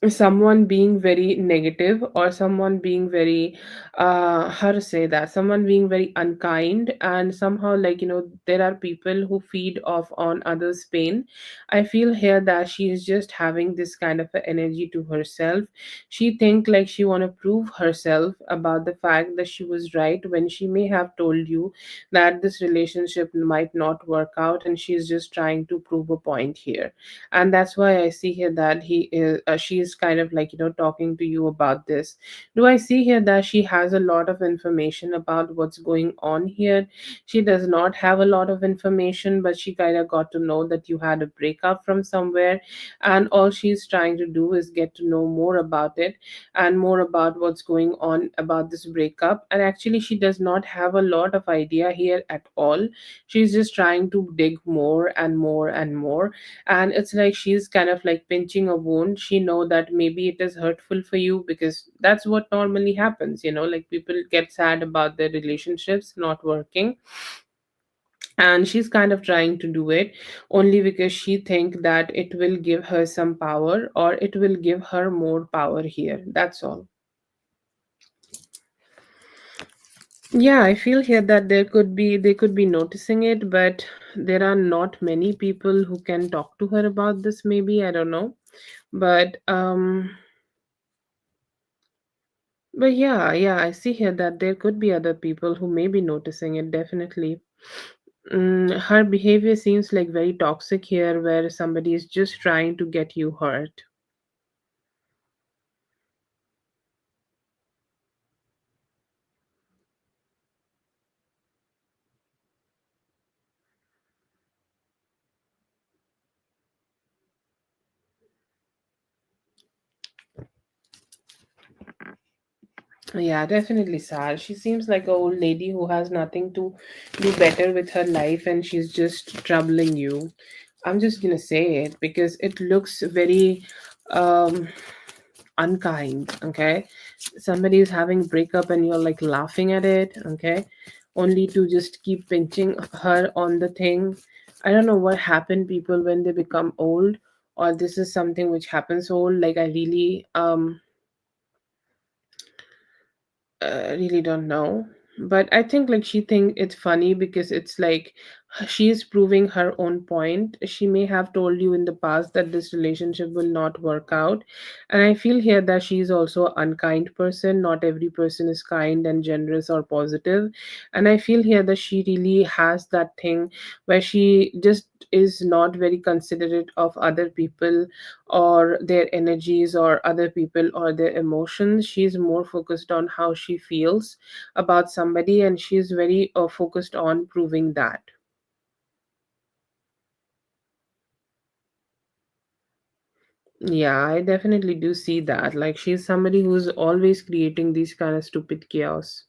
someone being very negative, or someone being very how to say that, someone being very unkind, and somehow, like, there are people who feed off on others pain. I feel here that she is just having this kind of a energy to herself. She think like she want to prove herself about the fact that she was right, when she may have told you that this relationship might not work out, and she's just trying to prove a point here. And that's why I see here that she is kind of like, talking to you about this. Do I see here that she has a lot of information about what's going on here? She does not have a lot of information, but she kind of got to know that you had a breakup from somewhere, and all she's trying to do is get to know more about it, and more about what's going on about this breakup. And actually, she does not have a lot of idea here at all. She's just trying to dig more and more and more, and it's like she's kind of like pinching a wound. She know that maybe it is hurtful for you, because that's what normally happens, like people get sad about their relationships not working, and she's kind of trying to do it only because she think that it will give her some power, or it will give her more power here. That's all. Yeah, I feel here that they could be noticing it, but there are not many people who can talk to her about this, maybe, I don't know. But yeah, I see here that there could be other people who may be noticing it, definitely. Her behavior seems like very toxic here, where somebody is just trying to get you hurt. Yeah, definitely sad. She seems like a old lady who has nothing to do better with her life, and she's just troubling you. I'm just gonna say it because it looks very um unkind, okay? Somebody is having breakup and you're like laughing at it, okay? Only to just keep pinching her on the thing. I don't know what happened people when they become old, or this is something which happens old. Like I really don't know, but I think like she think it's funny because it's like she's proving her own point. She may have told you in the past that this relationship will not work out, and I feel here that she's also an unkind person. Not every person is kind and generous or positive, and I feel here that she really has that thing where she just is not very considerate of other people, or their energies, or other people, or their emotions. She's more focused on how she feels about somebody, and she's very focused on proving that. Yeah, I definitely do see that. Like she's somebody who's always creating these kind of stupid chaos.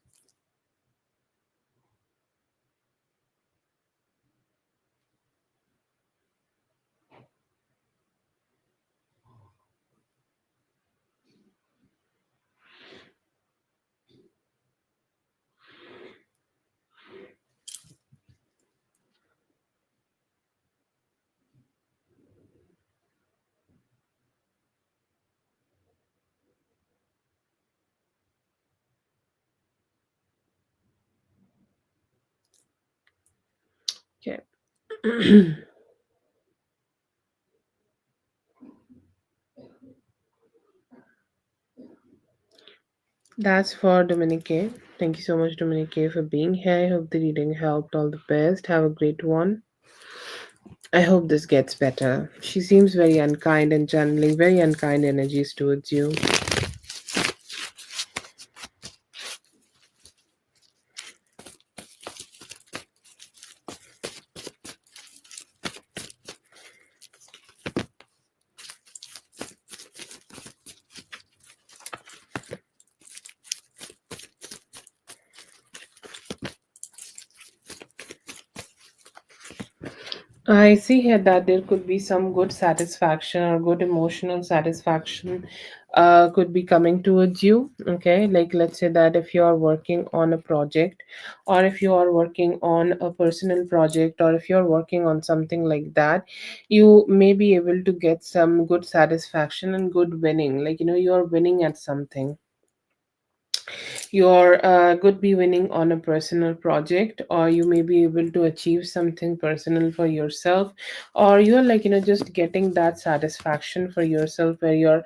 Okay. That's for Dominique. Thank you so much, Dominique, for being here. I hope the reading helped. All the best. Have a great one. I hope this gets better. She seems very unkind and channeling very unkind energies towards you. I see here that there could be some good satisfaction or good emotional satisfaction could be coming towards you. Okay, like let's say that if you are working on a project, or if you are working on a personal project, or if you're working on something like that, you may be able to get some good satisfaction and good winning. Like, you're winning at something. You're could be winning on a personal project, or you may be able to achieve something personal for yourself, or you're like, just getting that satisfaction for yourself, where you're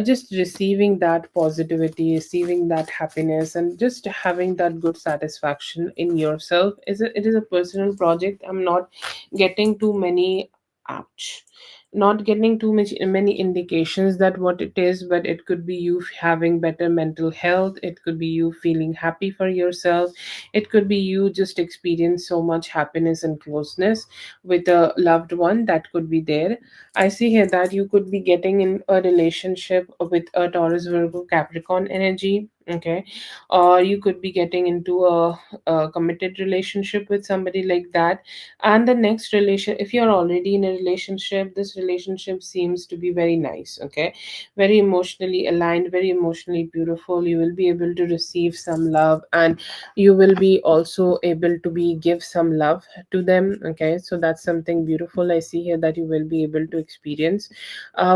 just receiving that positivity, receiving that happiness, and just having that good satisfaction in yourself. It is a personal project. I'm not getting too many, ouch, not getting too much many indications that what it is, but it could be you having better mental health, it could be you feeling happy for yourself, it could be you just experience so much happiness and closeness with a loved one that could be there. I see here that you could be getting in a relationship with a Taurus, Virgo, Capricorn energy. Okay, or you could be getting into a committed relationship with somebody like that. And the next relation, if you're already in a relationship, this relationship seems to be very nice. Okay, very emotionally aligned, very emotionally beautiful. You will be able to receive some love, and you will be also able to be give some love to them. Okay, so that's something beautiful I see here that you will be able to experience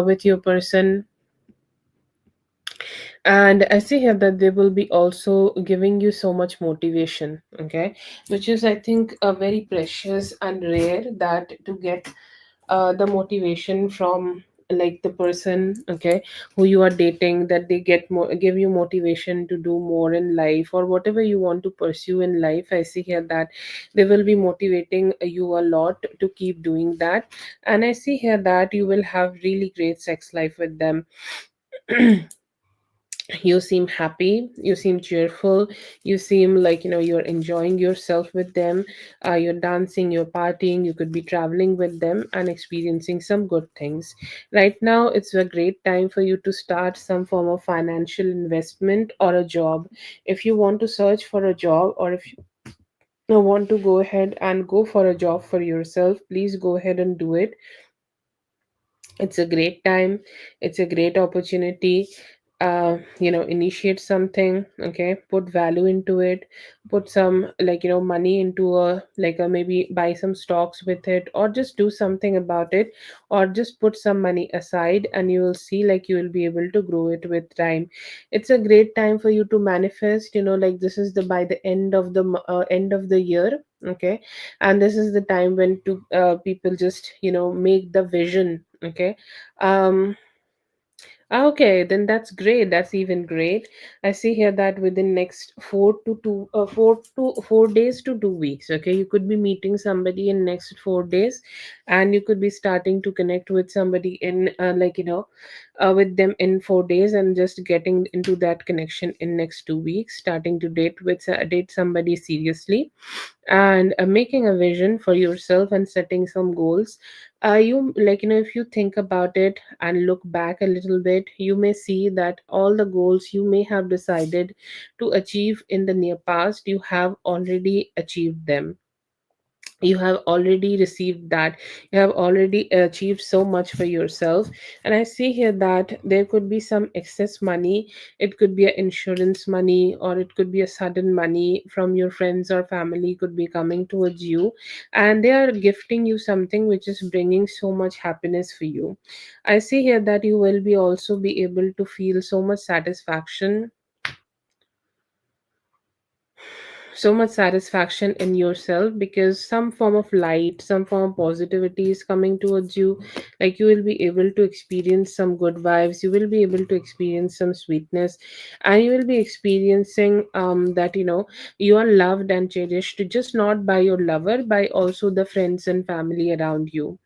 with your person. And I see here that they will be also giving you so much motivation. Okay, which is, I think, a very precious and rare, that to get the motivation from like the person, okay, who you are dating, that they get more, give you motivation to do more in life, or whatever you want to pursue in life. I see here that they will be motivating you a lot to keep doing that. And I see here that you will have really great sex life with them. You seem happy, you seem cheerful, you seem like, you're enjoying yourself with them. You're dancing, you're partying, you could be traveling with them and experiencing some good things. Right now it's a great time for you to start some form of financial investment or a job. If you want to search for a job, or if you want to go ahead and go for a job for yourself, please go ahead and do it. It's a great time, it's a great opportunity. Initiate something. Okay, put value into it, put some, like, money into a, like a, maybe buy some stocks with it, or just do something about it, or just put some money aside, and you will see like you will be able to grow it with time. It's a great time for you to manifest, like this is the by the end of the end of the year. Okay, and this is the time when to people just, make the vision. Okay. um Okay, then that's great. That's even great. I see here that within next 4 days to 2 weeks. Okay, you could be meeting somebody in next 4 days, and you could be starting to connect with somebody in, with them in 4 days, and just getting into that connection in next 2 weeks, starting to date somebody seriously, and making a vision for yourself and setting some goals. You, like, if you think about it and look back a little bit, you may see that all the goals you may have decided to achieve in the near past, you have already achieved them. You have already received that, you have already achieved so much for yourself. And I see here that there could be some excess money. It could be a insurance money, or it could be a sudden money from your friends or family could be coming towards you, and they are gifting you something which is bringing so much happiness for you. I see here that you will be also be able to feel so much satisfaction, so much satisfaction in yourself, because some form of light, some form of positivity is coming towards you. Like, you will be able to experience some good vibes, you will be able to experience some sweetness, and you will be experiencing that, you are loved and cherished, just not by your lover, by also the friends and family around you.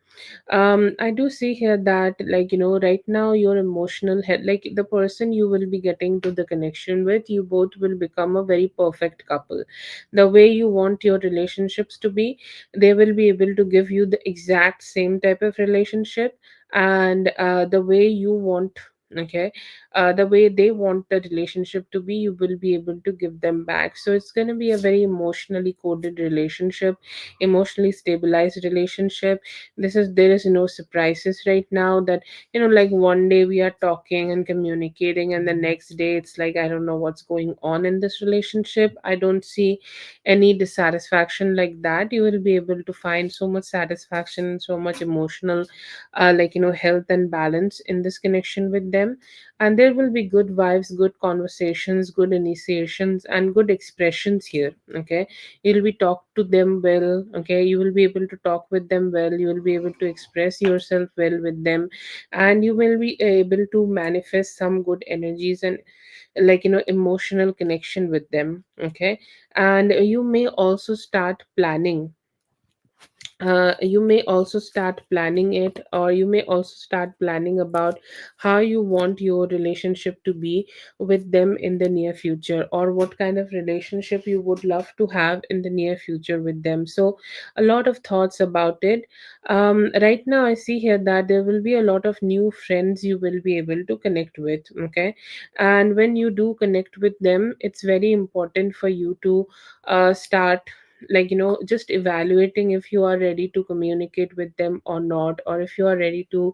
I do see here that, like, right now your emotional head, like the person you will be getting to the connection with, you both will become a very perfect couple. The way you want your relationships to be, they will be able to give you the exact same type of relationship. And the way you want Okay, the way they want the relationship to be, you will be able to give them back. So it's going to be a very emotionally coded relationship, emotionally stabilized relationship. There is no surprises right now that, like one day we are talking and communicating, and the next day it's like, I don't know what's going on in this relationship. I don't see any dissatisfaction like that. You will be able to find so much satisfaction, so much emotional health and balance in this connection with them. And there will be good vibes, good conversations, good initiations, and good expressions here. Okay, you'll be talk to them well. Okay, you will be able to talk with them well, you will be able to express yourself well with them, and you will be able to manifest some good energies and emotional connection with them. Okay, and you may also start planning, you may also start planning it, or you may also start planning about how you want your relationship to be with them in the near future, or what kind of relationship you would love to have in the near future with them. So a lot of thoughts about it. Right now I see here that there will be a lot of new friends you will be able to connect with. Okay, and when you do connect with them, it's very important for you to start just evaluating if you are ready to communicate with them or not, or if you are ready to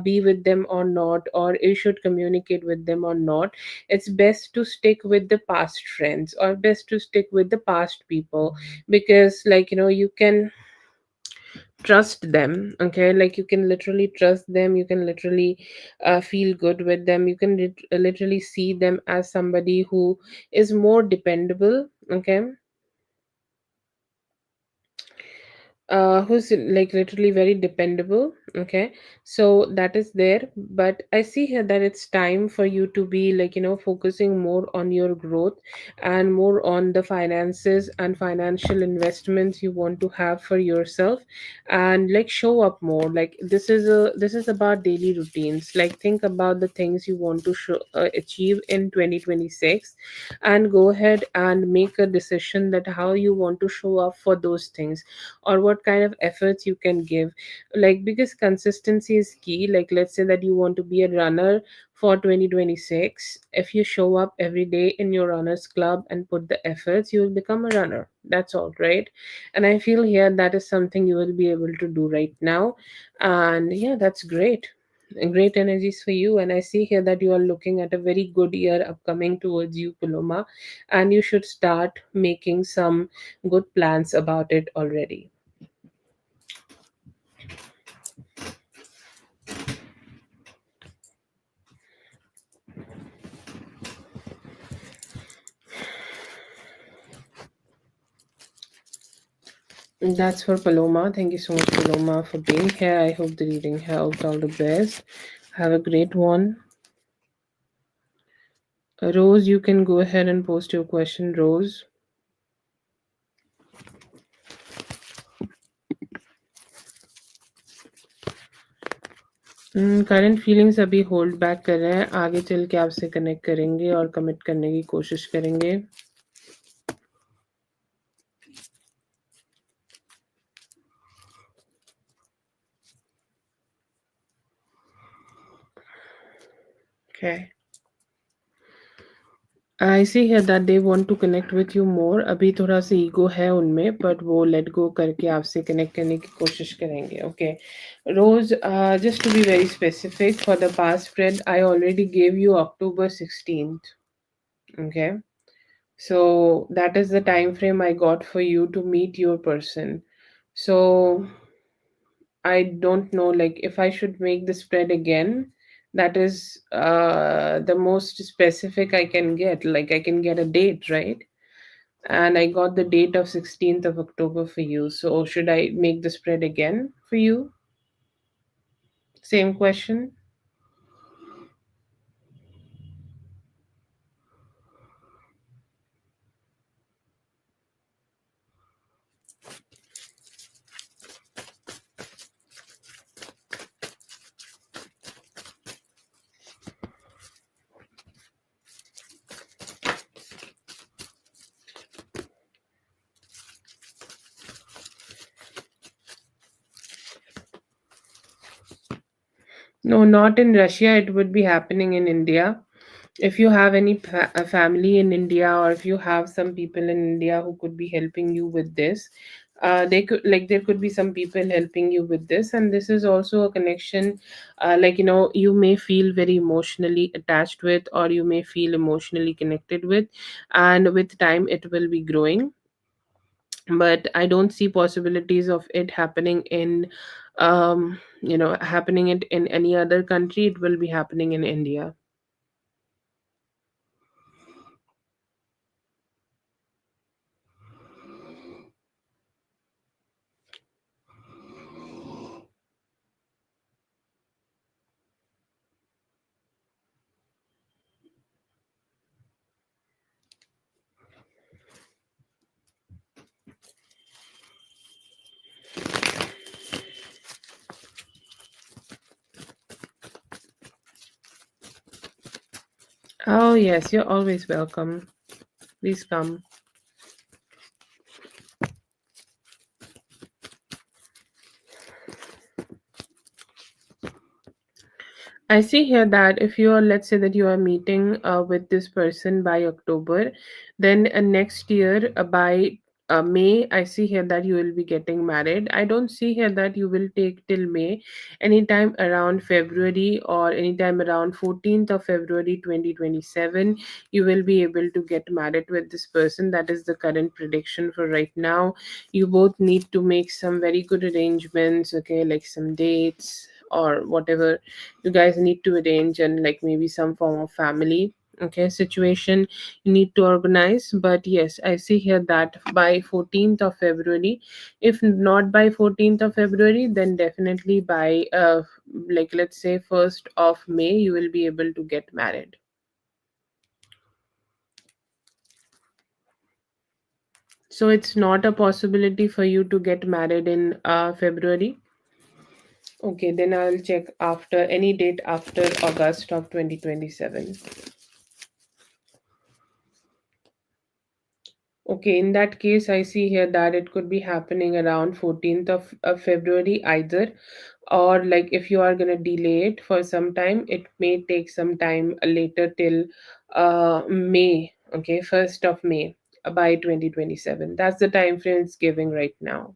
be with them or not, or you should communicate with them or not. It's best to stick with the past friends, or best to stick with the past people, because you can trust them. Okay, like you can literally trust them, you can literally feel good with them, you can literally see them as somebody who is more dependable. Okay, who's literally very dependable. Okay, so that is there. But I see here that it's time for you to be focusing more on your growth, and more on the finances and financial investments you want to have for yourself, and show up more. This is about daily routines. Think about the things you want to achieve in 2026, and go ahead and make a decision that how you want to show up for those things, or what kind of efforts you can give. Because consistency is key. Let's say that you want to be a runner for 2026. If you show up every day in your runners club and put the efforts, you will become a runner. That's all, right? And I feel here that is something you will be able to do right now. And yeah, that's great. Great energies for you. And I see here that you are looking at a very good year upcoming towards you, Paloma, and you should start making some good plans about it already. That's for Paloma. Thank you so much, Paloma, for being here. I hope the reading helped. All the best. Have a great one. Rose, you can go ahead and post your question, Rose. Current feelings अभी hold back कर रहे हैं, आगे चल के आपसे connect करेंगे और कमिट करने की कोशिश करेंगे. Okay. I see here that they want to connect with you more. अभी थोड़ा सा ईगो है उनमें, but वो let go करके आपसे connect करने की कोशिश करेंगे. Okay. Rose, just to be very specific, for the past spread, I already gave you October 16th. Okay. So that is the time frame I got for you to meet your person. So I don't know, if I should make the spread again. That is the most specific I can get. I can get a date, right? And I got the date of 16th of October for you. So should I make the spread again for you? Same question. No, not in Russia. It would be happening in India. If you have any a family in India, or if you have some people in India who could be helping you with this, they could, like, there could be some people helping you with this, and this is also a connection, like, you may feel very emotionally attached with, or you may feel emotionally connected with, and with time it will be growing. But I don't see possibilities of it happening in, happening it in any other country. It will be happening in India. Oh yes, you're always welcome. Please come. I see here that if you are, let's say that you are meeting with this person by October, then next year by May, I see here that you will be getting married. I don't see here that you will take till May. Anytime around February, or anytime around 14th of February 2027, you will be able to get married with this person. That is the current prediction for right now. You both need to make some very good arrangements, okay, like some dates or whatever you guys need to arrange, and like maybe some form of family, okay, situation you need to organize. But yes, I see here that by 14th of February, if not by 14th of February, then definitely by like, let's say 1st of May, you will be able to get married. So it's not a possibility for you to get married in February. Okay, then I'll check after any date after August of 2027. Okay, in that case, I see here that it could be happening around 14th of February either, or like if you are gonna delay it for some time, it may take some time later till May, okay, 1st of May by 2027. That's the time frame it's giving right now.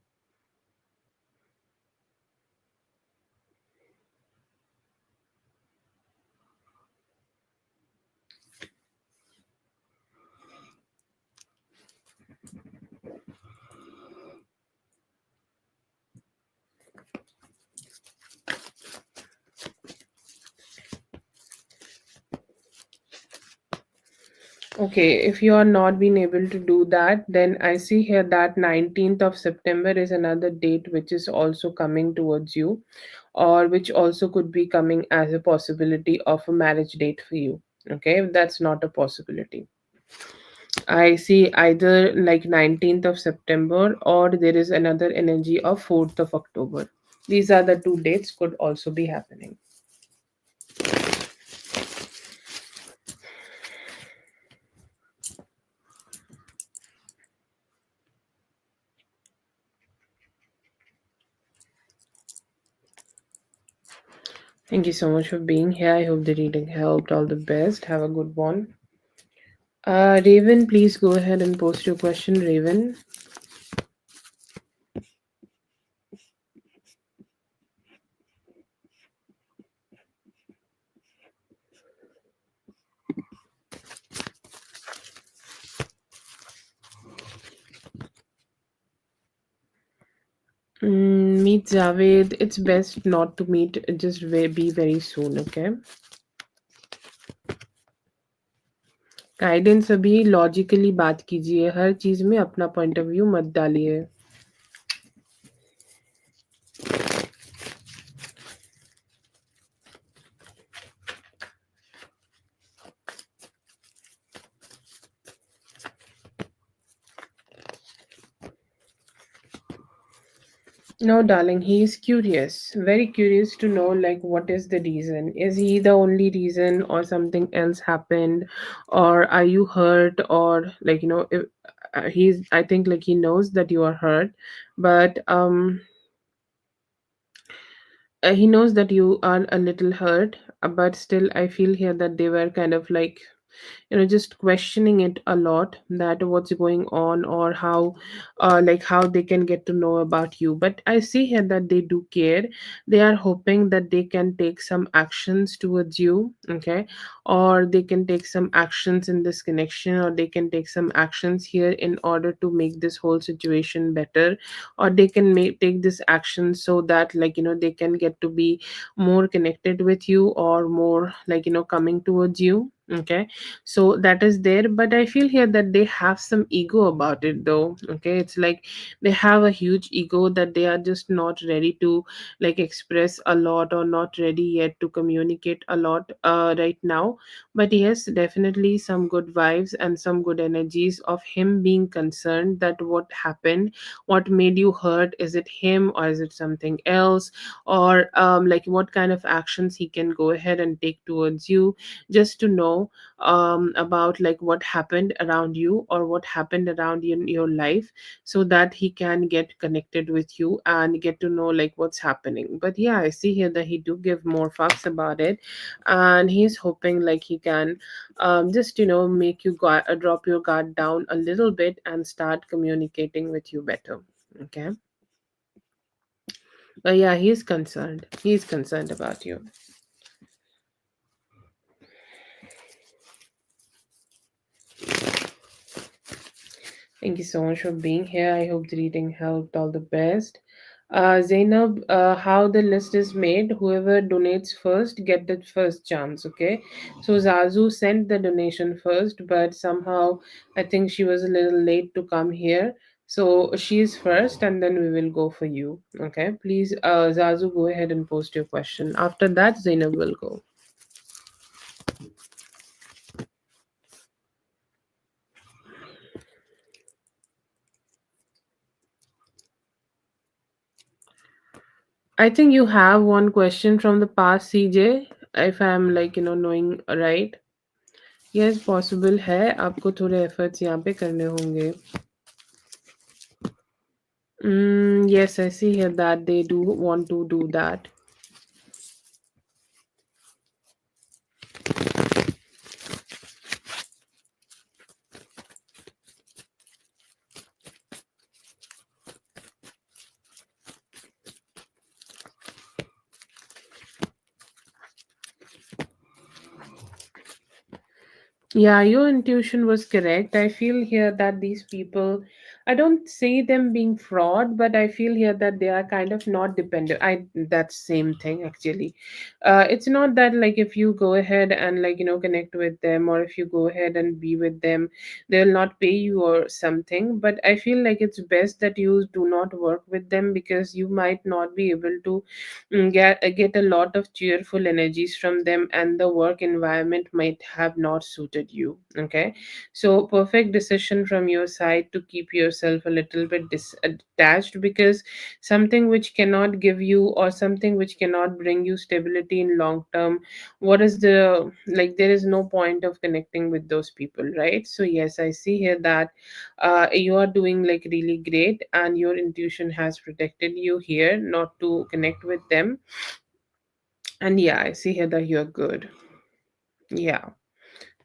Okay, if you are not being able to do that, then I see here that 19th of September is another date which is also coming towards you, or which also could be coming as a possibility of a marriage date for you. Okay, that's not a possibility. I see either like 19th of September, or there is another energy of 4th of October. These are the two dates could also be happening. Thank you so much for being here. I hope the reading helped. All the best. Have a good one. Raven, please go ahead and post your question, Raven. Meet Javed. It's best not to meet. Just be very soon, okay? Guidance अभी logically बात कीजिए, हर चीज में अपना point of view मत डालिए. No, darling, he is curious, very curious to know like what is the reason. Is he the only reason, or something else happened, or are you hurt, or like if, he's, I think like he knows that you are hurt, but he knows that you are a little hurt, but still I feel here that they were kind of like, just questioning it a lot, that what's going on, or how like how they can get to know about you. But I see here that they do care. They are hoping that they can take some actions towards you, okay, or they can take some actions in this connection, or they can take some actions here in order to make this whole situation better, or they can take this action so that, like, they can get to be more connected with you, or more, like, coming towards you, okay. So that is there, but I feel here that they have some ego about it though, okay. It's like they have a huge ego, that they are just not ready to, like, express a lot, or not ready yet to communicate a lot right now. But yes, definitely some good vibes and some good energies of him being concerned, that what happened, what made you hurt, is it him or is it something else, or like what kind of actions he can go ahead and take towards you, just to know about like what happened around you, or what happened around in your life, so that he can get connected with you and get to know like what's happening. But yeah, I see here that he do give more fucks about it, and he's hoping like he can just make you drop your guard down a little bit and start communicating with you better, okay. But yeah, he's concerned about you. Thank you so much for being here. I hope the reading helped. All the best. Zainab, how the list is made, whoever donates first get the first chance, okay? So Zazu sent the donation first, but somehow I think she was a little late to come here. So she's first, and then we will go for you, okay? Please, Zazu, go ahead and post your question. After that, Zainab will go. I think you have one question from the past, CJ, if I'm like, knowing right. Yes possible है आपको थोड़े efforts यहाँ पे करने होंगे yes, I see here that they do want to do that. Yeah, your intuition was correct. I feel here that these people, I don't say them being fraud, but I feel here that they are kind of not dependent. That same thing actually. It's not that like if you go ahead and like connect with them, or if you go ahead and be with them, they'll not pay you or something. But I feel like it's best that you do not work with them, because you might not be able to get a lot of cheerful energies from them, and the work environment might have not suited you, okay. So perfect decision from your side to keep yourself a little bit attached, because something which cannot give you, or something which cannot bring you stability in long term, what is the, like, there is no point of connecting with those people, right? So yes, I see here that you are doing like really great, and your intuition has protected you here not to connect with them. And yeah, I see here that you're good. Yeah.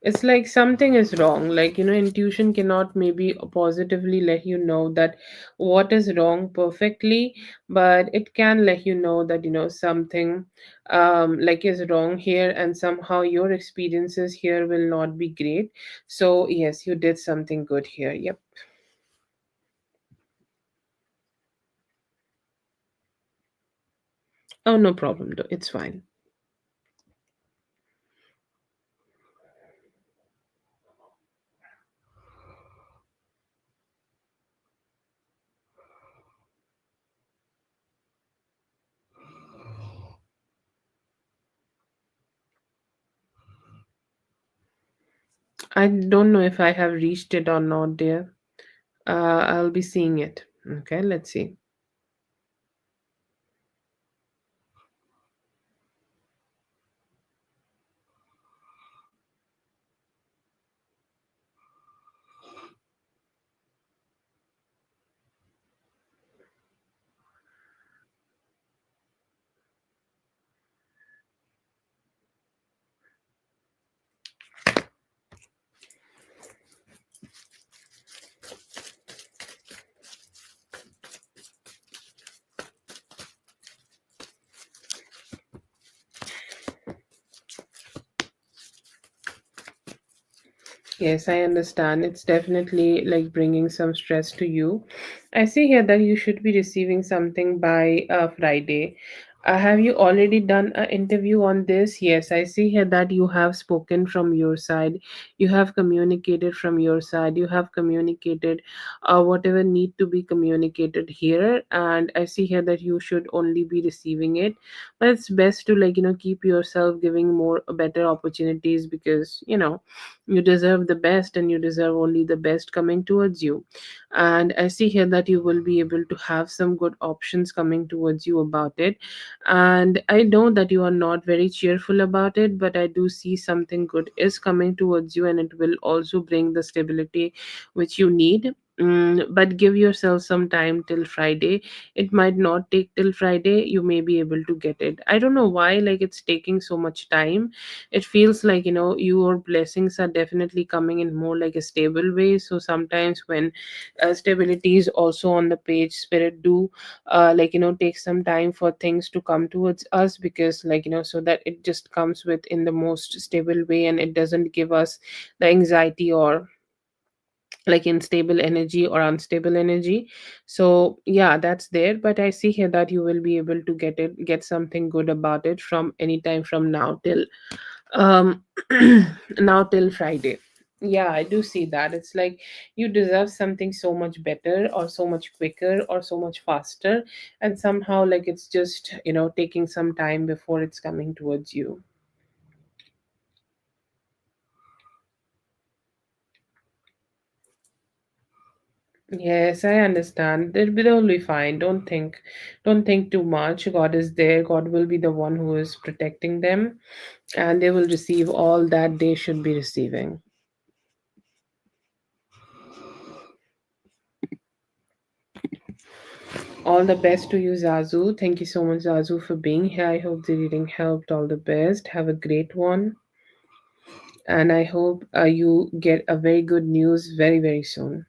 It's like something is wrong. Like, intuition cannot maybe positively let you know that what is wrong perfectly, but it can let you know that, something like is wrong here, and somehow your experiences here will not be great. So, yes, you did something good here. Yep. Oh, no problem, though. It's fine. I don't know if I have reached it or not, dear. I'll be seeing it. Okay, let's see. Yes, I understand. It's definitely like bringing some stress to you. I see here that you should be receiving something by Friday. Have you already done an interview on this? Yes, I see here that you have spoken from your side. You have communicated from your side. You have communicated whatever need to be communicated here. And I see here that you should only be receiving it. But it's best to keep yourself giving more better opportunities, because you deserve the best and you deserve only the best coming towards you. And I see here that you will be able to have some good options coming towards you about it. And I know that you are not very cheerful about it, but I do see something good is coming towards you, and it will also bring the stability which you need. But give yourself some time till Friday. It might not take till Friday. You may be able to get it. I don't know why, like, it's taking so much time. It feels like your blessings are definitely coming in more like a stable way. So sometimes when stability is also on the page, spirit do take some time for things to come towards us, because so that it just comes with in the most stable way, and it doesn't give us the anxiety or like unstable energy or unstable energy. So yeah, that's there. But I see here that you will be able to get something good about it from any time from now till um now till Friday. Yeah, I do see that. It's like you deserve something so much better or so much quicker or so much faster, and somehow like it's just taking some time before it's coming towards you. Yes, I understand. They'll be fine. Don't think too much. God is there. God will be the one who is protecting them, and they will receive all that they should be receiving. All the best to you, Zazu. Thank you so much, Zazu, for being here. I hope the reading helped. All the best. Have a great one. And I hope you get a very good news very, very soon.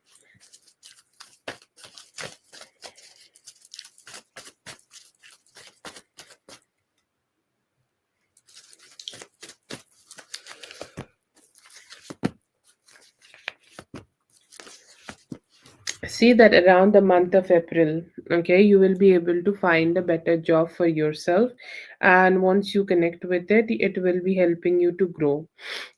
See that around the month of April, okay, you will be able to find a better job for yourself. And once you connect with it, it will be helping you to grow.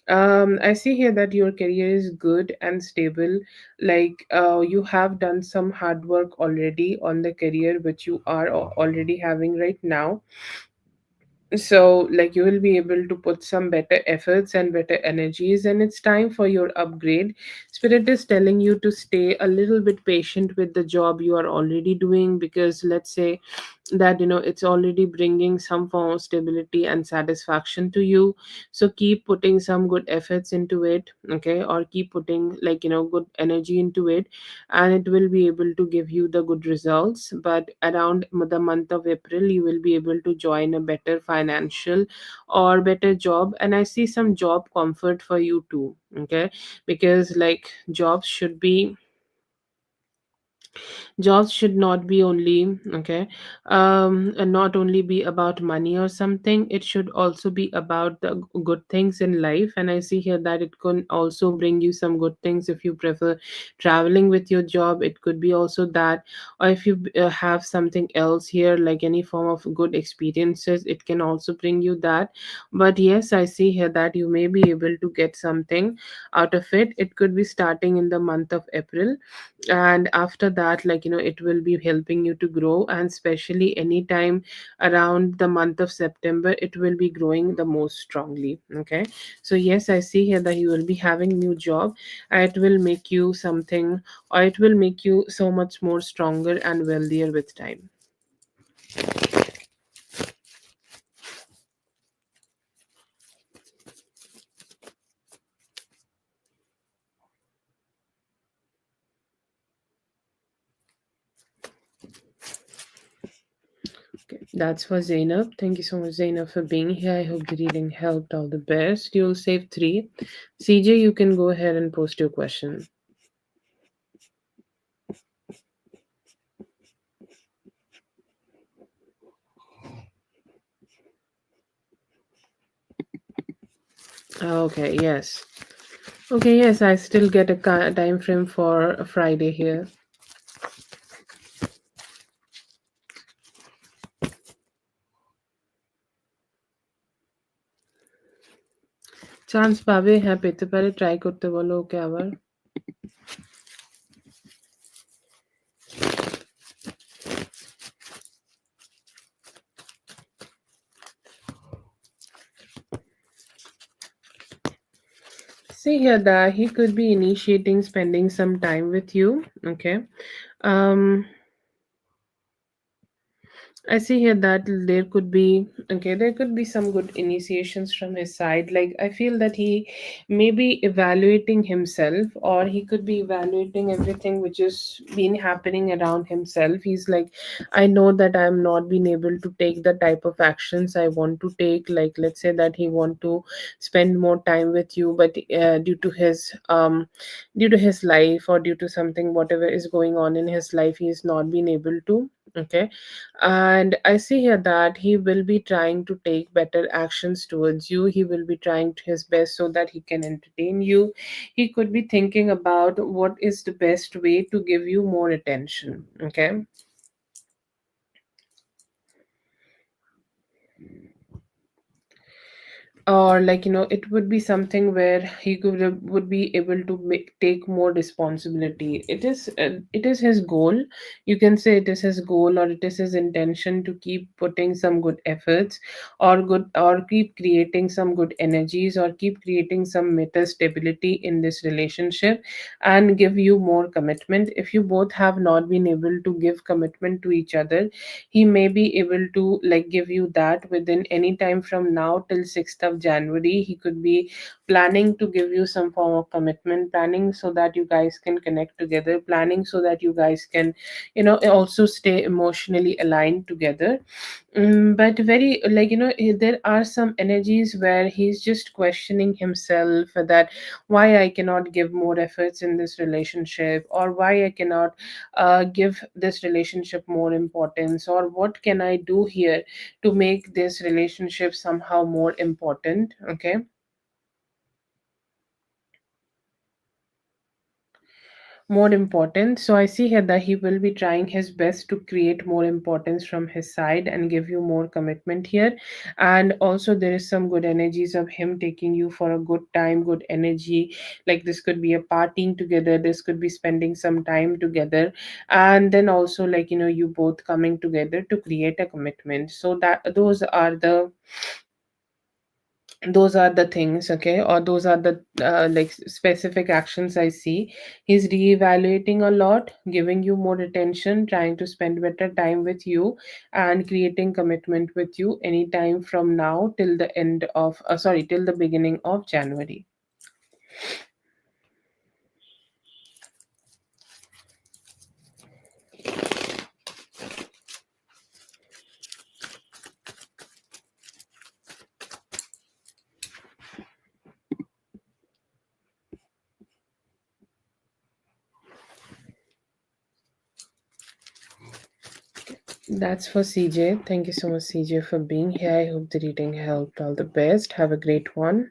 I see here that your career is good and stable. Like you have done some hard work already on the career which you are already having right now. So like you will be able to put some better efforts and better energies, and it's time for your upgrade. Spirit is telling you to stay a little bit patient with the job you are already doing, because let's say that it's already bringing some form of stability and satisfaction to you. So keep putting some good efforts into it, okay, or keep putting good energy into it, and it will be able to give you the good results. But around the month of April, you will be able to join a better financial or better job, and I see some job comfort for you too, okay, because like jobs should not be only okay and not only be about money or something. It should also be about the good things in life, and I see here that it can also bring you some good things. If you prefer traveling with your job, it could be also that. Or if you have something else here, like any form of good experiences, it can also bring you that. But yes, I see here that you may be able to get something out of it. It could be starting in the month of April, and after that, it will be helping you to grow. And especially anytime around the month of September, it will be growing the most strongly, okay. So yes, I see here that you will be having new job, and it will make you something, or it will make you so much more stronger and wealthier with time. Okay, that's for Zainab. Thank you so much, Zainab, for being here. I hope the reading helped. All the best. You'll save three. CJ, you can go ahead and post your question. Okay, yes. Okay, yes, I still get a time frame for a Friday here. Chance পাবে, হ্যাঁ পেতে পারে, try করতে বলো ওকে আবার। See here that he could be initiating spending some time with you. Okay. Um I see here that there could be okay, there could be some good initiations from his side. Like I feel that he may be evaluating himself, or he could be evaluating everything which is been happening around himself. He's like, I know that I'm not being able to take the type of actions I want to take. Like let's say that he want to spend more time with you, but due to his life or due to something whatever is going on in his life, he is not being able to. Okay, and I see here that he will be trying to take better actions towards you. He will be trying his best so that he can entertain you. He could be thinking about what is the best way to give you more attention. Okay. Or like it would be something where he would be able to take more responsibility. It is his goal. You can say it is his goal, or it is his intention to keep putting some good efforts, or keep creating some good energies, or keep creating some meta stability in this relationship, and give you more commitment. If you both have not been able to give commitment to each other, he may be able to like give you that within any time from now till 6th of January. He could be planning to give you some form of commitment, planning so that you guys can connect together, planning so that you guys can also stay emotionally aligned together. But very like there are some energies where he's just questioning himself, that why I cannot give more efforts in this relationship, or why I cannot give this relationship more importance, or what can I do here to make this relationship somehow more important. Okay, more important. So I see here that he will be trying his best to create more importance from his side and give you more commitment here. And also there is some good energies of him taking you for a good time, good energy. Like this could be a partying together, this could be spending some time together, and then also like you both coming together to create a commitment. So that those are the things, okay, or those are the like specific actions I see. He's reevaluating a lot, giving you more attention, trying to spend better time with you, and creating commitment with you anytime from now till the end of sorry, till the beginning of January. That's for CJ. Thank you so much, CJ, for being here. I hope the reading helped. All the best. Have a great one.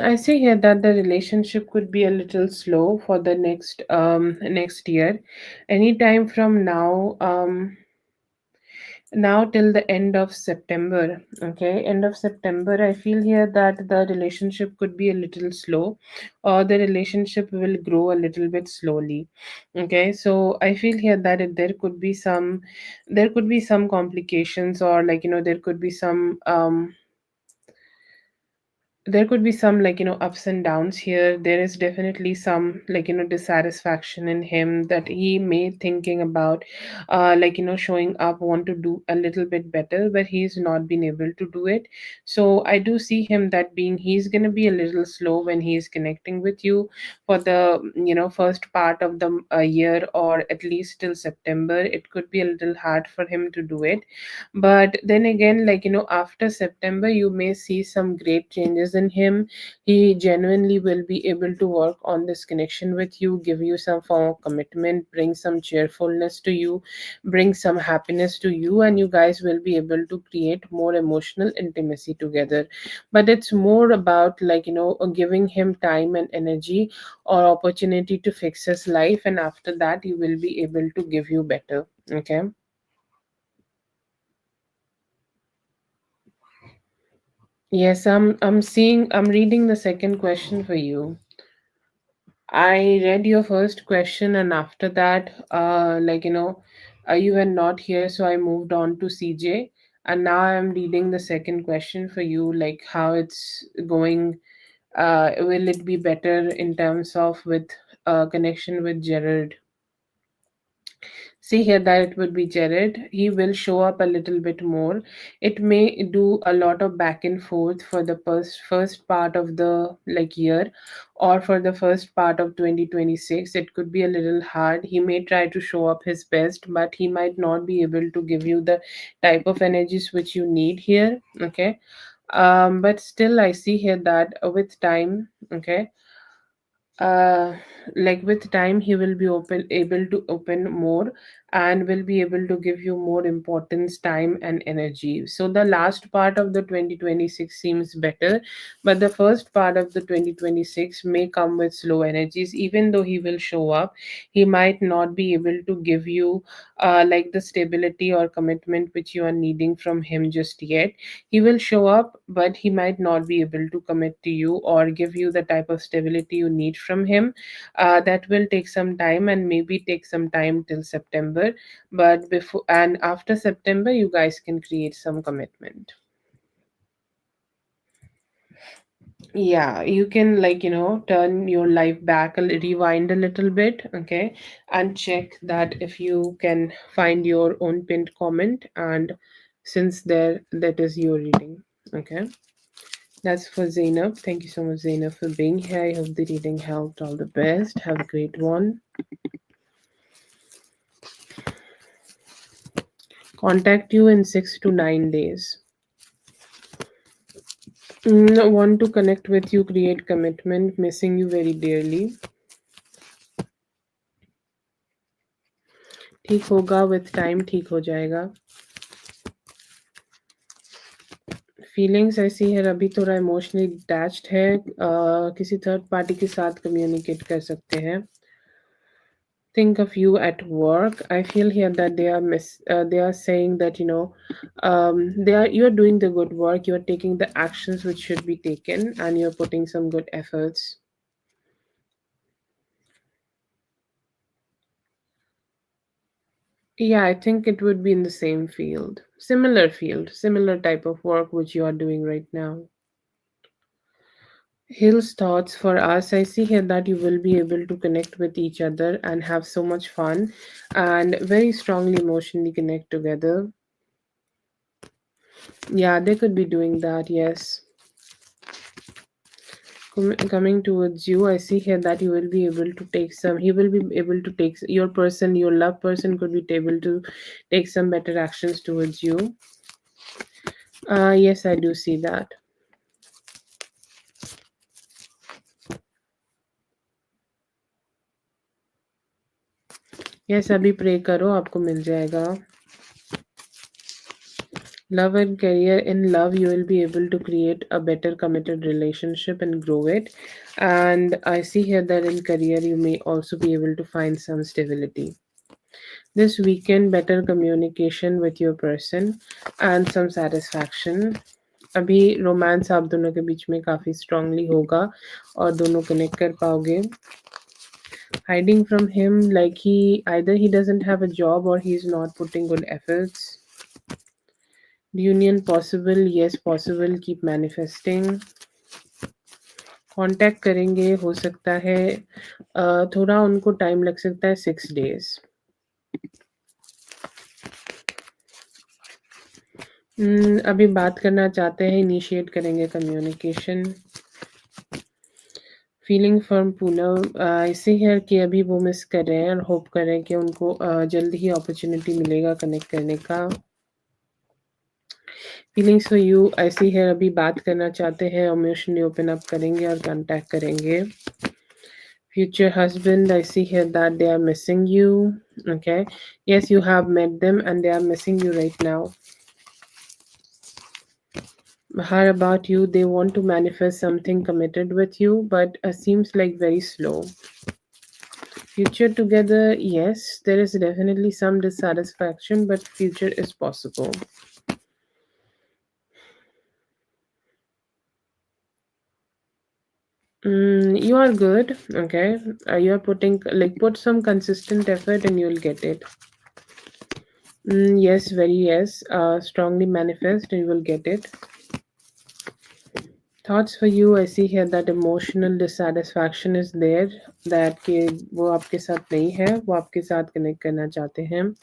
I see here that the relationship could be a little slow for the next year. Anytime from now till the end of September. Okay, end of September. I feel here that the relationship could be a little slow, or the relationship will grow a little bit slowly. Okay, so I feel here that there could be some complications, or like there could be some like ups and downs here. There is definitely some like dissatisfaction in him, that he may thinking about like showing up, want to do a little bit better, but he's not been able to do it. So I do see him that being he's going to be a little slow when he's connecting with you for the first part of the year, or at least till September. It could be a little hard for him to do it, but then again, like after September, you may see some great changes in him. He genuinely will be able to work on this connection with you, give you some form of commitment, bring some cheerfulness to you, bring some happiness to you, and you guys will be able to create more emotional intimacy together. But it's more about, like, giving him time and energy or opportunity to fix his life, and after that he will be able to give you better. Okay. Yes, I'm reading the second question for you. I read your first question, and after that, you were not here, so I moved on to CJ, and now I'm reading the second question for you, like how it's going. Will it be better in terms of with connection with Gerard? See here that it would be Jared. He will show up a little bit more. It may do a lot of back and forth for the first part of the like year, or for the first part of 2026. It could be a little hard. He may try to show up his best, but he might not be able to give you the type of energies which you need here. Okay. But still I see here that with time, okay, uh like with time he will be able to open more, and will be able to give you more importance, time and energy. So the last part of the 2026 seems better, but the first part of the 2026 may come with slow energies. Even though he will show up, he might not be able to give you like the stability or commitment which you are needing from him just yet. He will show up, but he might not be able to commit to you or give you the type of stability you need from him. That will take some time, and maybe take some time till September. But before and after September, you guys can create some commitment. Yeah, you can, like, turn your life back, rewind a little bit, okay, and check that if you can find your own pinned comment. And since there, that is your reading. Okay. That's for Zainab. Thank you so much, Zainab, for being here. I hope the reading helped. All the best. Have a great one. Contact you in 6 to 9 days. Want to connect with you, create commitment, missing you very dearly. ठीक होगा, with time ठीक हो जाएगा. Feelings ऐसी है, अभी थोड़ा emotionally attached है. किसी थर्ड पार्टी के साथ कम्युनिकेट कर सकते हैं. Think of you at work. I feel here that they are saying that, they are you are doing the good work. You are taking the actions which should be taken, and you're putting some good efforts. Yeah, I think it would be in the same field, similar type of work which you are doing right now. Hill's thoughts for us. I see here that you will be able to connect with each other and have so much fun, and very strongly emotionally connect together. Yeah, they could be doing that, yes. Coming towards you, I see here that you will be able to take some, he will be able to take your person, your love person could be able to take some better actions towards you. Yes, I do see that. Yes, अभी pray करो, आपको मिल जाएगा. Love and career. In love, you will be able to create a better committed relationship and grow it. And I see here that in career, you may also be able to find some stability. This weekend, better communication with your person and some satisfaction. अभी romance आप दोनों के बीच में काफी strongly होगा, और दोनों connect कर पाओगे. Hiding from him, like he either he doesn't have a job or he's not putting good efforts. Union possible, yes possible, keep manifesting. Contact करेंगे, हो सकता है थोड़ा उनको टाइम लग सकता है, 6 days. अभी बात करना चाहते हैं, इनिशिएट करेंगे कम्युनिकेशन. फीलिंग फ्रॉम पूनम, ऐसे है कि अभी वो मिस कर रहे हैं और होप कर रहे हैं कि उनको जल्द ही अपॉर्चुनिटी मिलेगा कनेक्ट करने का. फीलिंग्स फॉर यू ऐसी है, अभी बात करना चाहते हैं, इमोशनली ओपन अप करेंगे और कांटेक्ट करेंगे. Future husband, I see here that they are missing you. Okay. Yes, you have met them and they are missing you right now. How about you? They want to manifest something committed with you, but seems like very slow. Future together, yes, there is definitely some dissatisfaction, but future is possible. You are good, okay. You are putting like put some consistent effort and you'll get it. Yes, very yes. Strongly manifest and you will get it. Thoughts for you, I see here that emotional dissatisfaction is there, that कि वो आपके साथ नहीं है, वो आपके साथ connect करना चाहते हैं.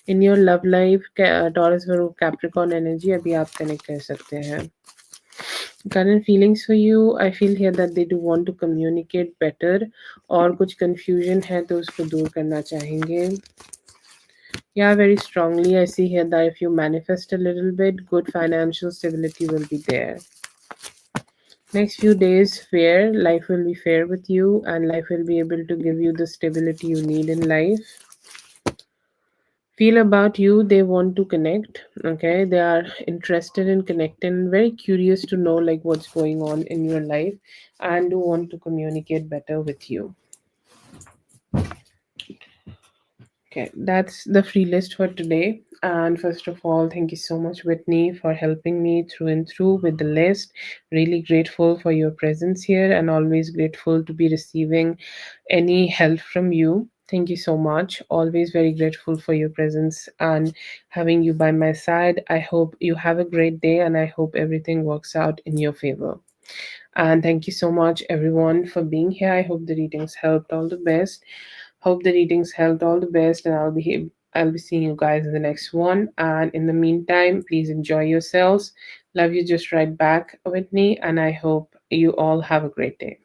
In your love life, Taurus और Capricorn energy अभी आप कनेक्ट कर सकते हैं. Current feelings for you, I feel here that they do want to communicate better, और कुछ confusion है तो उसको दूर करना चाहेंगे. Yeah, very strongly I see here that if you manifest a little bit, good financial stability will be there. Next few days, fair. Life will be fair with you, and life will be able to give you the stability you need in life. Feel about you, they want to connect. Okay, they are interested in connecting, very curious to know like what's going on in your life, and do want to communicate better with you. Okay, that's the free list for today. And first of all, thank you so much, Whitney, for helping me through and through with the list. Really grateful for your presence here and always grateful to be receiving any help from you. Thank you so much. Always very grateful for your presence and having you by my side. I hope you have a great day and I hope everything works out in your favor. And thank you so much, everyone, for being here. I hope the readings helped. All the best. Hope the readings helped. All the best, and I'll be seeing you guys in the next one. And in the meantime, please enjoy yourselves. Love you just right back, Whitney, and I hope you all have a great day.